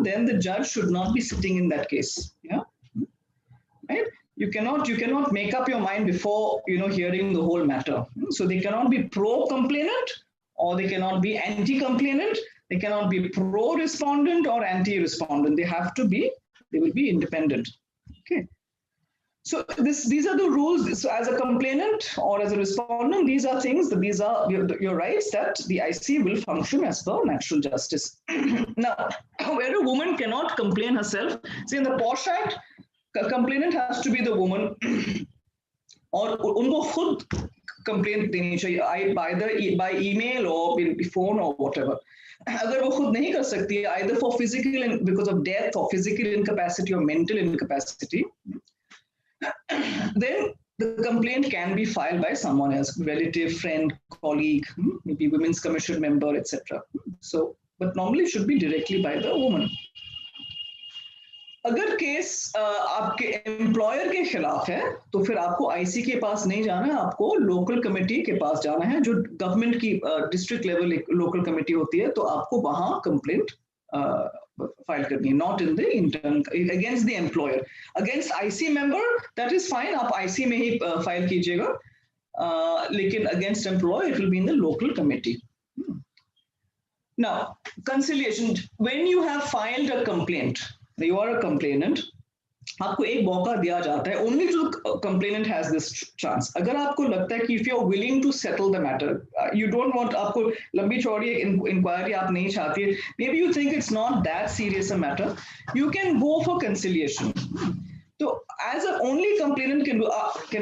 then the judge should not be sitting in that case. Yeah, right. You cannot make up your mind before hearing the whole matter. So they cannot be pro-complainant, or they cannot be anti-complainant. They cannot be pro-respondent or anti-respondent. They will be independent. Okay. So these are the rules. So as a complainant or as a respondent, these are your rights that the IC will function as per natural justice. Now, where a woman cannot complain herself, see in the POSH Act, a complainant has to be the woman, or unko khud complaint deni chahiye, either by email or phone or whatever. अगर वो खुद नहीं कर सकती, either for physical because of death or physical incapacity or mental incapacity, then the complaint can be filed by someone else, relative, friend, colleague, maybe women's commission member, etc. So, but normally it should be directly by the woman. अगर case आपके employer के खिलाफ है, तो फिर आपको IC के पास नहीं जाना है, आपको लोकल कमेटी के पास जाना है, जो गवर्नमेंट की डिस्ट्रिक्ट लेवल लोकल कमेटी होती है, तो आपको वहां कंप्लेंट फाइल करनी है, not in the intern against the employer. Against IC member that is fine, आप आईसी में ही फाइल कीजिएगा, लेकिन against employer it will be in the local committee. Now, conciliation, when you have filed a complaint, you are a complainant, आपको एक मौका दिया जाता है, only the complainant has this chance. अगर आपको लगता है कि if you are willing to settle the matter, you don't want, आपको लंबी चौड़ी inquiry आप नहीं चाहती, maybe you think it's not that serious a matter, you can go for conciliation. तो as a only complainant can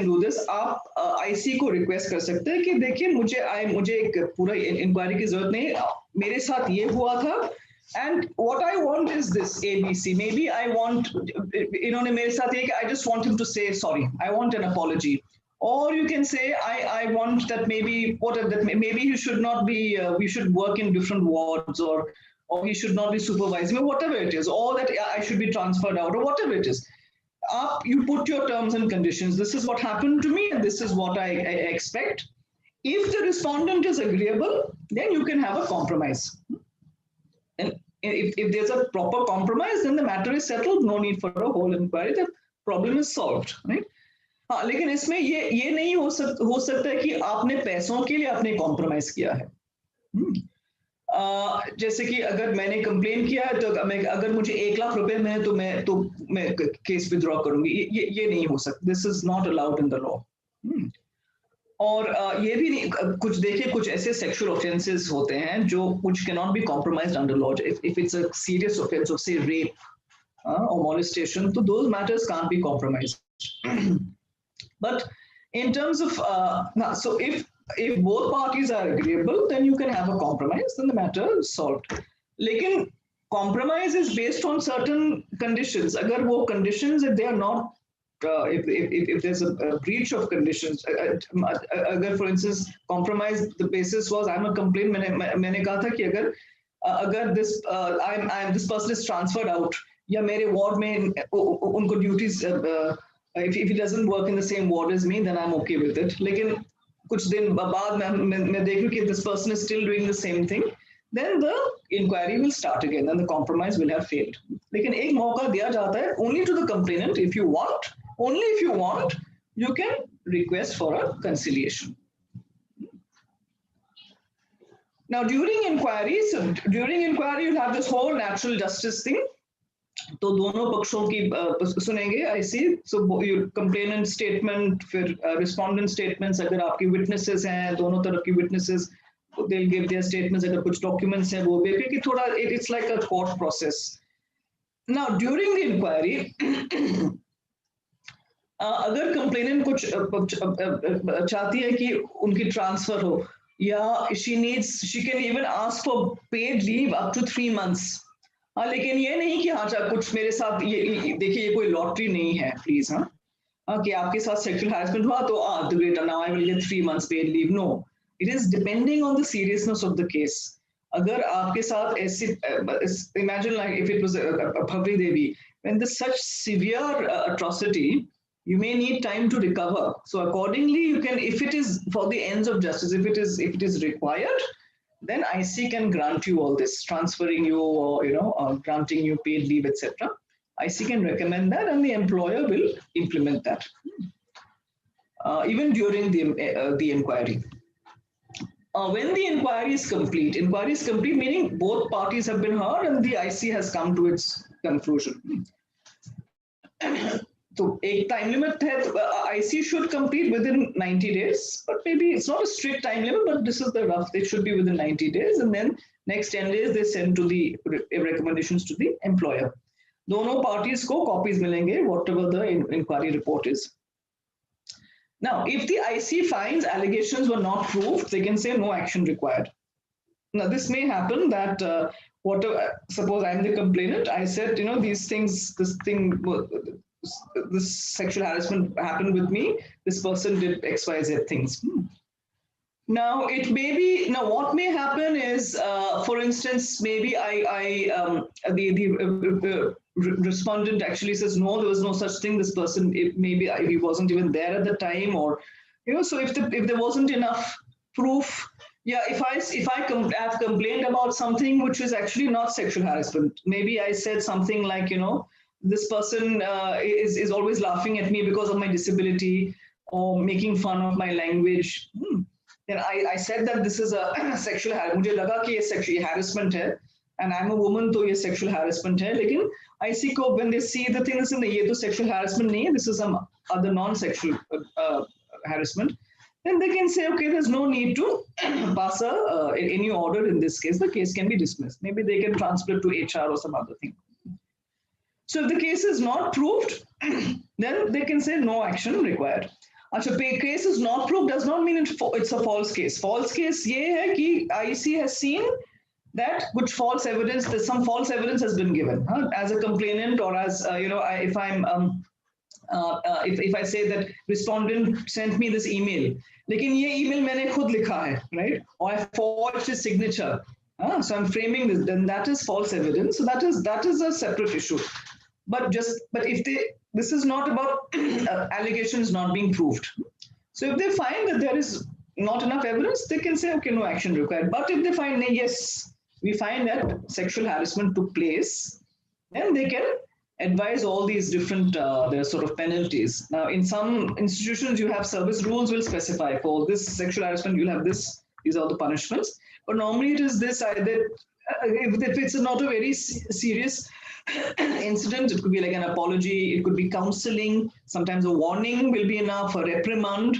do this, आप IC को request कर सकते हैं कि देखिए मुझे एक पूरा inquiry की जरूरत नहीं, मेरे साथ ये हुआ था, and what I want is this ABC. Maybe I want, इन्होंने मेरे साथ ये कि I just want him to say sorry, I want an apology. Or you can say I want that maybe maybe he should not be, we should work in different wards, or he should not be supervising, or whatever it is, or that I should be transferred out, or whatever it is. You put your terms and conditions. This is what happened to me, and this is what I expect. If the respondent is agreeable, then you can have a compromise. And if there's a proper compromise, then the matter is settled. No need for a whole inquiry. The problem is solved, right? हाँ, लेकिन इसमें ये नहीं हो सकता है कि आपने पैसों के लिए आपने कॉम्प्रोमाइज किया है. जैसे कि अगर मैंने कंप्लेन किया है, तो अगर मुझे 1 लाख रुपए में तो मैं केस विथड्रॉ करूंगी, ये नहीं हो सकता. This is not allowed in the law. और ये भी नहीं, कुछ देखिए, कुछ ऐसे सेक्सुअल ऑफेंसेस होते हैं जो which cannot be compromised under law. If it's a serious offense of, say, rape or molestation, so those matters can't be compromised. But in terms of so if both parties are agreeable, then you can have a compromise, then the matter is solved. लेकिन compromise is based on certain conditions. अगर वो conditions, if they are not, if there's a breach of conditions, अगर for instance compromise, the basis was I'm a complaint, मैंने कहा था कि अगर this person is transferred out, या मेरे ward में उनको duties, if he doesn't work in the same ward as me, then I'm okay with it. लेकिन कुछ दिन बाद मैं देख रही कि this person is still doing the same thing, then the inquiry will start again, then the compromise will have failed. लेकिन एक मौका दिया जाता है only to the complainant if you want, only if you want, you can request for a conciliation. Now during inquiry, you'll have this whole natural justice thing. तो दोनों पक्षों की सुनेंगे IC. So your complainant statement, फिर respondent statements, अगर आपकी witnesses हैं, दोनों तरफ की witnesses, they'll give their statements. अगर कुछ documents हैं वो भी, क्योंकि थोड़ा it's like a court process. Now during the inquiry, अगर complainant कुछ चाहती है कि उनकी transfer हो, या she can even ask for paid leave up to 3 months. हाँ, लेकिन ये नहीं कि हाँ कुछ मेरे साथ ये देखिए ये कोई लॉटरी नहीं है प्लीज. हाँ कि आपके साथ सेक्सुअल हैरेसमेंट हुआ तो great, now I will get 3 months paid leave. No, it is depending on the seriousness of the case. अगर आपके साथ ऐसे imagine like if it was a Bhanwari Devi, when there's such severe atrocity, you may need time to recover. So accordingly, you can, if it is for the ends of justice, if it is required, then IC can grant you all this, transferring you or granting you paid leave, etc. IC can recommend that, and the employer will implement that, even during the inquiry. When the inquiry is complete meaning both parties have been heard and the IC has come to its conclusion. So a time limit hai, IC should complete within 90 days, but maybe it's not a strict time limit, but this is the rough, it should be within 90 days, and then next 10 days they send to the recommendations to the employer. Dono parties ko copies milenge, whatever the inquiry report is. Now, if the IC finds allegations were not proved, they can say no action required. Now, this may happen that suppose I'm the complainant, I said, this sexual harassment happened with me, this person did XYZ things. Now it may be, what may happen is, for instance, maybe the respondent actually says, no, there was no such thing, this person, maybe he wasn't even there at the time, or, so if there wasn't enough proof, yeah, if I have complained about something which is actually not sexual harassment, maybe I said something like, this person is always laughing at me because of my disability or making fun of my language. Then I said that this is a sexual harassment. मुझे लगा कि ये sexual harassment है, and I'm a woman, तो ये sexual harassment है. लेकिन IC को when they see the thing, listen, ये तो sexual harassment नहीं है, this is some other non-sexual harassment. Then they can say, okay, there's no need to pass any order in this case. The case can be dismissed. Maybe they can transfer it to HR or some other thing. So if the case is not proved, then they can say no action required. Achha, case is not proved does not mean it's a false case. False case ye hai ki IC has seen that which false evidence, some false evidence has been given as a complainant, or as if I say that respondent sent me this email, lekin ye email maine khud likha hai, right? Or I forged his signature. So I'm framing this, then that is false evidence. So that is a separate issue. But if this is not about allegations not being proved. So if they find that there is not enough evidence, they can say, okay, no action required. But if they find, yes, we find that sexual harassment took place, then they can advise all these different their sort of penalties. Now, in some institutions, you have service rules will specify for this sexual harassment, you'll have this, these are the punishments. But normally it is this, either if it's not a very serious incident, it could be like an apology, it could be counseling, sometimes a warning will be enough, a reprimand,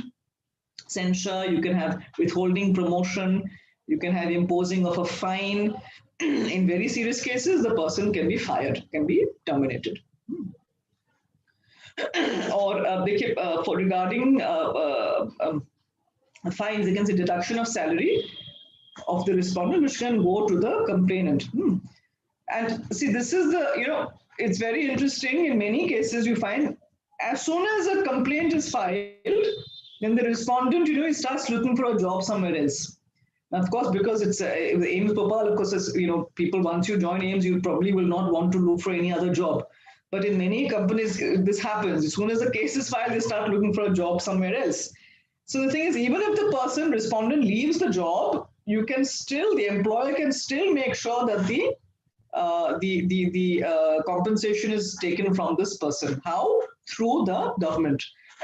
censure, you can have withholding promotion, you can have imposing of a fine. In very serious cases, the person can be fired, can be terminated. Or for regarding fines, they can say deduction of salary of the respondent, which can go to the complainant. And see, this is the, it's very interesting. In many cases, you find as soon as a complaint is filed, then the respondent, he starts looking for a job somewhere else. Now, of course, because it's AIIMS BHOPAL, of course, as, people, once you join AIIMS, you probably will not want to look for any other job. But in many companies, this happens. As soon as the case is filed, they start looking for a job somewhere else. So the thing is, even if the respondent leaves the job, the employer can still make sure that the compensation is taken from this person. How? Through the government,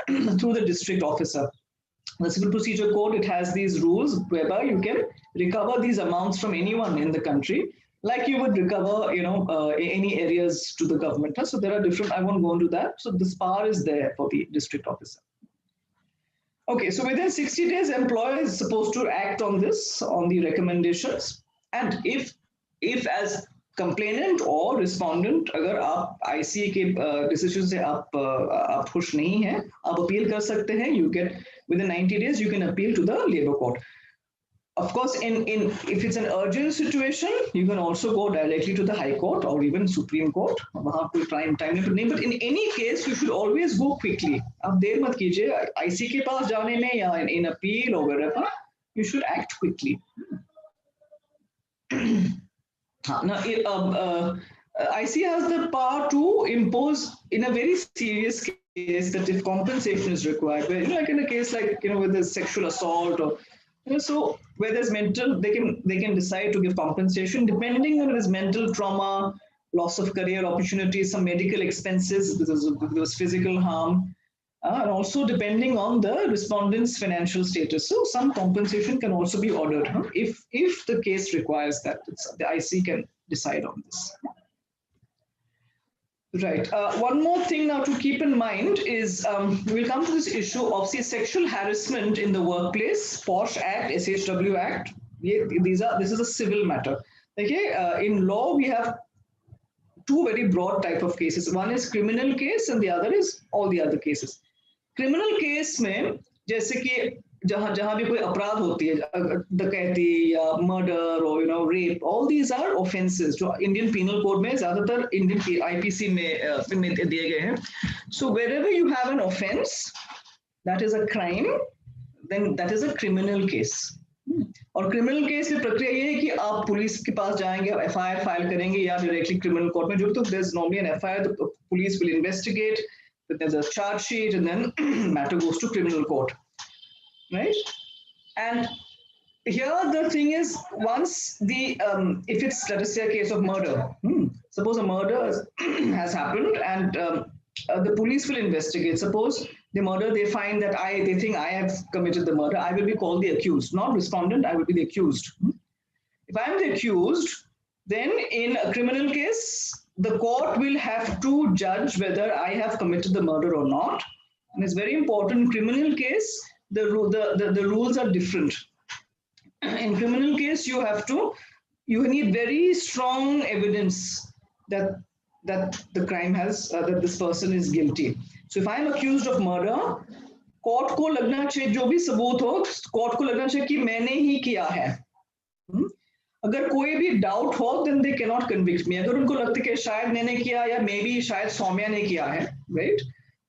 through the district officer. The Civil Procedure Code, it has these rules whereby you can recover these amounts from anyone in the country, like you would recover, any areas to the government. So there are different, I won't go into that. So this power is there for the district officer. Okay, so within 60 days, employer is supposed to act on this, on the recommendations. And if as complainant or respondent, अगर आप IC के decision से आप खुश नहीं हैं, आप appeal कर सकते हैं. You get within 90 days you can appeal to the labor court. Of course, if it's an urgent situation, you can also go directly to the High Court or even Supreme Court. वहाँ कोई time limit नहीं. But in any case, you should always go quickly. आप देर मत कीजिए. IC के पास जाने में या in appeal or wherever, you should act quickly. Now, IC has the power to impose in a very serious case that if compensation is required, where, like in a case like, with the sexual assault or, so where there's mental, they can decide to give compensation depending on his mental trauma, loss of career opportunities, some medical expenses because of physical harm, and also depending on the respondent's financial status. So some compensation can also be ordered if the case requires that. The IC can decide on this. Right. One more thing now to keep in mind is we'll come to this issue of sexual harassment in the workplace. POSH Act, SHW Act. This is a civil matter. Okay. In law, we have two very broad type of cases. One is criminal case, and the other is all the other cases. Criminal case में जैसे कि जहाँ भी कोई अपराध होती है, डकैती या मर्डर और rape, all these are offenses जो इंडियन पीनल कोड में ज्यादातर इंडियन IPC में दिए गए हैं. So wherever you have an offense that is a crime, then that is a criminal case. और क्रिमिनल केस में प्रक्रिया ये है कि आप पुलिस के पास जाएंगे, आप FIR फाइल करेंगे या डायरेक्टली क्रिमिनल कोर्ट में. जो तो there's normally an FIR, the police will investigate, but there's a charge sheet, and then matter goes to criminal court. Right? And here the thing is, once if it's, let us say, a case of murder, suppose a murder has happened and the police will investigate. Suppose the murder, they find that they think I have committed the murder, I will be called the accused, not respondent, I will be the accused. If I am the accused, then in a criminal case, the court will have to judge whether I have committed the murder or not. And it's very important, in criminal case, the rules are different. In criminal case, you need very strong evidence that the crime has, that this person is guilty. So if I am accused of murder, court को लगना चाहिए, जो भी सबूत हो, court को लगना चाहिए कि मैंने ही किया है. अगर कोई भी doubt हो, then they cannot convict me. अगर उनको लगता है कि शायद मैंने किया या maybe शायद सौम्या ने किया है, right?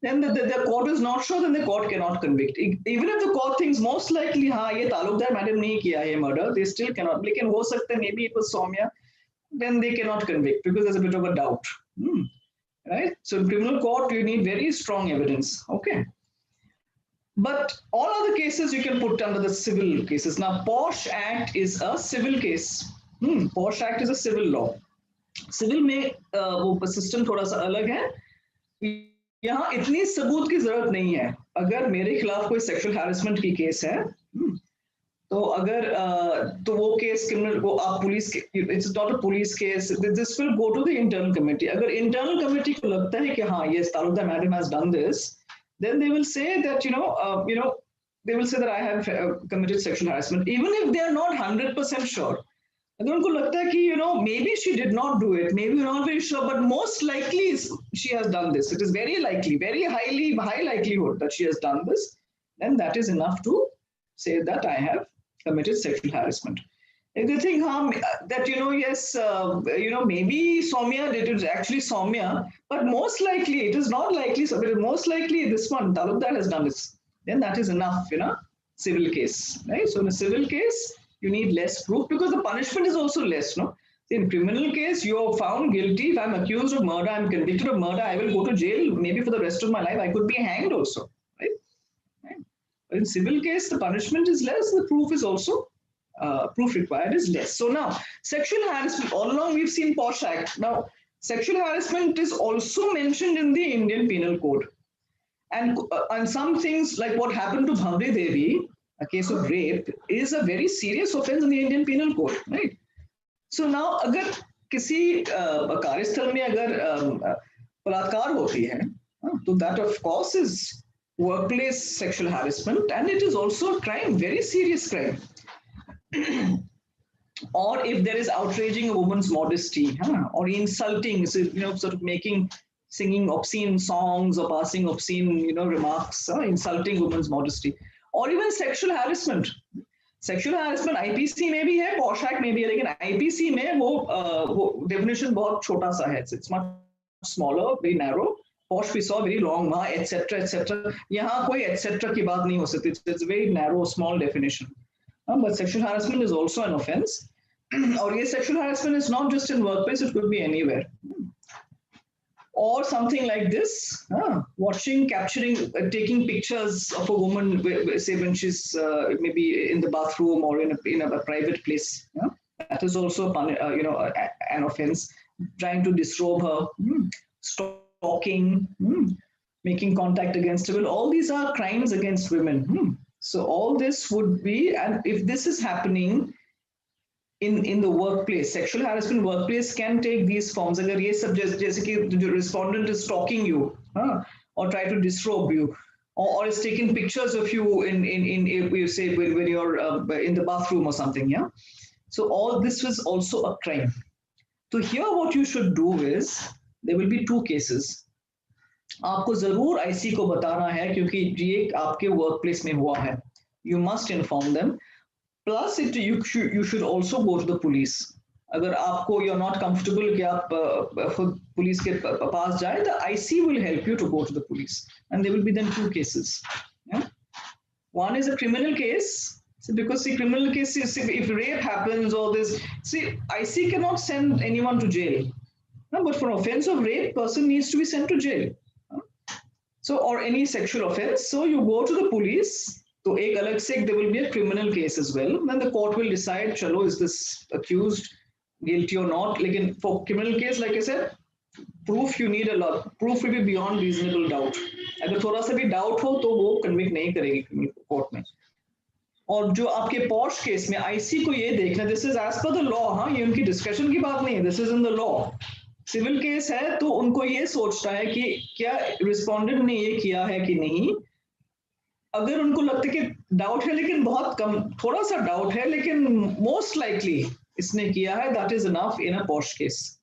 Then the court is not sure, then the court cannot convict. Even if the court thinks most likely, हाँ ये तालुकदार मैडम ने किया है murder, they still cannot. लेकिन हो सकता है maybe it was Saumya, then they cannot convict because there's a bit of a doubt. Right? So in criminal court, you need very strong evidence. Okay. But all other cases you can put under the civil cases. Now, POSH Act is a civil case. POSH Act is a civil law. Civil में वो system थोड़ा सा अलग है. यहाँ इतनी सबूत की जरूरत नहीं है. अगर मेरे खिलाफ कोई sexual harassment की केस है, तो अगर तो वो केस क्रिमिनल वो आप पुलिस के, it's not a police case, this will go to the internal committee. अगर internal committee को लगता है कि हाँ yes Talukdar madam has done this, then they will say that they will say that I have committed sexual harassment, even if they are not 100% sure. अगर उनको लगता है कि maybe she did not do it, maybe you're not very sure, but most likely she has done this. It is very likely, very high likelihood that she has done this. Then that is enough to say that I have committed sexual harassment. If they think that yes, maybe Soumya did it, actually Soumya, but most likely it is not likely. So most likely this one Talukdar has done this. Then that is enough in a civil case, right? So in a civil case, you need less proof because the punishment is also less. No, in criminal case, you are found guilty. If I'm accused of murder, I'm convicted of murder, I will go to jail maybe for the rest of my life. I could be hanged also, right? In civil case, the punishment is less, the proof is also proof required is less. So now, sexual harassment, all along we've seen POSH Act. Now, sexual harassment is also mentioned in the Indian Penal Code. And some things like what happened to Bhanwari Devi, a case of rape, is a very serious offense in the Indian Penal Code, right? So now, अगर किसी कार्यस्थल में अगर बलात्कार होती है, तो that of course is workplace sexual harassment, and it is also a crime, very serious crime. Or if there is outraging a woman's modesty, or insulting, so, sort of singing obscene songs or passing obscene, remarks, insulting women's modesty, or even sexual harassment. Sexual harassment IPC में भी है, POSH Act में भी है, लेकिन IPC में वो definition बहुत छोटा सा है. It's much smaller, very narrow. POSH we saw very long, etc. etc. यहाँ कोई etc. की बात नहीं हो सकती. It's a very narrow, small definition. But sexual harassment is also an offense. Or yes, sexual harassment is not just in workplace; it could be anywhere. Or something like this, watching, capturing, taking pictures of a woman, say when she's maybe in the bathroom or in a private place. That is also an offense. Trying to disrobe her, stalking, making contact against her. Well, all these are crimes against women. So all this would be, and if this is happening in the workplace, sexual harassment workplace can take these forms. अगर ये सब जैसे कि the respondent is stalking you, or try to disrobe you, or is taking pictures of you in you say when you're in the bathroom or something, yeah. So all this was also a crime. So here what you should do is there will be two cases. आपको जरूर IC को बताना है क्योंकि ये आपके workplace में हुआ है. You must inform them. Plus, you should also go to the police. अगर आपको you're not comfortable कि आप police के पास जाए, the IC will help you to go to the police, and there will be then two cases. Yeah? One is a criminal case. So because the criminal case is if rape happens or this, see, IC cannot send anyone to jail. But for offense of rape, person needs to be sent to jail. So or any sexual offense. So you go to the police. So एक अलग से there will be a criminal case as well. Then the court will decide, चलो, is this accused guilty or not? लेकिन for criminal case, like I said, proof you need a lot. Proof will be beyond reasonable doubt. अगर थोड़ा सा भी doubt हो तो वो convict नहीं करेगी criminal court में. और जो आपके POSH case में IC को ये देखना, this is as per the law, हाँ, ये उनकी discussion की बात नहीं है. This is in the law. Civil case है तो उनको ये सोचना है कि क्या respondent ने ये किया है कि नहीं. अगर उनको लगता है कि डाउट है लेकिन बहुत कम, थोड़ा सा डाउट है लेकिन मोस्ट लाइकली इसने किया है, that is enough in a POSH case.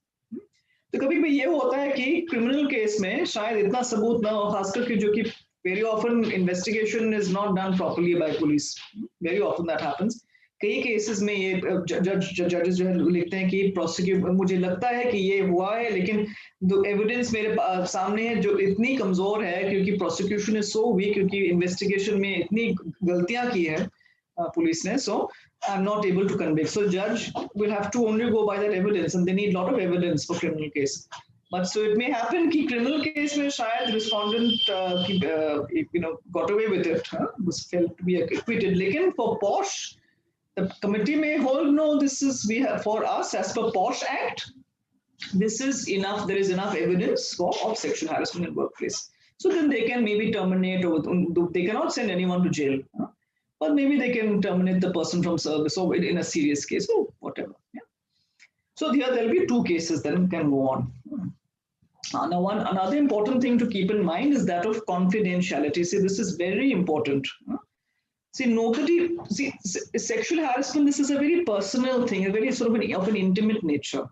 तो कभी कभी ये होता है कि क्रिमिनल केस में शायद इतना सबूत ना हो, खासकर कि जो कि very often investigation is not done properly by police. Very often that happens. कई केसेस में ये जजेस जो है लिखते हैं कि प्रोसिक्यूट, मुझे लगता है कि ये हुआ है लेकिन एविडेंस मेरे सामने है जो इतनी कमजोर है क्योंकि प्रोसिक्यूशन इज सो वीक, क्योंकि इन्वेस्टिगेशन में इतनी गलतियां की है पुलिस ने, so I am not able to convict. So जज will have to only go by that evidence and they need lot of evidence for criminal case. But so it may happen कि criminal case में शायद respondent got away with it, was failed to be acquitted. लेकिन for POSH the committee may hold, no, this is, we have, for us as per POSH Act, this is enough, there is enough evidence of sexual harassment in workplace. So then they can maybe terminate, or they cannot send anyone to jail, but maybe they can terminate the person from service or in a serious case or whatever. Yeah. So here there'll be two cases then can go on. Now another important thing to keep in mind is that of confidentiality. See, this is very important. See, sexual harassment, this is a very personal thing, a very sort of an intimate nature.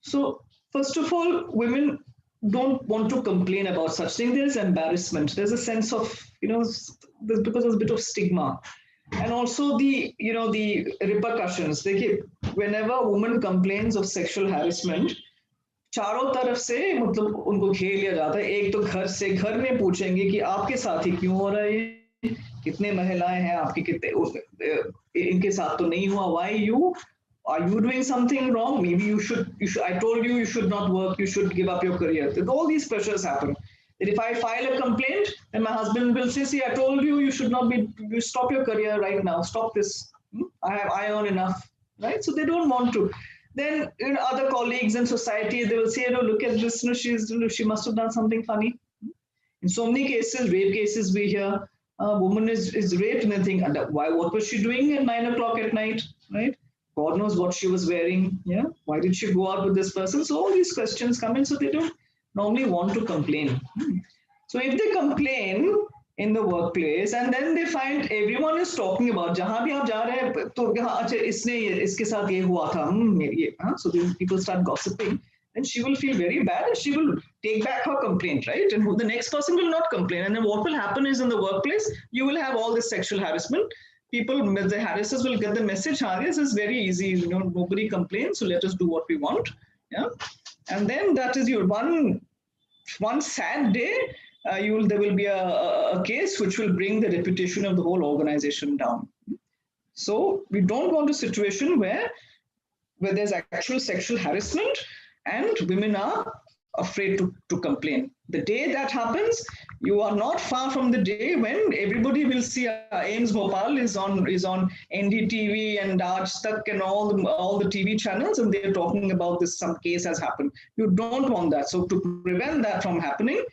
So first of all, women don't want to complain about such things. There is embarrassment. There's a sense of, because there's a bit of stigma. And also the repercussions. Whenever a woman complains of sexual harassment, चारों तरफ से मतलब उनको घेर लिया जाता है. एक तो घर में पूछेंगे कि आपके साथ ही क्यों हो रहा है, कितने महिलाएं हैं आपकी, कितने इनके साथ तो नहीं हुआ, why you are you doing something wrong, maybe you should I told you should not work, you should give up your career. All these pressures happen. That if I file a complaint, then my husband will say, see, I told you should not be, you stop your career right now, stop this, I earn enough, right? So they don't want to. Then other colleagues in society, they will say, look at this, she must have done something funny. In so many cases, rape cases, we hear a woman is raped and they think, what was she doing at 9 o'clock at night, right? God knows what she was wearing. Yeah, why did she go out with this person? So all these questions come in, so they don't normally want to complain. So if they complain in the workplace and then they find everyone is talking about, jahan bhi aap ja rahe hain, to acha isne iske sath ye hua tha, so then people start gossiping, and she will feel very bad and she will take back her complaint, right? And the next person will not complain. And then what will happen is in the workplace, you will have all this sexual harassment. People, the harassers will get the message, this is very easy, nobody complains, so let us do what we want. Yeah. And then that is your one sad day, there will be a case which will bring the reputation of the whole organization down. So we don't want a situation where there's actual sexual harassment and women are afraid to complain. The day that happens, you are not far from the day when everybody will see AIIMS Bhopal is on NDTV and Aaj Tak and all the TV channels, and they're talking about this, some case has happened. You don't want that. So to prevent that from happening,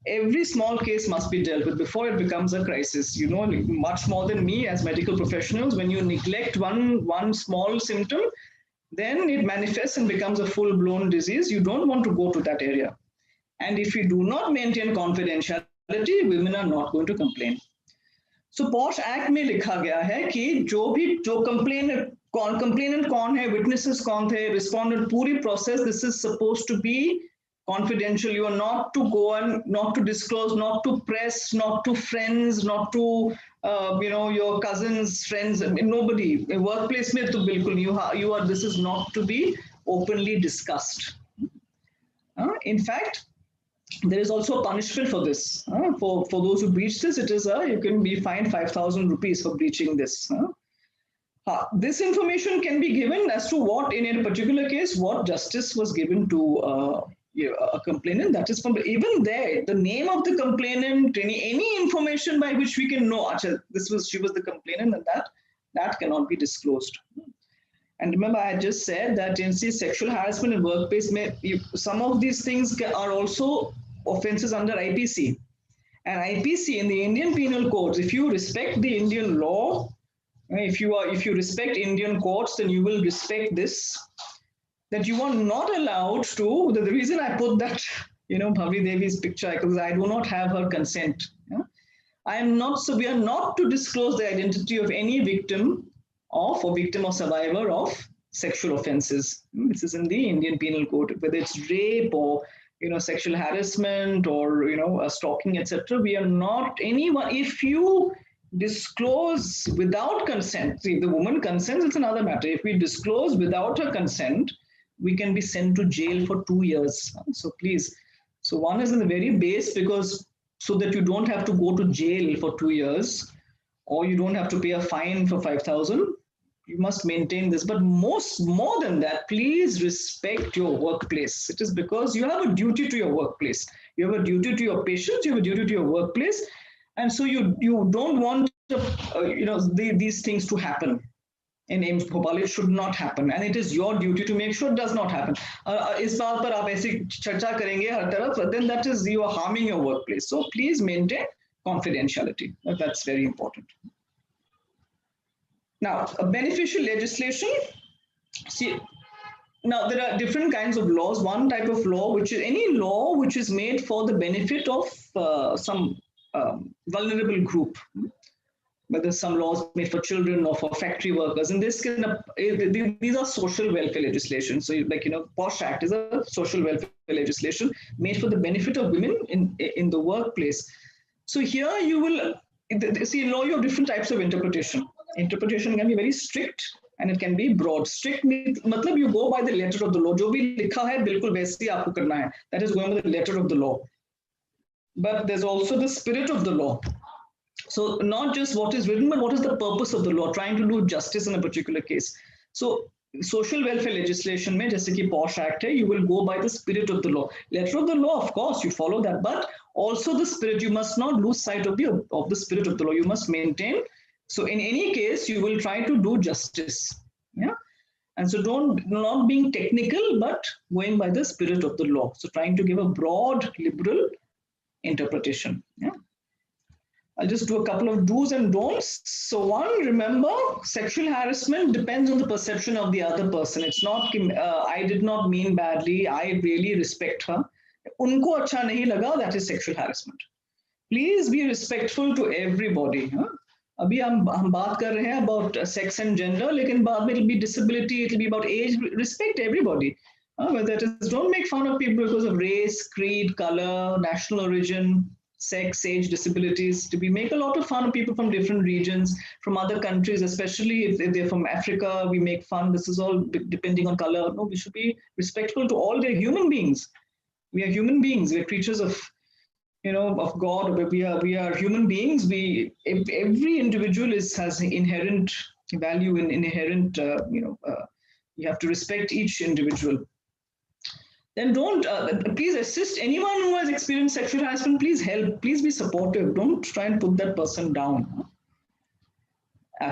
every small case must be dealt with before it becomes a crisis. Much more than me as medical professionals, when you neglect one small symptom, then it manifests and becomes a full-blown disease. You don't want to go to that area. And if you do not maintain confidentiality, women are not going to complain. So POSH Act में लिखा गया है कि जो complainant कौन है, witnesses कौन थे, respondent, पूरी process, this is supposed to be confidential. You are not to go and not to disclose, not to press, not to friends, not to your cousins, friends, nobody. A workplace mein to bilkul you are. This is not to be openly discussed. In fact, there is also a punishment for this. For those who breach this, it is you can be fined 5,000 rupees for breaching this. This information can be given as to what, in a particular case, what justice was given to a complainant. That is from even there, the name of the complainant, any information by which we can know, she was the complainant, and that cannot be disclosed. And remember, I just said that in sexual harassment in workplace, some of these things are also offenses under IPC. And IPC in the Indian Penal Codes, if you respect the Indian law, if you respect Indian courts, then you will respect this. That you are not allowed to, the reason I put that, Bhanwari Devi's picture, because I do not have her consent. We are not to disclose the identity of any victim or survivor of sexual offenses. This is in the Indian Penal Code, whether it's rape or, sexual harassment or, stalking, etc. We are not anyone, if you disclose without consent, see, if the woman consents, it's another matter. If we disclose without her consent, we can be sent to jail for 2 years. So please, so one is in the very base, because so that you don't have to go to jail for 2 years, or you don't have to pay a fine for 5,000. You must maintain this. But more than that, please respect your workplace. It is because you have a duty to your workplace. You have a duty to your patients. You have a duty to your workplace. And so you don't want these things to happen. In AIIMS Bhopal, it should not happen, and it is your duty to make sure it does not happen. इस बात पर आप ऐसी चर्चा करेंगे हर तरफ, then that is, you are harming your workplace. So please maintain confidentiality. That's very important. Now, beneficial legislation. See, now there are different kinds of laws. One type of law, which is any law which is made for the benefit of some vulnerable group. Whether some laws made for children or for factory workers. In this case, these are social welfare legislation. So POSH Act is a social welfare legislation made for the benefit of women in the workplace. So here you will see in law you have different types of interpretation. Interpretation can be very strict and it can be broad. Strict means you go by the letter of the law. Jo bhi likha hai, bilkul waise hi aapko karna hai. That is going by the letter of the law. But there's also the spirit of the law. So not just what is written, but what is the purpose of the law, trying to do justice in a particular case. So social welfare legislation mein, jaise ki POSH Act hai, you will go by the spirit of the law. Letter of the law, of course, you follow that, but also the spirit. You must not lose sight of the spirit of the law. You must maintain So in any case, you will try to do justice. Yeah. And so not being technical, but going by the spirit of the law. So trying to give a broad liberal interpretation. Yeah. I'll just do a couple of do's and don'ts. So one, remember, sexual harassment depends on the perception of the other person. It's not, I did not mean badly. I really respect her. Unko acha nahi laga, that is sexual harassment. Please be respectful to everybody. Huh? अभी हम बात कर रहे हैं about sex and gender, लेकिन बाद में it'll be disability, it'll be about age. Respect everybody. Whether it is, don't make fun of people because of race, creed, color, national origin, sex, age, disabilities. We make a lot of fun of people from different regions, from other countries, especially if they're from Africa. We make fun. This is all depending on color. No, we should be respectful to all. They're human beings. We are human beings. We're creatures of, of God. We are human beings. Every individual has inherent value and inherent, you have to respect each individual. Then don't, please assist anyone who has experienced sexual harassment. Please help. Please be supportive. Don't try and put that person down.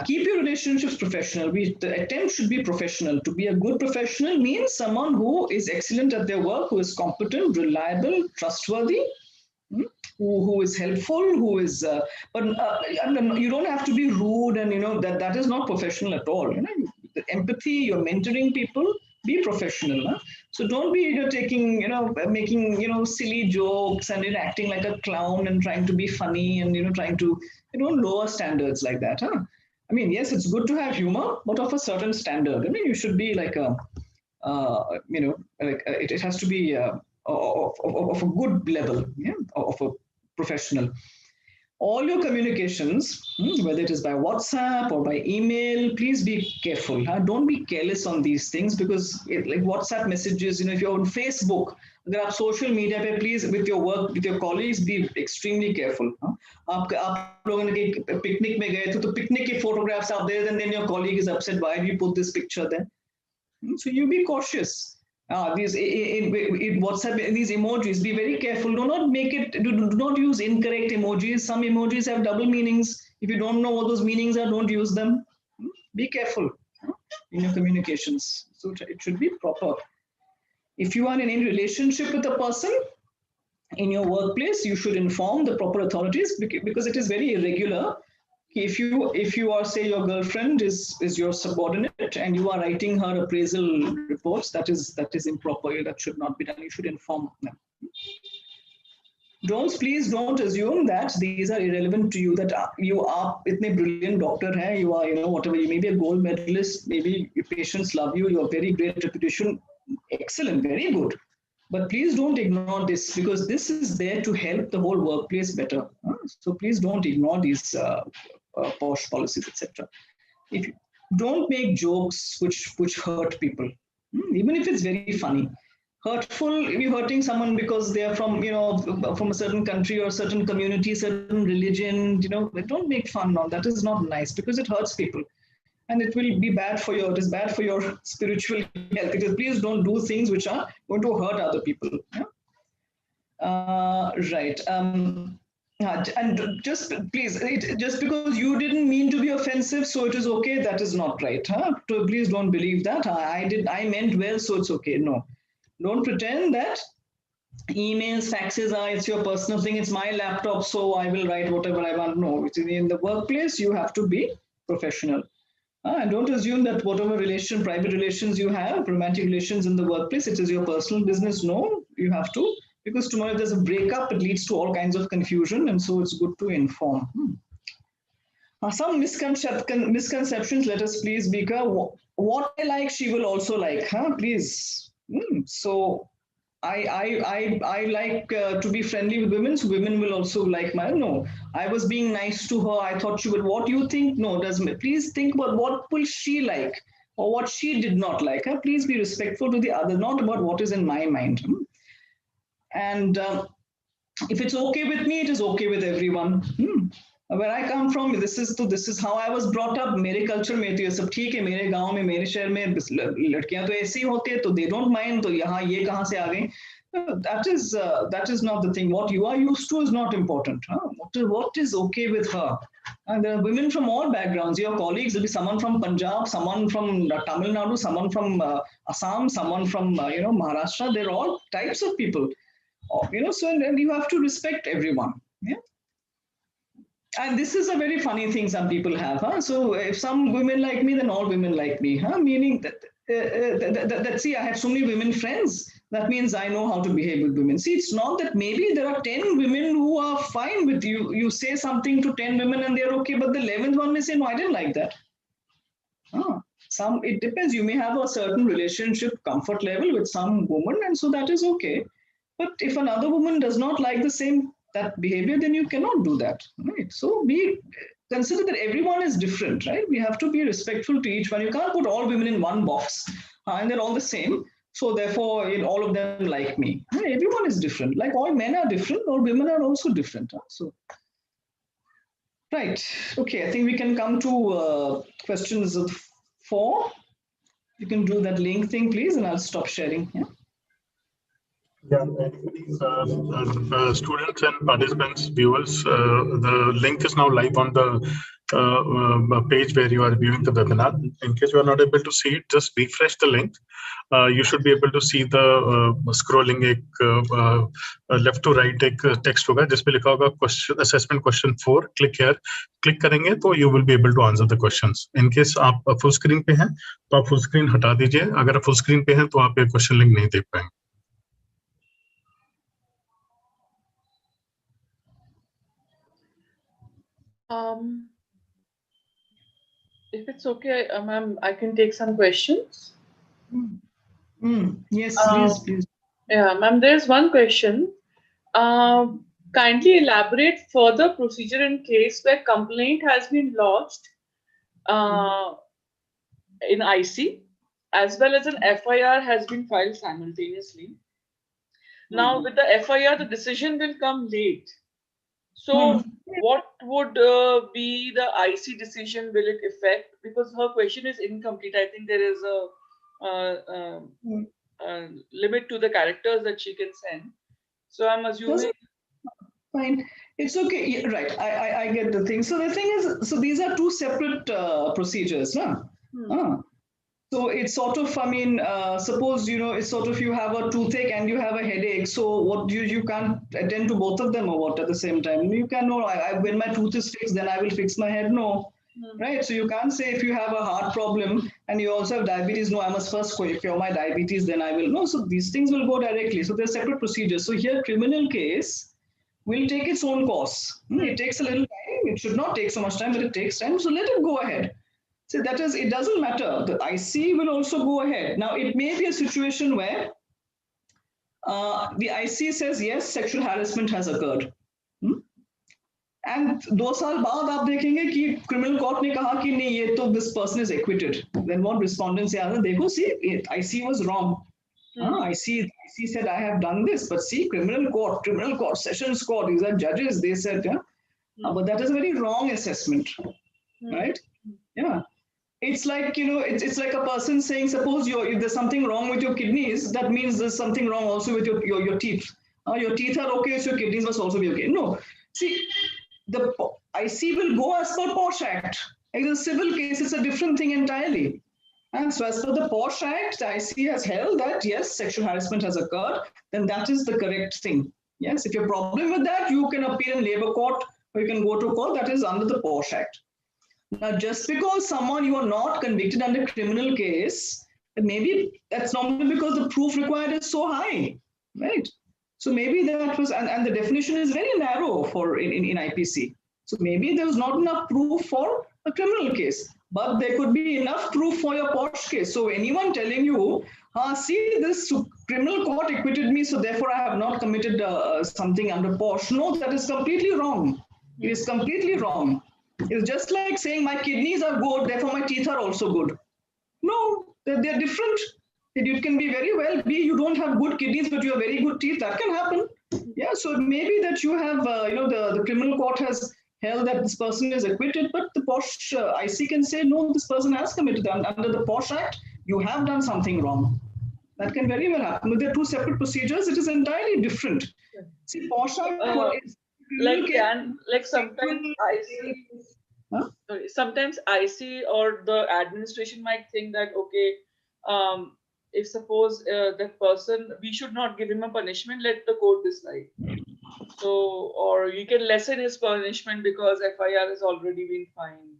Keep your relationships professional. The attempt should be professional. To be a good professional means someone who is excellent at their work, who is competent, reliable, trustworthy, who is helpful, who is, but you don't have to be rude, and that is not professional at all. The empathy, you're mentoring people, be professional. Huh? So don't be taking, making, silly jokes and acting like a clown and trying to be funny and, trying to, lower standards like that. Huh? I mean, yes, it's good to have humor, but of a certain standard. I mean, you should be like a, it has to be of a good level, yeah, of a professional. All your communications, whether it is by WhatsApp or by email, please be careful. Huh? Don't be careless on these things, because like WhatsApp messages, if you're on Facebook, there are social media, please, with your work, with your colleagues, be extremely careful. आप लोगों ने picnic में गए थे, तो picnic के photographs are there, and then your colleague is upset, why do you put this picture there? So you be cautious. These in WhatsApp, these emojis, be very careful. Do not make it. Do not use incorrect emojis. Some emojis have double meanings. If you don't know what those meanings are, don't use them. Be careful in your communications. So it should be proper. If you are in any relationship with a person in your workplace, you should inform the proper authorities, because it is very irregular. If you are, say, your girlfriend is your subordinate and you are writing her appraisal reports, that is improper. That should not be done. You should inform them. Please don't assume that these are irrelevant to you, that you are a brilliant doctor, you are, whatever, you may be a gold medalist, maybe your patients love you, you have very great reputation, excellent, very good. But please don't ignore this, because this is there to help the whole workplace better. So please don't ignore these posh policies, etc. If you don't make jokes which hurt people, even if it's very funny. Hurtful, if you're hurting someone because they are from from a certain country or a certain community, certain religion, don't make fun of that. Is not nice, because it hurts people. And it will be bad for it is bad for your spiritual health. Because please don't do things which are going to hurt other people. Yeah? Right. And just please, just because you didn't mean to be offensive, so it is okay, that is not right. Huh? So please don't believe that. I meant well, so it's okay. No. Don't pretend that emails, faxes it's your personal thing. It's my laptop, so I will write whatever I want. No, in the workplace, you have to be professional. And don't assume that whatever private relations you have, romantic relations in the workplace, it is your personal business. No, you have to, because tomorrow if there's a breakup, it leads to all kinds of confusion, and so it's good to inform. Some misconceptions, let us please, Bika. What I like, she will also like, please. So I like to be friendly with women, so women will also like no, I was being nice to her, I thought she would. What do you think? No, doesn't. Please think about what will she like or what she did not like. Please be respectful to the other, not about what is in my mind. And if it's okay with me, it is okay with everyone. Where I come from, this is how I was brought up. मेरे culture में तो ये सब ठीक है. मेरे गांव में, मेरे शहर में लड़कियां तो ऐसी होती है, तो they don't mind. तो यहाँ ये कहाँ से आ गई? That is not the thing. What you are used to is not important. What is okay with her? And there are women from all backgrounds. Your colleagues will be someone from Punjab, someone from Tamil Nadu, someone from Assam, someone from Maharashtra. They're all types of people. So and you have to respect everyone. Yeah. And this is a very funny thing some people have. So if some women like me, then all women like me. Meaning that see, I have so many women friends. That means I know how to behave with women. See, it's not that maybe there are 10 women who are fine with you. You say something to 10 women and they're okay, but the 11th one may say, no, I didn't like that. It depends. You may have a certain relationship comfort level with some woman, and so that is okay. But if another woman does not like that behavior, then you cannot do that. Right? So we consider that everyone is different, right? We have to be respectful to each one. You can't put all women in one box and they're all the same. So therefore, all of them like me. Everyone is different. Like all men are different, all women are also different. So, right. Okay, I think we can come to questions of 4. You can do that link thing, please, and I'll stop sharing. Yeah, students and participants, viewers, the link is now live on the page where you are viewing the webinar. In case you are not able to see it, just refresh the link. You should be able to see the scrolling left to right text होगा जिसपे लिखा होगा question assessment question 4. Click here. Click करेंगे तो you will be able to answer the questions. In case आप full screen पे हैं तो आप full screen हटा दीजिए. अगर आप full screen पे हैं तो आप ये question link नहीं देख पाएंगे. If it's okay, ma'am, I can take some questions. Yes, please. Yeah, ma'am, there's one question. Kindly elaborate further procedure in case where complaint has been lodged in IC as well as an FIR has been filed simultaneously. Now, with the FIR, the decision will come late. So, what would be the IC decision? Will it affect? Because her question is incomplete. I think there is a limit to the characters that she can send. So, I'm assuming. Fine. It's okay. Yeah, right. I get the thing. So, the thing is, so these are two separate procedures. So it's sort of, suppose, it's sort of you have a toothache and you have a headache. So what you can't attend to both of them or what at the same time? You can know, when my tooth is fixed, then I will fix my head. No, right? So you can't say if you have a heart problem and you also have diabetes, no, I must first cure my diabetes, then I will. No, so these things will go directly. So they're separate procedures. So here, criminal case will take its own course. It takes a little time. It should not take so much time, but it takes time. So let it go ahead. So that is, it doesn't matter. The IC will also go ahead. Now, it may be a situation where the IC says, yes, sexual harassment has occurred. And 2 साल बाद आप देखेंगे कि criminal court ने कहा कि नहीं ये तो this person is acquitted. Then what respondents say, देखो, see, IC was wrong. IC said, I have done this, but see, criminal court, sessions court, these are judges, they said, but that is a very wrong assessment, right? Yeah. It's like, it's like a person saying, suppose if there's something wrong with your kidneys, that means there's something wrong also with your teeth. Your teeth are okay, so your kidneys must also be okay. No. See, the IC will go as per POSH Act. In a civil case, it's a different thing entirely. And so as per the POSH Act, the IC has held that, yes, sexual harassment has occurred, then that is the correct thing. Yes, if you have a problem with that, you can appeal in labor court or you can go to court. That is under the POSH Act. Now, just because you are not convicted under criminal case, maybe that's not because the proof required is so high, right? So maybe that was, and the definition is very narrow for in IPC. So maybe there was not enough proof for a criminal case, but there could be enough proof for your POSH case. So anyone telling you, see, this criminal court acquitted me, so therefore I have not committed something under POSH. No, that is completely wrong. It is completely wrong. It's just like saying my kidneys are good, therefore my teeth are also good. No, they're different. It can be very well be you don't have good kidneys, but you have very good teeth. That can happen. Yeah, so maybe that you have, the criminal court has held that this person is acquitted, but the POSH IC can say, no, this person has committed. Under the POSH Act, you have done something wrong. That can very well happen. But they're two separate procedures. It is entirely different. See, Porsche, like sometimes I see, sorry, sometimes I see, or the administration might think that, okay, if suppose that person, we should not give him a punishment, let the court decide. So, or you can lessen his punishment because FIR has already been fined.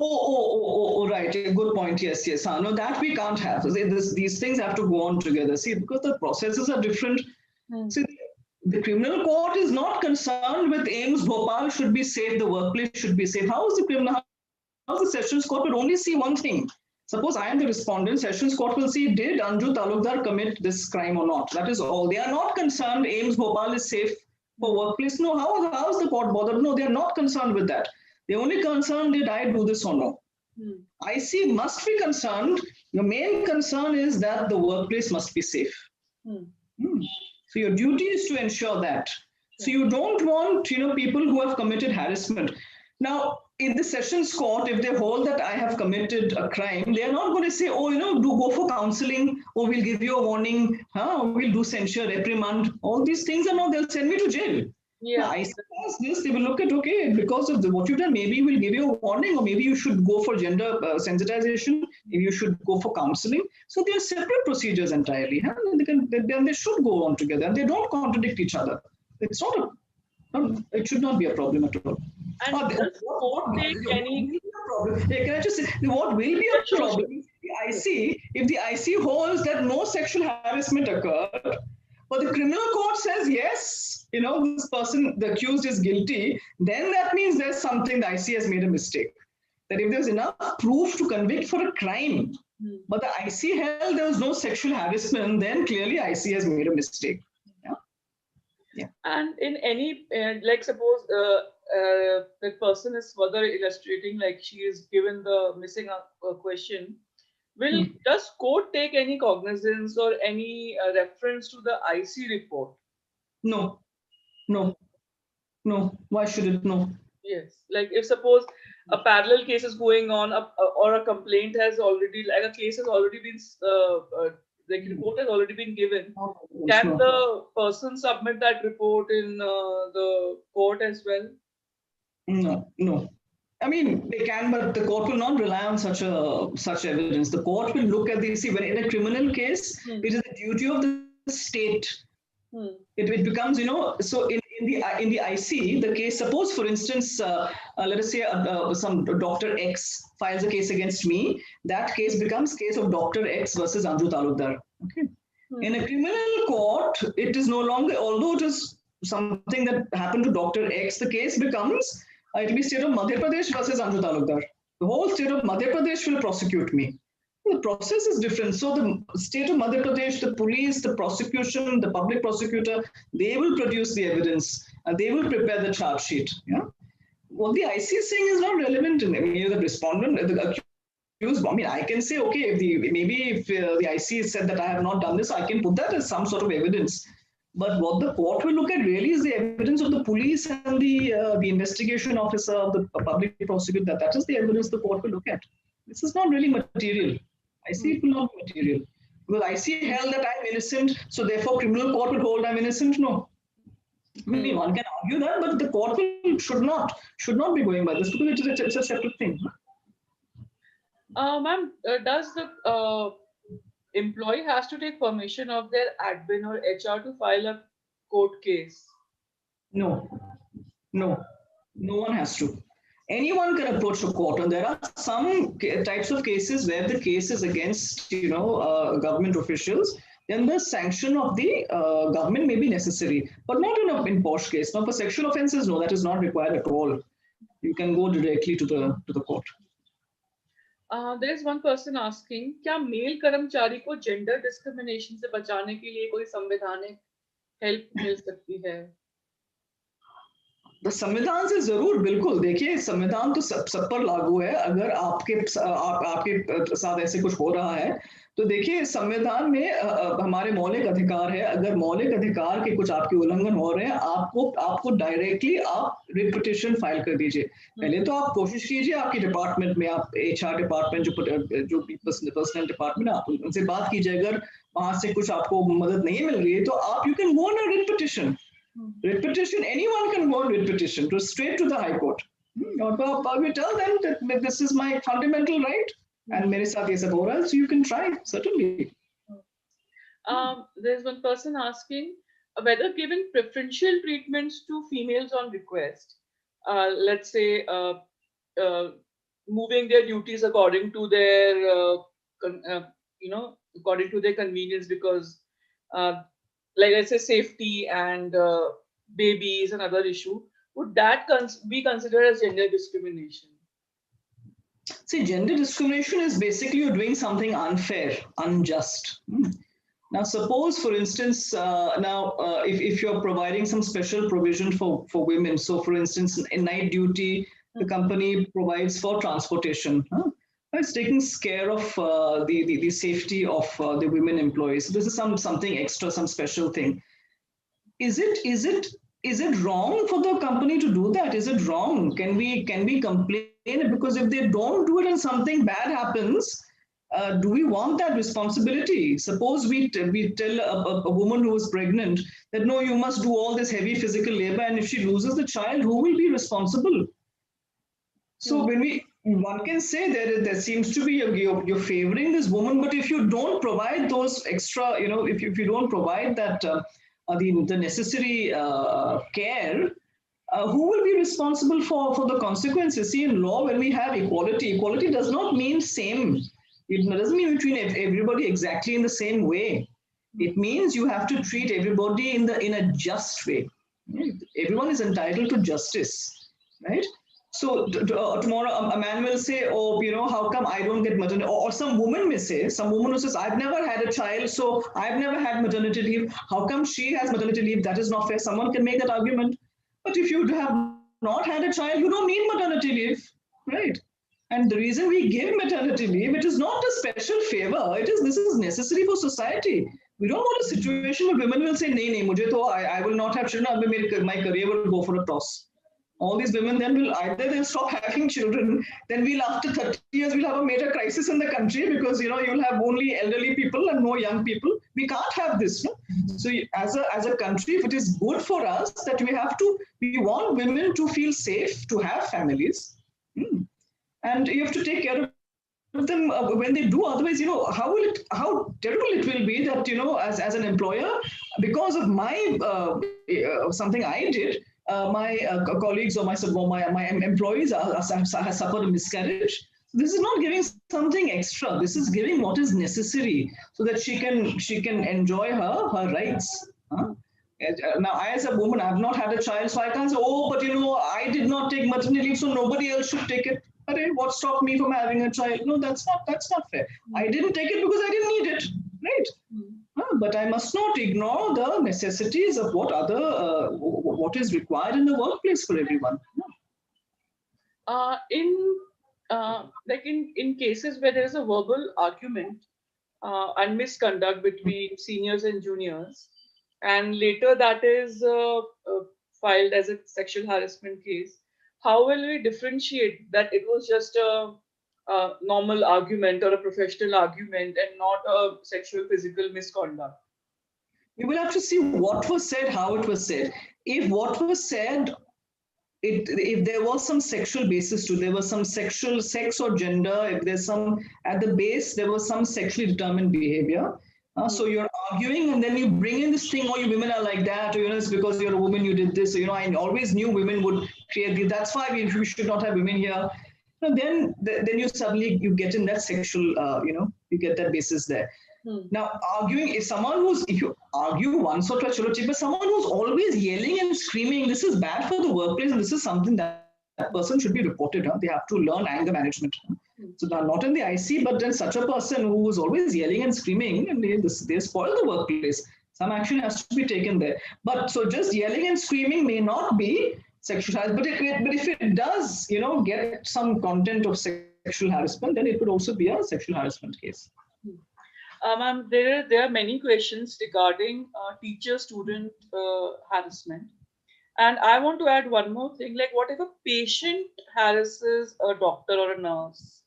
Right. A good point. Yes. No, that we can't have. These things have to go on together. See, because the processes are different. See, the criminal court is not concerned with AIIMS Bhopal should be safe, the workplace should be safe. How is the Sessions Court will only see one thing? Suppose I am the respondent, Sessions Court will see, did Anju Talukdar commit this crime or not? That is all. They are not concerned AIIMS Bhopal is safe for workplace. No, how is the court bothered? No, they are not concerned with that. They're only concerned, did I do this or no? IC must be concerned. Your main concern is that the workplace must be safe. So your duty is to ensure that. So you don't want, people who have committed harassment. Now, in the Sessions Court, if they hold that I have committed a crime, they are not going to say, oh, do go for counseling, or we'll give you a warning, we'll do censure, reprimand. All these things are not, they'll send me to jail. Now, I suppose this, they will look at, okay, because of what you've done, maybe we'll give you a warning, or maybe you should go for gender sensitization, maybe you should go for counseling. So they are separate procedures entirely. They should go on together, and they don't contradict each other. It's not it should not be a problem at all. And what can I just say, what will be a problem if the IC holds that no sexual harassment occurred, but the criminal court says, yes, this person, the accused is guilty, then that means there's something the IC has made a mistake. That if there's enough proof to convict for a crime, but the IC held there was no sexual harassment, then clearly IC has made a mistake. And in any, like suppose the person is further illustrating, like she is given the missing question, does court take any cognizance or any reference to the IC report? No. Why should it? No. Yes, like if suppose a parallel case is going on, or a complaint has already, like a case has already been, like report has already been given, can the person submit that report in the court as well? No. I mean, they can, but the court will not rely on such evidence. The court will look at this. See, when in a criminal case, it is the duty of the state. It becomes, so in the IC, the case, suppose for instance, let us say some Dr. X files a case against me, that case becomes case of Dr. X versus Anju Talukdar. Okay. In a criminal court, it is no longer, although it is something that happened to Dr. X, the case becomes, it will be state of Madhya Pradesh versus Anju Talukdar. The whole state of Madhya Pradesh will prosecute me. The process is different. So the state of Madhya Pradesh, the police, the prosecution, the public prosecutor, they will produce the evidence and they will prepare the charge sheet. Yeah. What the IC is saying is not relevant. The respondent, the accused, I can say, okay, if the IC said that I have not done this, I can put that as some sort of evidence. But what the court will look at really is the evidence of the police and the investigation officer, the public prosecutor. That is the evidence the court will look at. This is not really material. I see it will not be material. Because I see held that I'm innocent, so therefore criminal court will hold I'm innocent. No. I mean, one can argue that, but the court should not be going by this because it's a separate thing. Ma'am, does the employee has to take permission of their admin or HR to file a court case? No one has to. Anyone can approach a court, and there are some types of cases where the case is against, government officials. Then the sanction of the government may be necessary, but not in posh case. Now, for sexual offences, no, that is not required at all. You can go directly to the court. There is one person asking, क्या mail कर्मचारी को gender discrimination से बचाने के लिए कोई संवैधानिक help मिल सकती है? संविधान से जरूर बिल्कुल देखिए संविधान तो सब पर लागू है। अगर आपके साथ ऐसे कुछ हो रहा है तो देखिए संविधान में हमारे मौलिक अधिकार है। अगर मौलिक अधिकार के कुछ आपके उल्लंघन हो रहे हैं आपको डायरेक्टली आप रिट पिटीशन फाइल कर दीजिए। पहले तो आप कोशिश कीजिए आपकी डिपार्टमेंट में, आप HR डिपार्टमेंट जो पर्सनल डिपार्टमेंट, आप उनसे बात कीजिए। अगर वहां से कुछ आपको मदद नहीं मिल रही है तो आप you can go on a writ petition. Writ petition, anyone can go on writ petition to straight to the High Court. Or we tell them that this is my fundamental right, and मेरे साथ ये सब हो रहा है, so you can try certainly. There's one person asking whether given preferential treatments to females on request, let's say moving their duties according to their according to their convenience, because like let's say safety and babies and other issue, would that be considered as gender discrimination? See, gender discrimination is basically you're doing something unfair, unjust. Now, suppose, for instance, if you're providing some special provision for women, so for instance, in night duty, the company provides for transportation. It's taking care of the safety of the women employees. This is something extra, some special thing. Is it wrong for the company to do that? Is it wrong? Can we complain? Because if they don't do it and something bad happens, do we want that responsibility? Suppose we tell a woman who is pregnant that no, you must do all this heavy physical labor, and if she loses the child, who will be responsible? So one can say there seems to be you're favoring this woman, but if you don't provide those extra, if you don't provide that the necessary care, who will be responsible for the consequences? See, in law, when we have equality does not mean same. It doesn't mean we treat everybody exactly in the same way. It means you have to treat everybody in a just way. Everyone is entitled to justice, right? So tomorrow a man will say, oh, how come I don't get maternity? Or some woman may say, some woman who says, I've never had a child, so I've never had maternity leave. How come she has maternity leave? That is not fair. Someone can make that argument. But if you have not had a child, you don't need maternity leave, right? And the reason we give maternity leave, it is not a special favor. This is necessary for society. We don't want a situation where women will say, I will not have children, my career will go for a toss. All these women then will they'll stop having children, then after 30 years, we'll have a major crisis in the country because, you'll have only elderly people and no young people. We can't have this. No? So as a country, if it is good for us that we want women to feel safe, to have families, and you have to take care of them when they do. Otherwise, how terrible it will be that, as an employer, because of my something I did, my colleagues or my employees have suffered a miscarriage. This is not giving something extra. This is giving what is necessary so that she can enjoy her rights. Now, I as a woman, I have not had a child, so I can't say, oh, but I did not take maternity leave, so nobody else should take it. What stopped me from having a child? No, that's not fair. I didn't take it because I didn't need it, right? But I must not ignore the necessities of what is required in the workplace for everyone. In cases where there is a verbal argument and misconduct between seniors and juniors, and later that is filed as a sexual harassment case, how will we differentiate that it was just a normal argument or a professional argument and not a sexual physical misconduct? You will have to see what was said, how it was said. If what was said, if there was some sexual basis to, there was some sexual sex or gender, if there's some, at the base, there was some sexually determined behavior. So you're arguing and then you bring in this thing, oh, you women are like that, or it's because you're a woman, you did this. So, I always knew women would create this. That's why we should not have women here. Then you suddenly, you get in that sexual, you get that basis there. Now, arguing, if you argue once or twice, but someone who's always yelling and screaming, this is bad for the workplace, and this is something that person should be reported. They have to learn anger management. So not in the IC, but then such a person who is always yelling and screaming, and they spoil the workplace. Some action has to be taken there. But so just yelling and screaming may not be sexual harassment. But if it does, get some content of sexual harassment, then it could also be a sexual harassment case. Ma'am, there are many questions regarding teacher-student harassment. And I want to add one more thing, like what if a patient harasses a doctor or a nurse?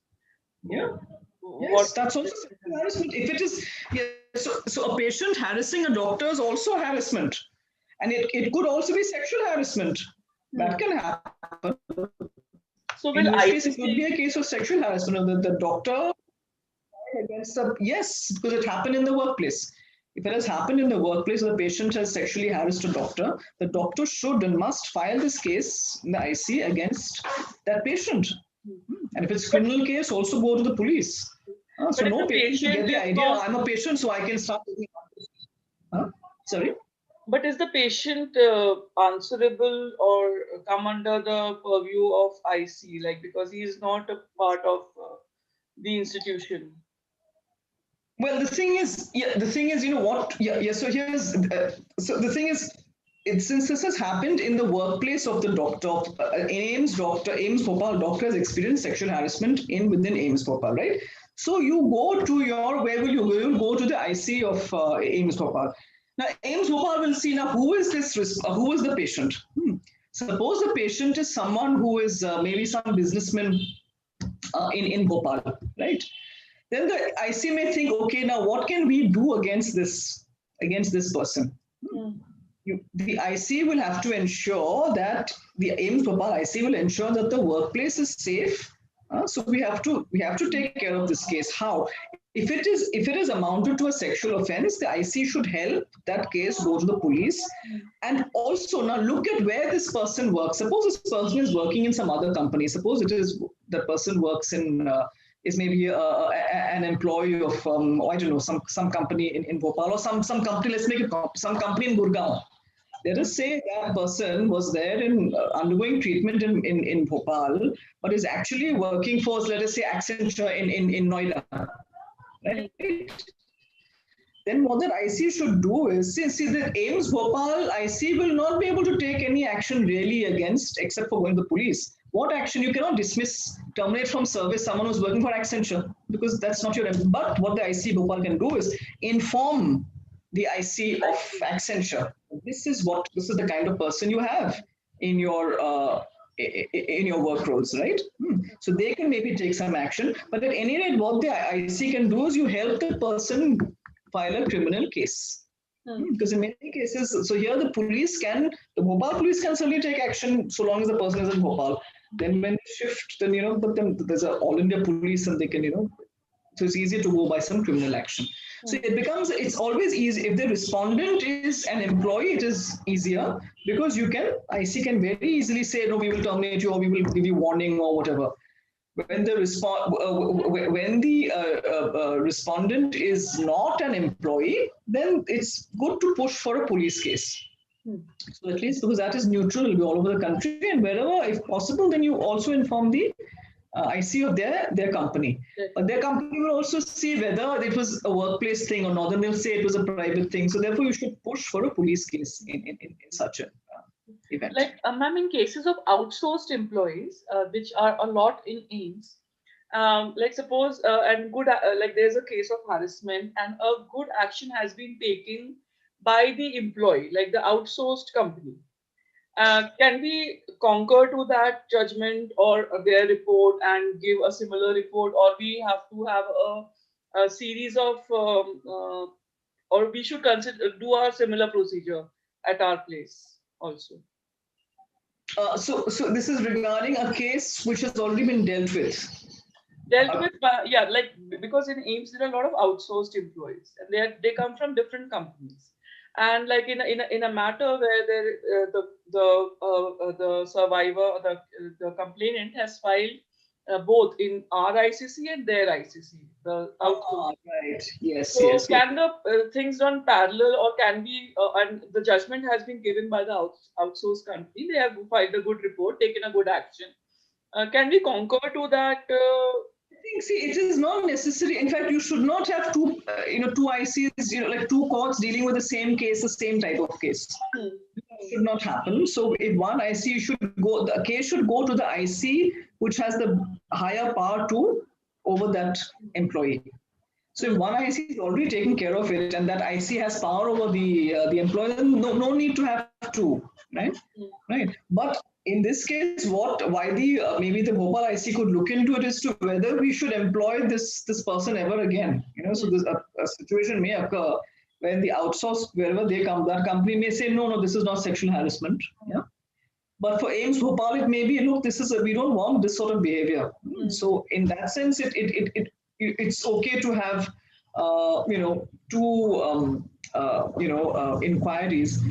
Yeah. Yes, that's also sexual harassment. If it is, so a patient harassing a doctor is also harassment. And it could also be sexual harassment. That can happen. So in which case it could be a case of sexual harassment. The doctor against yes, because it happened in the workplace. If it has happened in the workplace, the patient has sexually harassed a doctor, the doctor should and must file this case in the IC against that patient. And if it's a criminal case, also go to the police. So no patient should get the idea, I'm a patient, so I can start taking Sorry? But is the patient answerable or come under the purview of IC, like because he is not a part of the institution? Well, the thing is, you know what? So here's, so the thing is, since this has happened in the workplace of the doctor, AIIMS BHOPAL doctor has experienced sexual harassment within AIIMS BHOPAL, right? So you go to where will you go? You'll go to the IC of AIIMS BHOPAL. Now, AIIMS BHOPAL will see now who is the patient. Suppose the patient is someone who is maybe some businessman in Bhopal, right? Then the IC may think, okay, now what can we do against this person? The IC will have to ensure that the AIIMS BHOPAL IC will ensure that the workplace is safe. So we have to take care of this case. How? If it is amounted to a sexual offense, the IC should help that case go to the police. And also now look at where this person works. Suppose this person is working in some other company. Suppose it is the person works in is maybe an employee of I don't know, some company in Bhopal, or some company. Let's make it some company in Gurgaon. Let us say that person was there in undergoing treatment in Bhopal, but is actually working for, let us say, Accenture in Noida. Right? Then what that IC should do is, see that AIIMS Bhopal IC will not be able to take any action really against, except for going to the police. What action? You cannot terminate from service someone who's working for Accenture, because that's not your. But what the IC Bhopal can do is inform the IC of Accenture. This is the kind of person you have in your work roles, right? So they can maybe take some action. But at any rate, what the IC can do is you help the person file a criminal case. Because in many cases, so here the Bhopal police can certainly take action so long as the person is in Bhopal. Then when they shift, then but then there's a all India police, and they can so it's easier to go by some criminal action. So it's always easy. If the respondent is an employee, it is easier, because IC can very easily say, no, we will terminate you, or we will give you warning, or whatever. When the respondent is not an employee, then it's good to push for a police case. So at least, because that is neutral, it'll be all over the country, and wherever, if possible, then you also inform the IC of their company. But their company will also see whether it was a workplace thing or not. Then they'll say it was a private thing. So therefore, you should push for a police case in such an event. Like, ma'am, in cases of outsourced employees, which are a lot in AIIMS, like suppose and good, like there's a case of harassment and a good action has been taken by the employee, like the outsourced company. Can we concur to that judgment or their report and give a similar report, or we have to have a series of, or we should do our similar procedure at our place also? So this is regarding a case which has already been dealt with. Yeah, like because in AIIMS there are a lot of outsourced employees, and they come from different companies. And like in a matter where the survivor or the complainant has filed both in our ICC and their ICC, right, yes, so yes. Can the things run parallel, or can we? And the judgment has been given by the outsourced company. They have filed a good report, taken a good action. Can we concur to that? See, it is not necessary. In fact, you should not have two ICs, like two courts dealing with the same case, the same type of case. should not happen. So if one IC should go, the case should go to the IC which has the higher power to over that employee. So if one IC is already taking care of it and that IC has power over the employee, then no need to have two, right? Right. But in this case, why the maybe the Bhopal IC could look into it is to whether we should employ this person ever again. So this a situation may occur when the outsourced, wherever they come, that company may say, no, this is not sexual harassment. Yeah. But for AIIMS Bhopal, it may be, look, we don't want this sort of behavior. So in that sense, it's okay to have, two, inquiries.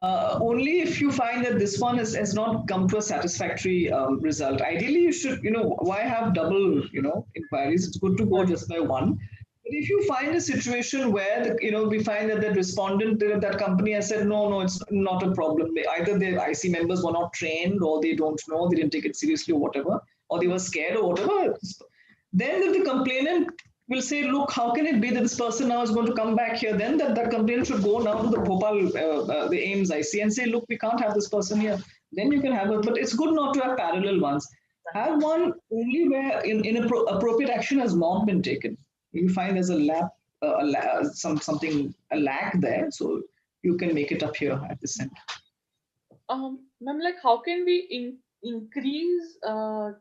Only if you find that this one has not come to a satisfactory result. Ideally, you should, why have double, inquiries? It's good to go just by one. But if you find a situation where, we find that the respondent, that company has said, no, it's not a problem. Either the IC members were not trained or they don't know, they didn't take it seriously or whatever, or they were scared or whatever. Then if the complainant will say, look, how can it be that this person now is going to come back here? Then that complainant should go now to the Bhopal, the AIIMS IC and say, look, we can't have this person here. Then you can have it. But it's good not to have parallel ones. Have one only where appropriate action has not been taken. You find there's a lack there, so you can make it up here at the center. Ma'am, how can we increase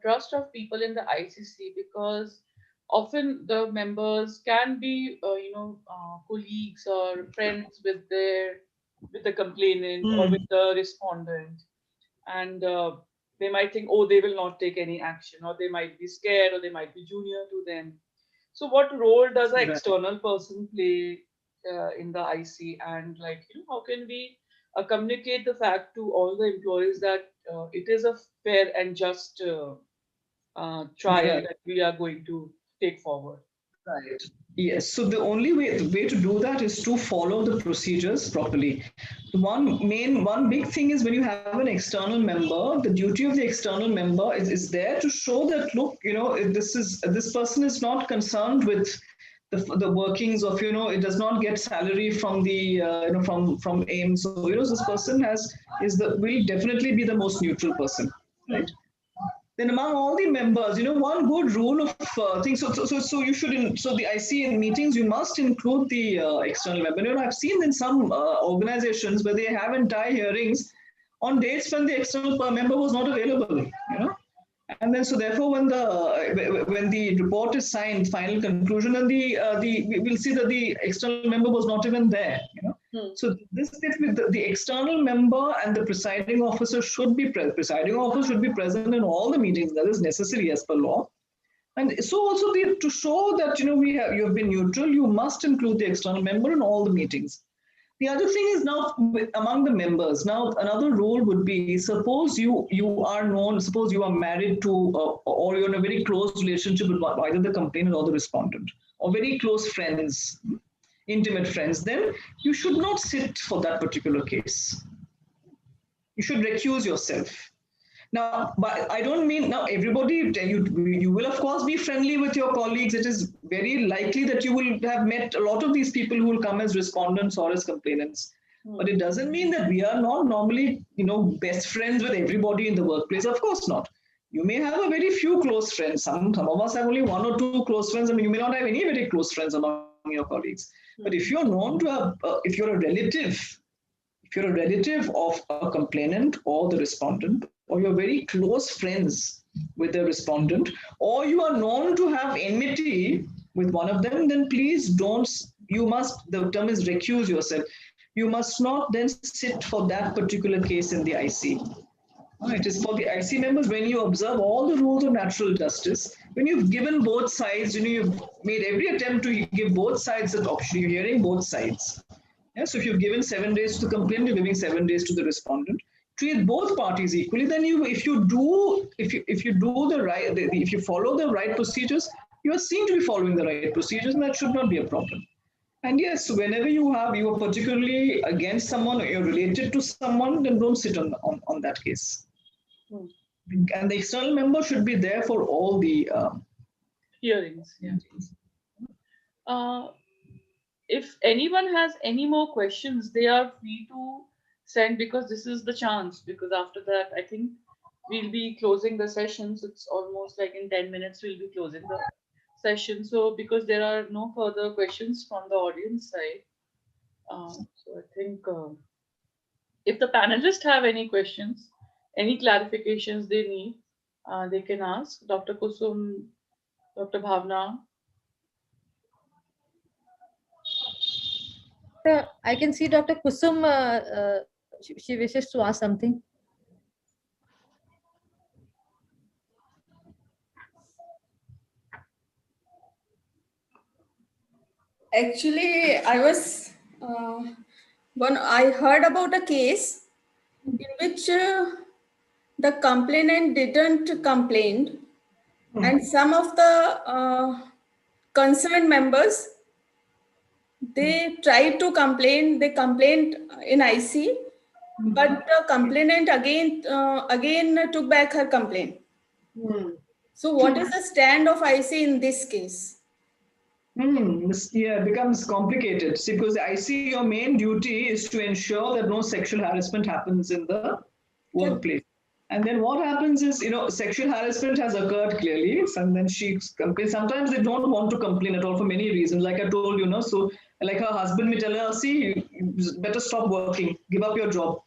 trust of people in the ICC? Because often the members can be, colleagues or friends with the complainant or with the respondent, and they might think, oh, they will not take any action, or they might be scared, or they might be junior to them. So what role does an external person play in the IC, and how can we communicate the fact to all the employees that it is a fair and just trial that we are going to take forward? Right. Yes. So the only way to do that is to follow the procedures properly. One big thing is when you have an external member, the duty of the external member is there to show that, look, this person is not concerned with the workings of, it does not get salary from the from AIIMS. So this person will definitely be the most neutral person, right? Then among all the members, one good rule of things. So you should, so the IC in meetings, you must include the external member. I've seen in some organizations where they have entire hearings on dates when the external member was not available. And then so therefore when the report is signed, final conclusion, and we'll see that the external member was not even there. So the external member and the presiding officer should be present. Presiding officer should be present in all the meetings. That is necessary as per law. And so also to show that you have been neutral, you must include the external member in all the meetings. The other thing is now among the members. Now another rule would be, suppose you are married to or you're in a very close relationship with either the complainant or the respondent, or very close friends, intimate friends, then you should not sit for that particular case. You should recuse yourself. Now, but I don't mean now everybody, you will of course be friendly with your colleagues. It is very likely that you will have met a lot of these people who will come as respondents or as complainants. But it doesn't mean that we are not normally, best friends with everybody in the workplace. Of course not. You may have a very few close friends. Some of us have only one or two close friends. I mean, you may not have any very close friends among your colleagues. But if you're known to have, if you're a relative of a complainant or the respondent, or you're very close friends with the respondent, or you are known to have enmity with one of them, then please don't, the term is recuse yourself. You must not then sit for that particular case in the IC. It is for the IC members, when you observe all the rules of natural justice, when you've given both sides, you've made every attempt to give both sides an option, you're hearing both sides. Yeah, so if you've given 7 days to the complainant, you're giving 7 days to the respondent. Treat both parties equally. Then if you follow the right procedures, you are seen to be following the right procedures, and that should not be a problem. And yes, whenever you are particularly against someone or you're related to someone, then don't sit on that case. And the external member should be there for all the hearings. Yeah. If anyone has any more questions, they are free to send, because this is the chance, because after that I think we'll be closing the sessions. It's almost like in 10 minutes we'll be closing the session. So because there are no further questions from the audience side, so I think if the panelists have any questions, any clarifications they need, they can ask Dr. Kusum, Dr. Bhavna. I can see Dr. Kusum, she wishes to ask something. Actually, I heard about a case in which the complainant didn't complain, and some of the concerned members, they tried to complain. They complained in IC, but the complainant again took back her complaint. So, what is the stand of IC in this case? Yeah, it becomes complicated. See, because I see your main duty is to ensure that no sexual harassment happens in the workplace. And then what happens is, sexual harassment has occurred clearly, and then she complains. Sometimes they don't want to complain at all for many reasons. Like I told you, so like her husband may tell her, see, you better stop working, give up your job.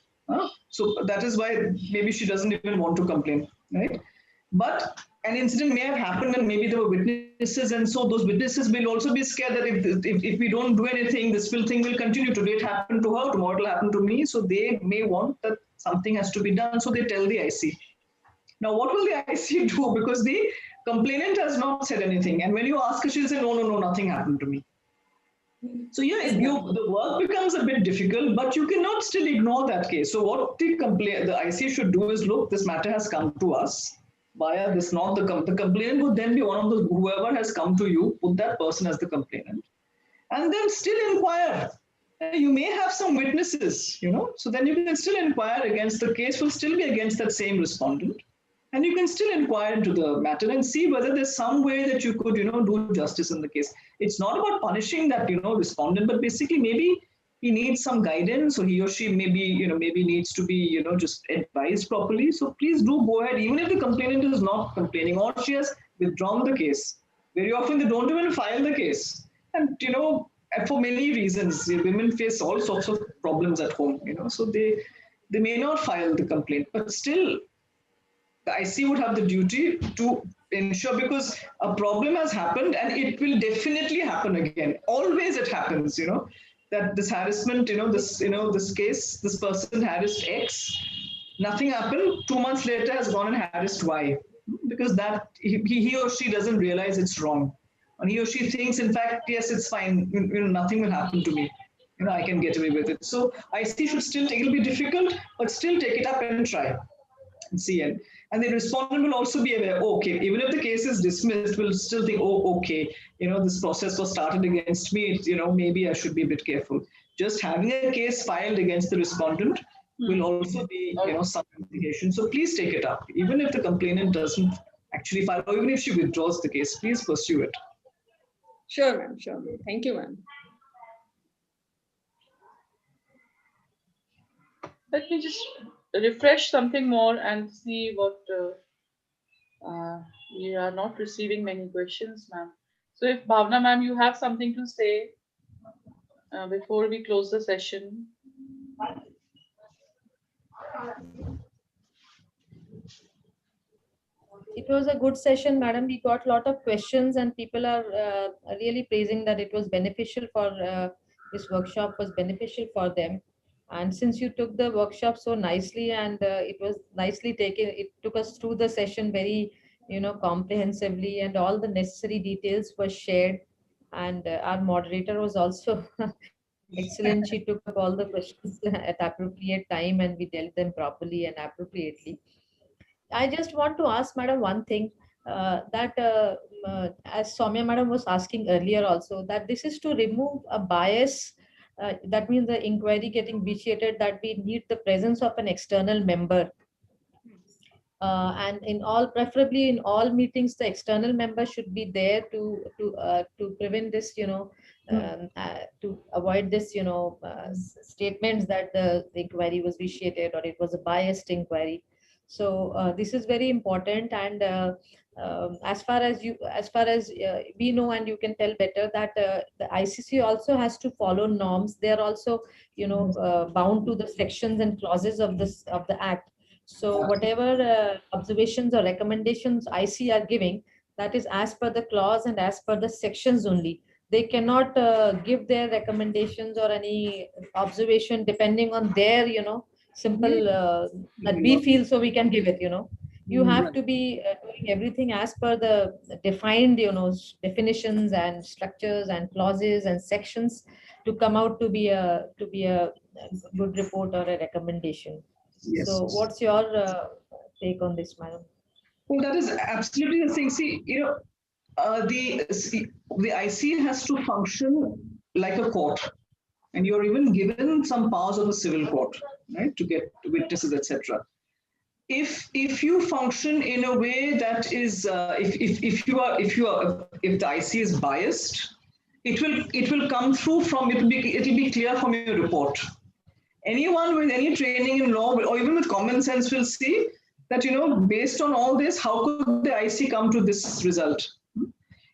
So that is why maybe she doesn't even want to complain, right? But an incident may have happened and maybe there were witnesses, and so those witnesses will also be scared that if we don't do anything, this thing will continue. Today it happened to her, tomorrow it will happen to me. So they may want that something has to be done. So they tell the IC. Now, what will the IC do? Because the complainant has not said anything. And when you ask her, she'll say, no, nothing happened to me. So yeah, the work becomes a bit difficult, but you cannot still ignore that case. So what the IC should do is, look, this matter has come to us. Via this, not the complainant would then be one of the, whoever has come to you, put that person as the complainant, and then still inquire. You may have some witnesses, so then you can still inquire against, the case will still be against that same respondent, and you can still inquire into the matter and see whether there's some way that you could, do justice in the case. It's not about punishing that, respondent, but basically maybe he needs some guidance, or he or she maybe needs to be, just advised properly. So please do go ahead, even if the complainant is not complaining or she has withdrawn the case. Very often they don't even file the case. And, for many reasons, women face all sorts of problems at home, so they may not file the complaint, but still the IC would have the duty to ensure, because a problem has happened and it will definitely happen again. Always it happens, that this harassment, this case, this person harassed X, nothing happened, 2 months later has gone and harassed Y, because that he or she doesn't realize it's wrong. And he or she thinks, in fact, yes, it's fine, nothing will happen to me. I can get away with it. So IC should still it'll be difficult, but still take it up and try and see it. And the respondent will also be aware, okay, even if the case is dismissed, we'll still think, okay, this process was started against me, maybe I should be a bit careful. Just having a case filed against the respondent will also be, some implication. So please take it up. Even if the complainant doesn't actually file, or even if she withdraws the case, please pursue it. Sure, ma'am. Sure. Thank you, ma'am. Let me just refresh something more and see what we are not receiving many questions, ma'am. So if Bhavna ma'am, you have something to say before we close the session. It was a good session, madam. We got a lot of questions and people are really praising that it was beneficial for this workshop was beneficial for them. And since you took the workshop so nicely and it was nicely taken, it took us through the session very, comprehensively, and all the necessary details were shared. And our moderator was also excellent. She took up all the questions at appropriate time and we dealt them properly and appropriately. I just want to ask Madam one thing, as Soumya Madam was asking earlier also, that this is to remove a bias. That means the inquiry getting vitiated, that we need the presence of an external member. And preferably in all meetings, the external member should be there to prevent this, to avoid this, statements that the inquiry was vitiated or it was a biased inquiry. So this is very important. And as far as we know, and you can tell better, that the ICC also has to follow norms. They are also, bound to the sections and clauses of the Act. So whatever observations or recommendations IC are giving, that is as per the clause and as per the sections only. They cannot give their recommendations or any observation depending on their, simple that we feel, so we can give it. You have to be doing everything as per the defined, definitions and structures and clauses and sections to come out to be a good report or a recommendation. Yes. So what's your take on this, madam? Well, that is absolutely the thing. See, the IC has to function like a court, and you're even given some powers of a civil court, right, to get witnesses, etc. If you function in a way that is, if the IC is biased, it will come through from, it'll be clear from your report. Anyone with any training in law or even with common sense will see that, based on all this, how could the IC come to this result?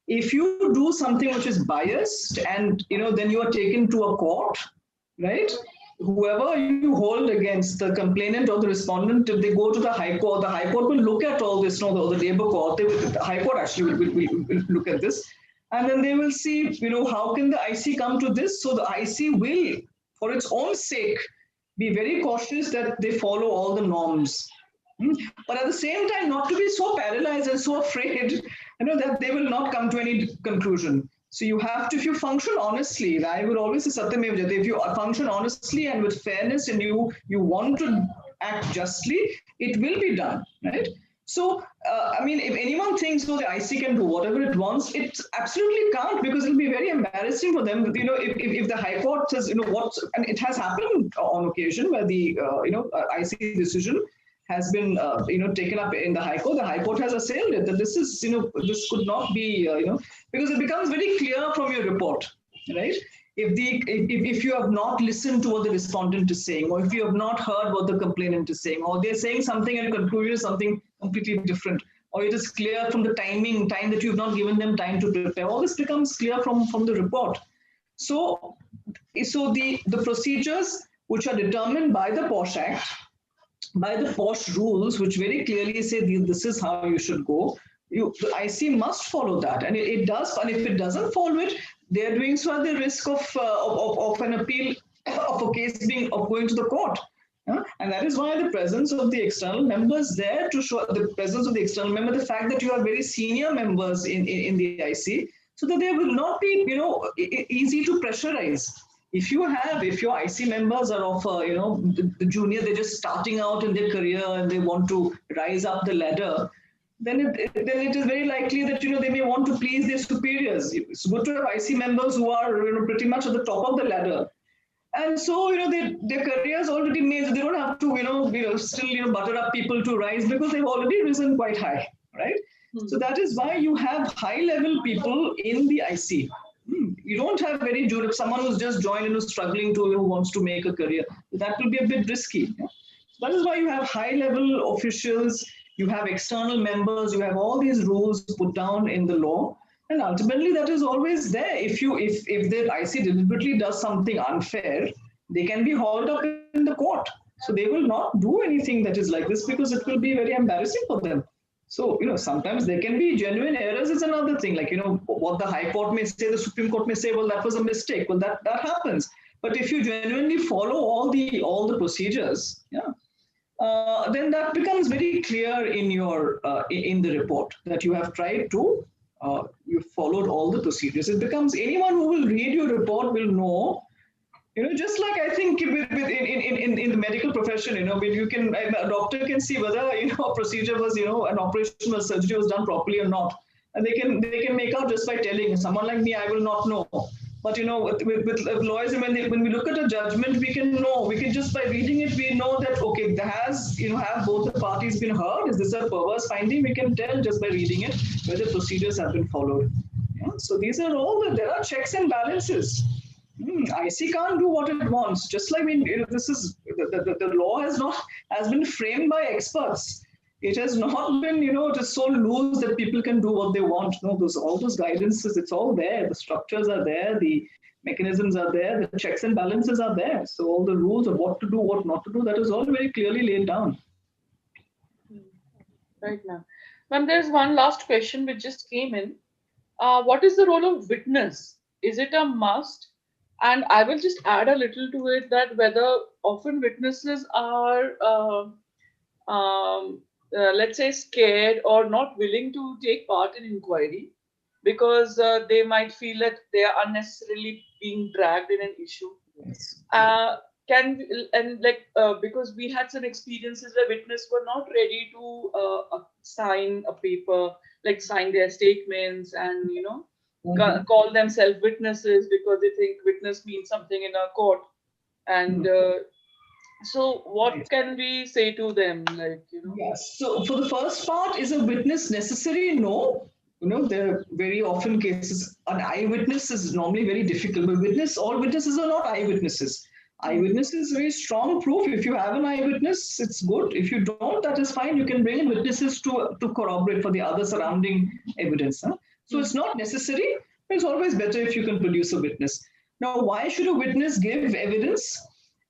If you do something which is biased and, then you are taken to a court, right? Whoever you hold against, the complainant or the respondent, if they go to the High Court will look at all this, or the Labour Court, the High Court actually will look at this. And then they will see, how can the IC come to this? So the IC will, for its own sake, be very cautious that they follow all the norms. But at the same time, not to be so paralyzed and so afraid, that they will not come to any conclusion. So you have to, if you function honestly, I would always say Satyamev Jayate, if you function honestly and with fairness and you want to act justly, it will be done, right? So, if anyone thinks, the IC can do whatever it wants, it absolutely can't, because it'll be very embarrassing for them. If the High Court says, and it has happened on occasion where the, IC decision has been, taken up in the High Court has assailed it, that this is, this could not be, because it becomes very clear from your report, right? If you have not listened to what the respondent is saying, or if you have not heard what the complainant is saying, or they're saying something and conclusion is something completely different, or it is clear from the time that you have not given them time to prepare, all this becomes clear from the report. So the procedures which are determined by the POSH Act, by the POSH rules, which very clearly say this is how you should go, the IC must follow that, and it does. And if it doesn't follow it, they are doing so at the risk of an appeal of a case going to the court. And that is why the presence of the external members there, to show the presence of the external member, the fact that you have very senior members in the IC, so that they will not be easy to pressurize. If your IC members are of the junior, they're just starting out in their career and they want to rise up the ladder, then it is very likely that they may want to please their superiors. It's good to have IC members who are pretty much at the top of the ladder, and so their careers already made. So they don't have to still butter up people to rise, because they've already risen quite high, right? So that is why you have high level people in the IC. You don't have very junior, someone who's just joined and who's struggling who wants to make a career. That will be a bit risky. Yeah? So that is why you have high level officials. You have external members, you have all these rules put down in the law, and ultimately that is always there. If the IC deliberately does something unfair, they can be hauled up in the court. So they will not do anything that is like this, because it will be very embarrassing for them. So, sometimes there can be genuine errors is another thing. Like, what the High Court may say, the Supreme Court may say, well, that was a mistake. Well, that happens. But if you genuinely follow all the procedures, then that becomes very clear in your in the report that you have tried to you followed all the procedures. It becomes, anyone who will read your report will know, just like I think in the medical profession, a doctor can see whether a procedure was an operation or surgery was done properly or not, and they can make out just by telling. Someone like me, I will not know. But with lawyers, when we look at a judgment, we can just by reading it, we know that okay, have both the parties been heard? Is this a perverse finding? We can tell just by reading it whether procedures have been followed. Yeah? So these are there are checks and balances. IC can't do what it wants. Just like this is the law has been framed by experts. It has not been, it is so loose that people can do what they want. No, all those guidances, it's all there. The structures are there, the mechanisms are there, the checks and balances are there. So all the rules of what to do, what not to do, that is all very clearly laid down. Right now. Ma'am, there's one last question which just came in. What is the role of witness? Is it a must? And I will just add a little to it that whether often witnesses are let's say scared or not willing to take part in inquiry because they might feel that they are unnecessarily being dragged in an issue. Yes. Because we had some experiences where witnesses were not ready to sign a paper, like sign their statements and call themselves witnesses because they think witness means something in a court. And so what can we say to them? Yes. So for the first part, is a witness necessary? No. There are very often cases. An eyewitness is normally very difficult, but all witnesses are not eyewitnesses. Eyewitness is very strong proof. If you have an eyewitness, it's good. If you don't, that is fine. You can bring in witnesses to corroborate for the other surrounding evidence. Huh? So it's not necessary. It's always better if you can produce a witness. Now, why should a witness give evidence?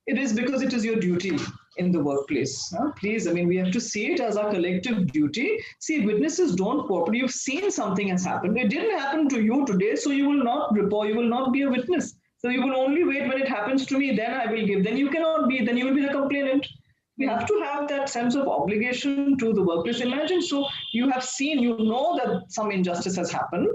It is because it is your duty in the workplace. Please, we have to see it as our collective duty. See, witnesses don't cooperate. You've seen something has happened. It didn't happen to you today, so you will not report. You will not be a witness. So you will only wait when it happens to me, then I will give. Then you cannot be, then you will be the complainant. We have to have that sense of obligation to the workplace. Imagine, so you have seen, you know that some injustice has happened.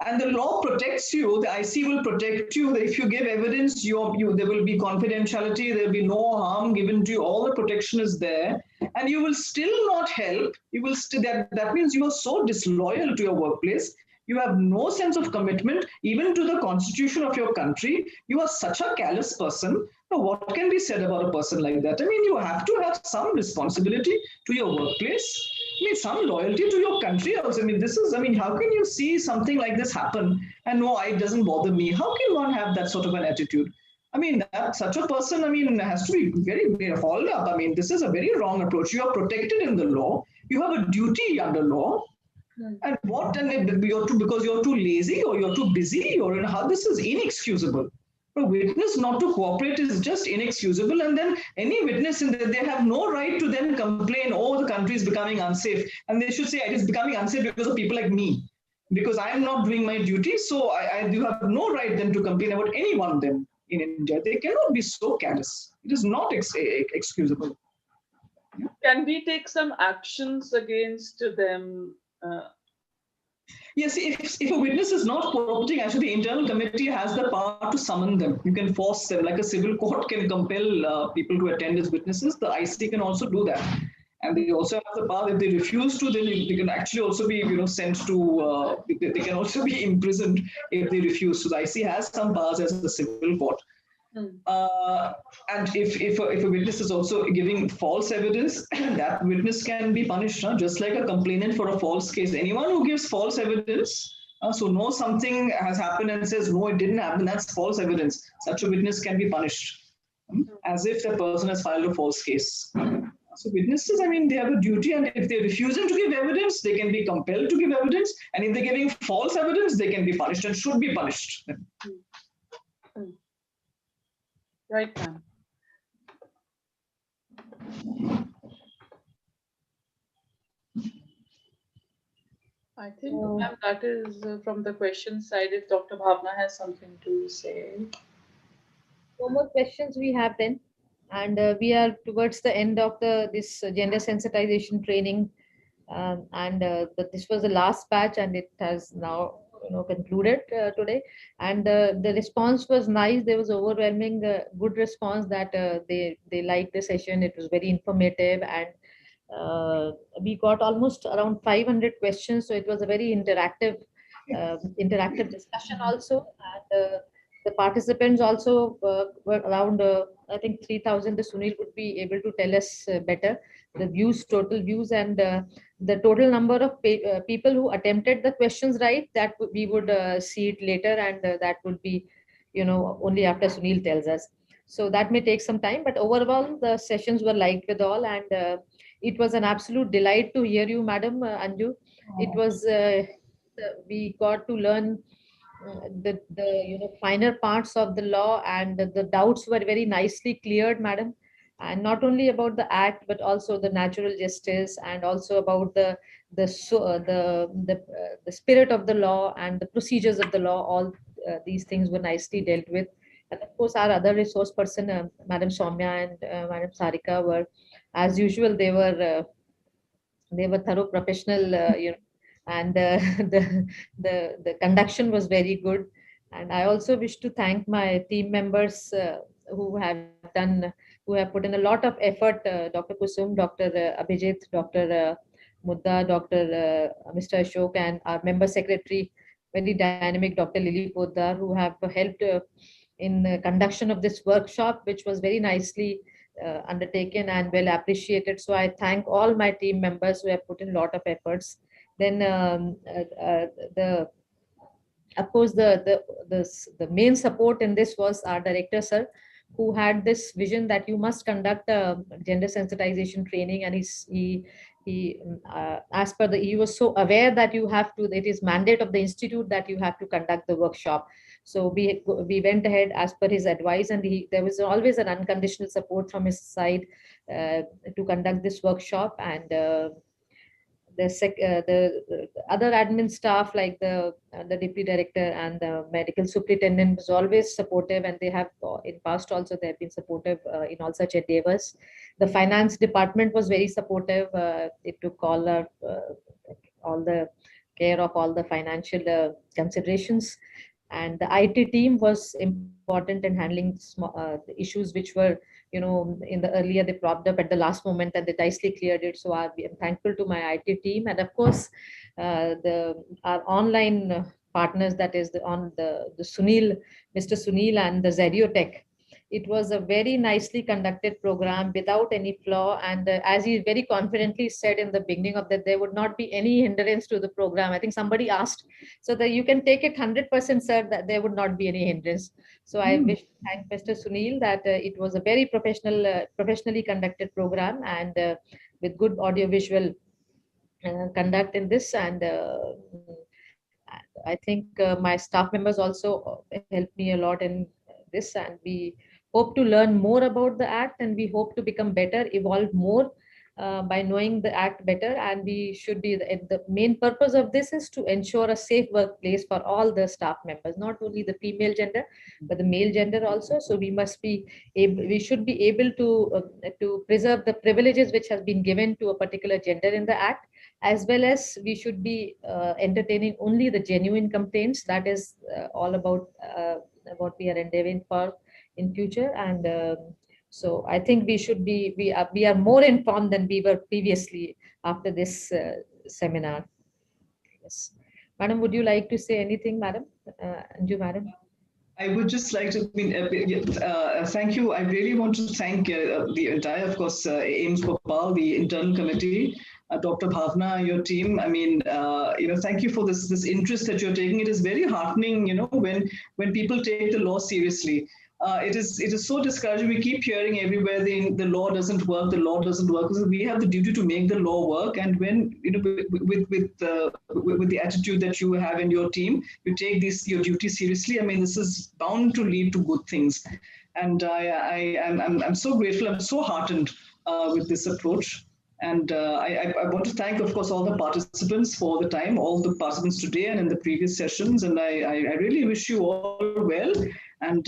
And the law protects you, the IC will protect you. If you give evidence, there will be confidentiality, there will be no harm given to you, all the protection is there, and you will still not help. You will still, that means you are so disloyal to your workplace. You have no sense of commitment, even to the constitution of your country. You are such a callous person. Now, what can be said about a person like that? You have to have some responsibility to your workplace. Some loyalty to your country also. How can you see something like this happen and no, it doesn't bother me? How can one have that sort of an attitude? That such a person, has to be very, very hauled up. This is a very wrong approach. You are protected in the law. You have a duty under law. And because you're too lazy or you're too busy or this is inexcusable. A witness not to cooperate is just inexcusable, and then any witness they have no right to then complain, oh, the country is becoming unsafe, and they should say it is becoming unsafe because of people like me, because I am not doing my duty. So you have no right then to complain about any one of them in India. They cannot be so callous. It is not excusable. Can we take some actions against them? Yes, if a witness is not cooperating, actually the internal committee has the power to summon them. You can force them, like a civil court can compel people to attend as witnesses. The IC can also do that. And they also have the power, if they refuse to, then they can actually also be sent to, they can also be imprisoned if they refuse. So the IC has some powers as the civil court. And if a witness is also giving false evidence, that witness can be punished, just like a complainant for a false case. Anyone who gives false evidence, so knows something has happened and says, no, it didn't happen, that's false evidence. Such a witness can be punished, as if the person has filed a false case. So witnesses, they have a duty, and if they're refusing to give evidence, they can be compelled to give evidence. And if they're giving false evidence, they can be punished and should be punished. Right, ma'am. I think, ma'am, that is from the question side. If Dr. Bhavna has something to say. No more questions we have then. And we are towards the end of this gender sensitization training. This was the last batch, and it has now concluded today. And the response was nice. There was overwhelming good response that they liked the session. It was very informative, and we got almost around 500 questions. So it was a very interactive discussion also. And The participants also were around, I think 3,000. The Sunil would be able to tell us better the views, total views, and the total number of people who attempted the questions right. That we would see it later, and that would be, only after Sunil tells us. So that may take some time, but overall the sessions were liked with all, and it was an absolute delight to hear you, Madam Anju. It was we got to learn the finer parts of the law, and the doubts were very nicely cleared, Madam. And not only about the act, but also the natural justice, and also about the spirit of the law and the procedures of the law. All these things were nicely dealt with. And of course, our other resource person, Madam Soumya and Madam Sarika, were, as usual, they were thorough professional, and the conduction was very good. And I also wish to thank my team members who have done who have put in a lot of effort, Dr. Kusum, Dr. Abhijit, Dr. Mudda, Dr. Mr. Ashok, and our member secretary, very dynamic Dr. Lily Poddar, who have helped in conduction of this workshop, which was very nicely undertaken and well appreciated. So I thank all my team members who have put in a lot of efforts. Then the of course the main support in this was our director, sir, who had this vision that you must conduct gender sensitization training. And he as per he was so aware that you have to, it is mandate of the institute that you have to conduct the workshop. So we went ahead as per his advice, and there was always an unconditional support from his side to conduct this workshop. And the other admin staff, like the deputy director and the medical superintendent, was always supportive, and they have in past also they have been supportive in all such endeavors. The finance department was very supportive. It took all the care of all the financial considerations. And the IT team was important in handling the issues which were, in the earlier they propped up at the last moment, and they nicely cleared it. So I'm thankful to my IT team, and of course our online partners, that is the Sunil, Mr. Sunil, and the Zeriotech. It was a very nicely conducted program without any flaw. And as he very confidently said in the beginning of that, there would not be any hindrance to the program. I think somebody asked, so that you can take it 100%, sir, that there would not be any hindrance. So I wish to thank Mr. Sunil that it was a very professionally conducted program, and with good audiovisual conduct in this. And I think my staff members also helped me a lot in this, and we hope to learn more about the act, and we hope to become better, evolve more by knowing the act better. And we should be the main purpose of this is to ensure a safe workplace for all the staff members, not only the female gender but the male gender also. So we should be able to preserve the privileges which has been given to a particular gender in the act, as well as we should be entertaining only the genuine complaints. That is all about what we are endeavoring for in future. And so I think we are more informed than we were previously after this seminar. Yes, Madam, would you like to say anything, Madam? Anju, Madam. I would just like to thank you. I really want to thank the entire, of course, AIIMS BHOPAL, the internal committee, Dr. Bhavna, your team. I mean, thank you for this interest that you're taking. It is very heartening, when people take the law seriously. It is so discouraging. We keep hearing everywhere the law doesn't work. The law doesn't work. So we have the duty to make the law work. And when with the attitude that you have in your team, you take your duty seriously. I mean, this is bound to lead to good things. And I'm so grateful. I'm so heartened with this approach. And I want to thank, of course, all the participants for the time, all the participants today and in the previous sessions. And I really wish you all well. And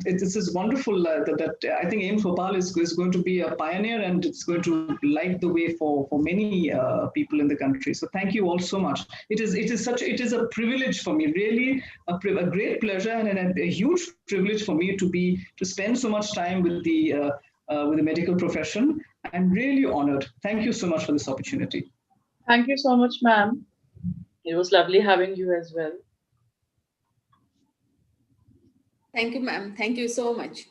this is wonderful that I think AIIMS BHOPAL is going to be a pioneer, and it's going to light the way for many people in the country. So thank you all so much. It is a privilege for me, really a great pleasure, and a huge privilege for me to spend so much time with the medical profession. I'm really honored. Thank you so much for this opportunity. Thank you so much, ma'am. It was lovely having you as well. Thank you, ma'am. Thank you so much.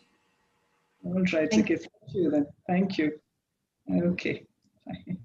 All right, Thank okay. Thank you then. Thank you. Okay. Bye.